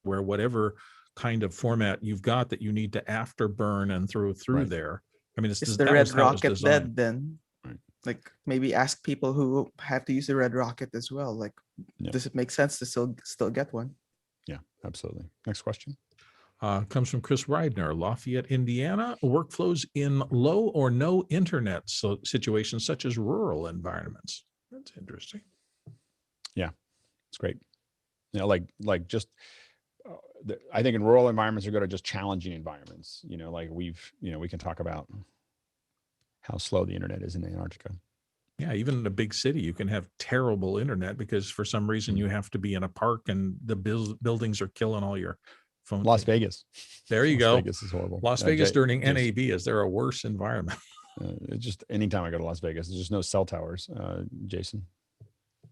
where whatever kind of format you've got that you need to afterburn and throw through there. I mean, it's the red rocket dead then. Right. Like maybe ask people who have to use the red rocket as well. Like, does it make sense to still get one? Yeah, absolutely. Next question. Comes from Chris Reidner, Lafayette, Indiana. Workflows in low or no internet situations such as rural environments. That's interesting. Yeah, it's great. Like just I think in rural environments are good at just challenging environments. Like we can talk about how slow the internet is in Antarctica. Yeah, even in a big city, you can have terrible internet because for some reason you have to be in a park and the buildings are killing all your phone. Las Vegas. There you go. Las Vegas is horrible. Las Vegas during NAB, is there a worse environment? Just anytime I go to Las Vegas, there's just no cell towers. Jason.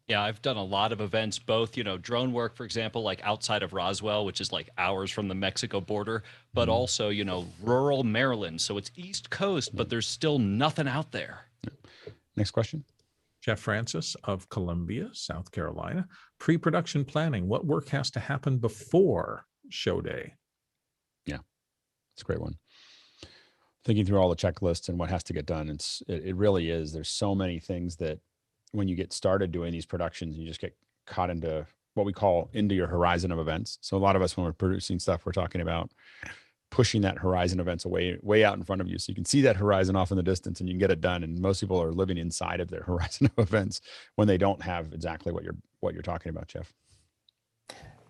Yeah, I've done a lot of events, both, drone work, for example, like outside of Roswell, which is like hours from the Mexico border, but also, rural Maryland. So it's East Coast, but there's still nothing out there. Next question. Jeff Francis of Columbia, South Carolina. Pre-production planning. What work has to happen before show day? Yeah, it's a great one. Thinking through all the checklists and what has to get done. It really is. There's so many things that when you get started doing these productions, you just get caught into what we call into your horizon of events. So a lot of us, when we're producing stuff, we're talking about pushing that horizon events way out in front of you. So you can see that horizon off in the distance and you can get it done. And most people are living inside of their horizon of events when they don't have exactly what you're talking about, Jeff.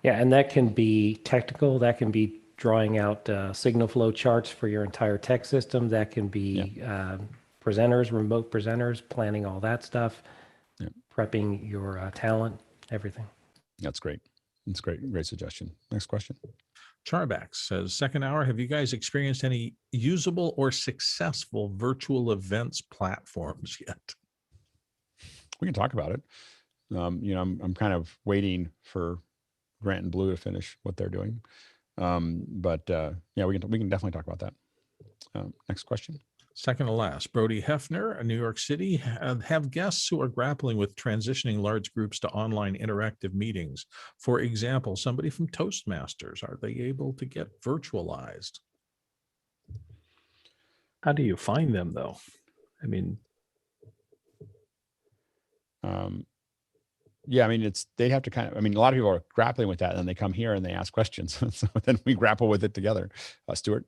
Yeah, and that can be technical. That can be drawing out signal flow charts for your entire tech system. That can be presenters, remote presenters, planning all that stuff, prepping your talent, everything. That's great. That's great. Great suggestion. Next question. Charback says, second hour, have you guys experienced any usable or successful virtual events platforms yet? We can talk about it. I'm kind of waiting for Grant and Blue to finish what they're doing. But we can definitely talk about that. Next question. Second to last, Brody Hefner, New York City, have guests who are grappling with transitioning large groups to online interactive meetings. For example, somebody from Toastmasters, are they able to get virtualized? How do you find them, though? I mean, yeah, I mean, they'd have to kind of, I mean, a lot of people are grappling with that, and then they come here and they ask questions. So then we grapple with it together. Stuart?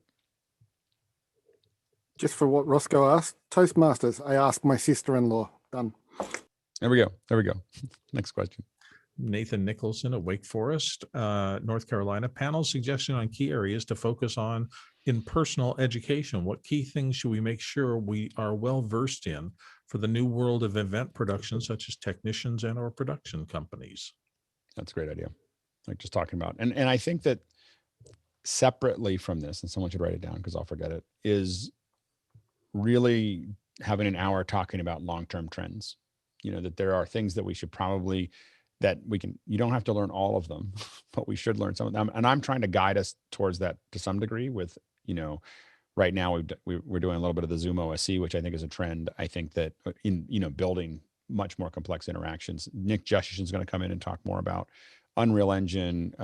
Just for what Roscoe asked, Toastmasters. I asked my sister-in-law. Done. There we go. Next question. Nathan Nicholson at Wake Forest, North Carolina. Panel suggestion on key areas to focus on in personal education. What key things should we make sure we are well versed in for the new world of event production, such as technicians and or production companies? That's a great idea. Like just talking about, and I think that separately from this, and someone should write it down because I'll forget it, is really having an hour talking about long-term trends. You know, that there are things that we should probably, that we can, you don't have to learn all of them, but we should learn some of them. And I'm trying to guide us towards that to some degree with, you know, right now we're doing a little bit of the Zoom OSC, which I think is a trend. I think that in, you know, building much more complex interactions. Nick Justin is going to come in and talk more about Unreal Engine.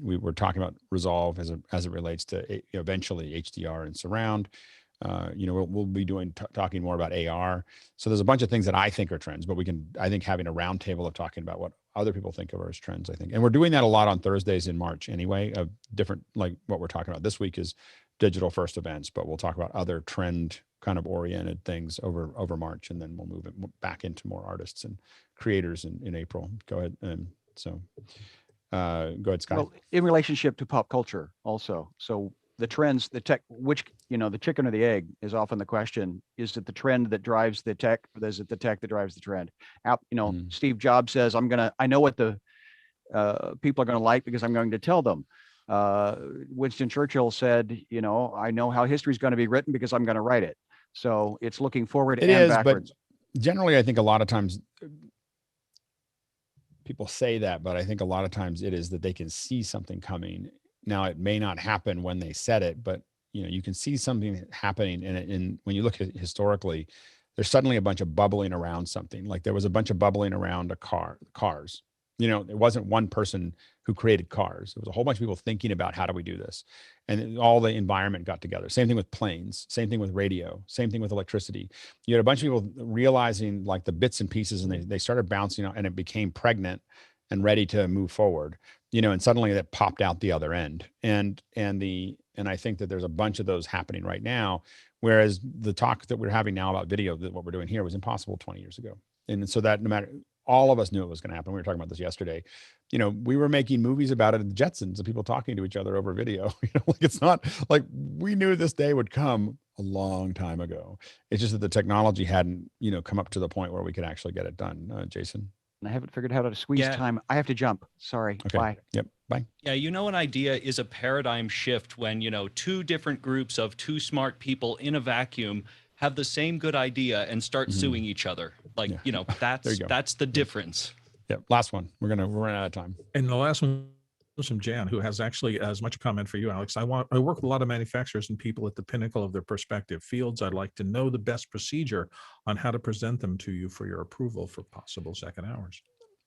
We were talking about Resolve as it relates to eventually HDR and surround. You know, we'll be talking more about AR. So there's a bunch of things that I think are trends, but I think having a roundtable of talking about what other people think of as trends, I think. And we're doing that a lot on Thursdays in March anyway, of different, like what we're talking about this week is digital first events, but we'll talk about other trend kind of oriented things over March, and then we'll move it back into more artists and creators in April. Go ahead. Go ahead, Scott. Well, in relationship to pop culture also. So the trends, the tech, which, you know, the chicken or the egg is often the question. Is it the trend that drives the tech, or is it the tech that drives the trend? You know, Steve Jobs says, I know what the people are going to like because I'm going to tell them. Winston Churchill said, you know, I know how history is going to be written because I'm going to write it. So it's looking forward and backwards. But generally, I think a lot of times people say that, but I think a lot of times it is that they can see something coming. Now, it may not happen when they said it, but you know, you can see something happening. And when you look at it historically, there's suddenly a bunch of bubbling around something. Like there was a bunch of bubbling around cars. You know, it wasn't one person who created cars. It was a whole bunch of people thinking about how do we do this, and all the environment got together. Same thing with planes. Same thing with radio. Same thing with electricity. You had a bunch of people realizing like the bits and pieces, and they started bouncing out, and it became pregnant and ready to move forward. You know, and suddenly that popped out the other end. And I think that there's a bunch of those happening right now. Whereas the talk that we're having now about video, that what we're doing here, was impossible 20 years ago. And so that no matter, all of us knew it was going to happen. We were talking about this yesterday. You know, we were making movies about it in the Jetsons and people talking to each other over video. You know, like it's not like we knew this day would come a long time ago. It's just that the technology hadn't, you know, come up to the point where we could actually get it done. Jason? And I haven't figured out how to squeeze time. I have to jump. Sorry. Okay. Bye. Yep. Bye. Yeah, you know, an idea is a paradigm shift when, you know, two different groups of two smart people in a vacuum have the same good idea and start suing each other. Like, you know, that's the difference. Yep. Last one. We're running out of time. And the last one was from Jan, who has actually as much comment for you, Alex. I work with a lot of manufacturers and people at the pinnacle of their perspective fields. I'd like to know the best procedure on how to present them to you for your approval for possible second hours.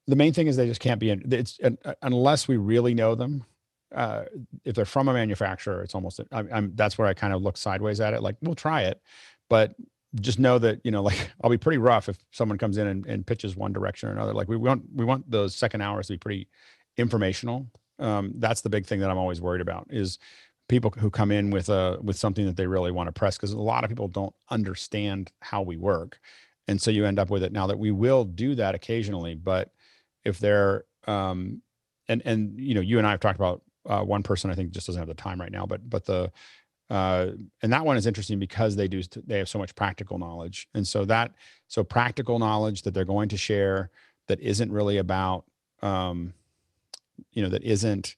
The main thing is they just can't be in. It's unless we really know them. If they're from a manufacturer, it's almost. That's where I kind of look sideways at it. Like we'll try it, but just know that, you know, like I'll be pretty rough if someone comes in and pitches one direction or another. Like we want those second hours to be pretty informational. That's the big thing that I'm always worried about is people who come in with something that they really want to press, because a lot of people don't understand how we work, and so you end up with it. Now that we will do that occasionally, but if they're and you know, you and I have talked about one person I think just doesn't have the time right now, but the and that one is interesting because they have so much practical knowledge, and so practical knowledge that they're going to share that isn't really about you know, that isn't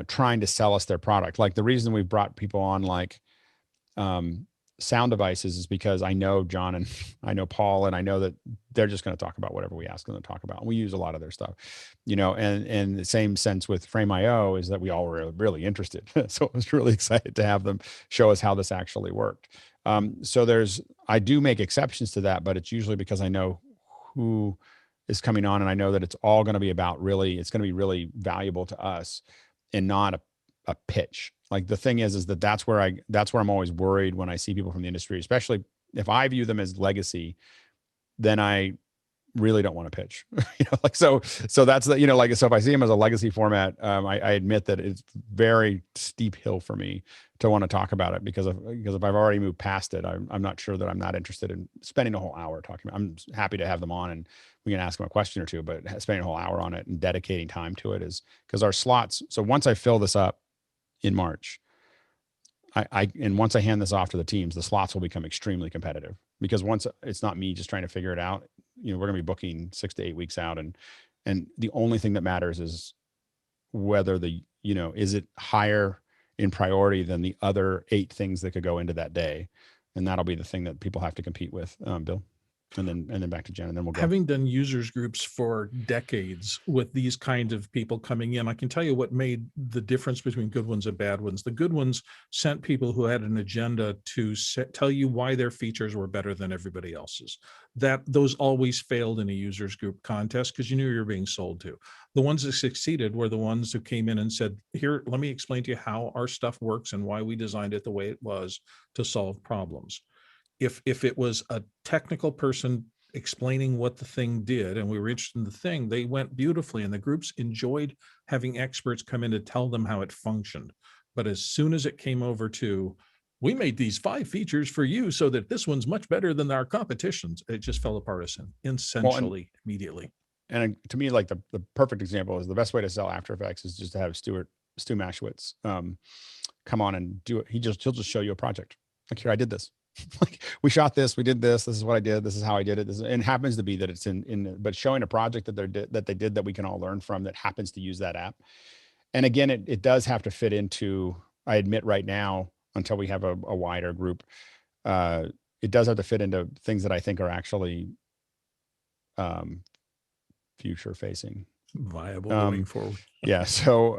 trying to sell us their product. Like the reason we've brought people on like sound devices is because I know John and I know Paul, and I know that they're just going to talk about whatever we ask them to talk about. And we use a lot of their stuff, you know, and the same sense with Frame.io is that we all were really interested. So I was really excited to have them show us how this actually worked. So I do make exceptions to that, but it's usually because I know who is coming on, and I know that it's all going to be about it's going to be really valuable to us and not a pitch. Like the thing is that's where I'm always worried when I see people from the industry, especially if I view them as legacy, then I really don't want to pitch. Like, so that's the, like, so if I see them as a legacy format, I admit that it's very steep hill for me to want to talk about it, because if I've already moved past it, I'm not sure that I'm not interested in spending a whole hour talking. I'm happy to have them on and we can ask them a question or two, but spending a whole hour on it and dedicating time to it is because our slots. So once I fill this up in March, and once I hand this off to the teams, the slots will become extremely competitive, because once it's not me just trying to figure it out, we're going to be booking 6 to 8 weeks out. And the only thing that matters is whether is it higher in priority than the other 8 things that could go into that day. And that'll be the thing that people have to compete with, Bill. And then back to Jen, and then we'll go. Having done users groups for decades with these kind of people coming in, I can tell you what made the difference between good ones and bad ones. The good ones sent people who had an agenda to tell you why their features were better than everybody else's. Those always failed in a users group contest because you knew you were being sold to. The ones that succeeded were the ones who came in and said, here, let me explain to you how our stuff works and why we designed it the way it was to solve problems. If it was a technical person explaining what the thing did and we were interested in the thing, they went beautifully, and the groups enjoyed having experts come in to tell them how it functioned. But as soon as it came over to, we made these 5 features for you so that this one's much better than our competitions, it just fell apart essentially immediately. And to me, like the perfect example is the best way to sell After Effects is just to have Stu Mashwitz come on and do it. He'll just show you a project. Like, here, I did this. Like, we shot this, we did this, this is what I did, this is how I did it. And it happens to be that it's but showing a project that they did that we can all learn from that happens to use that app. And again, it does have to fit into, I admit right now, until we have a wider group, it does have to fit into things that I think are actually future facing, viable going forward. Yeah. So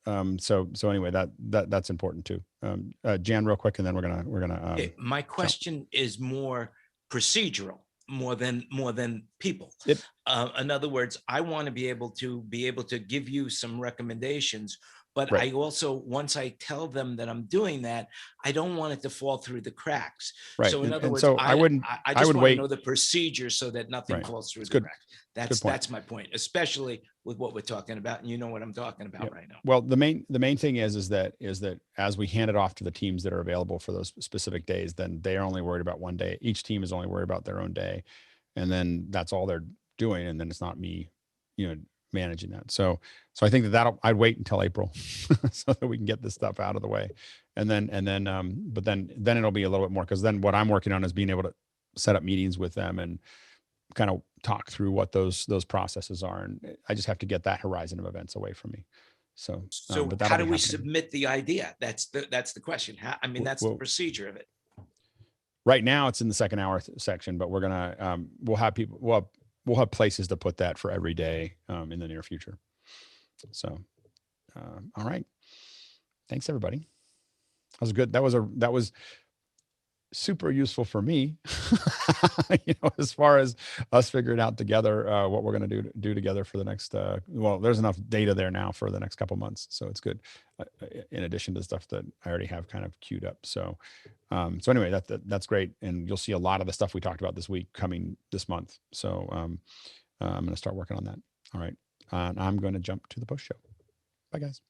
anyway, that's important too. Jan, real quick, and then we're gonna. Okay, my question is more procedural, more than people. In other words, I want to be able to give you some recommendations. But right. I also, once I tell them that I'm doing that, I don't want it to fall through the cracks. Right. So in other words, so I just want wait. to know the procedure so that nothing Right. falls through It's the good. cracks. That's my point, especially with what we're talking about. And you know what I'm talking about right now. Well, the main thing is that as we hand it off to the teams that are available for those specific days, then they are only worried about one day. Each team is only worried about their own day. And then that's all they're doing. And then it's not me, managing that. So I think I'd wait until April so that we can get this stuff out of the way. And then it'll be a little bit more, because then what I'm working on is being able to set up meetings with them and kind of talk through what those processes are. And I just have to get that horizon of events away from me. So but how do we submit the idea? That's the question. That's the procedure of it. Right now it's in the second hour section, but we're gonna we'll have places to put that for every day in the near future. So, all right. Thanks everybody. That was good. That was super useful for me, as far as us figuring out together what we're going to do together for the next, there's enough data there now for the next couple months. So it's good. In addition to stuff that I already have kind of queued up. So anyway, that's great. And you'll see a lot of the stuff we talked about this week coming this month. So I'm going to start working on that. All right. And I'm going to jump to the post show. Bye guys.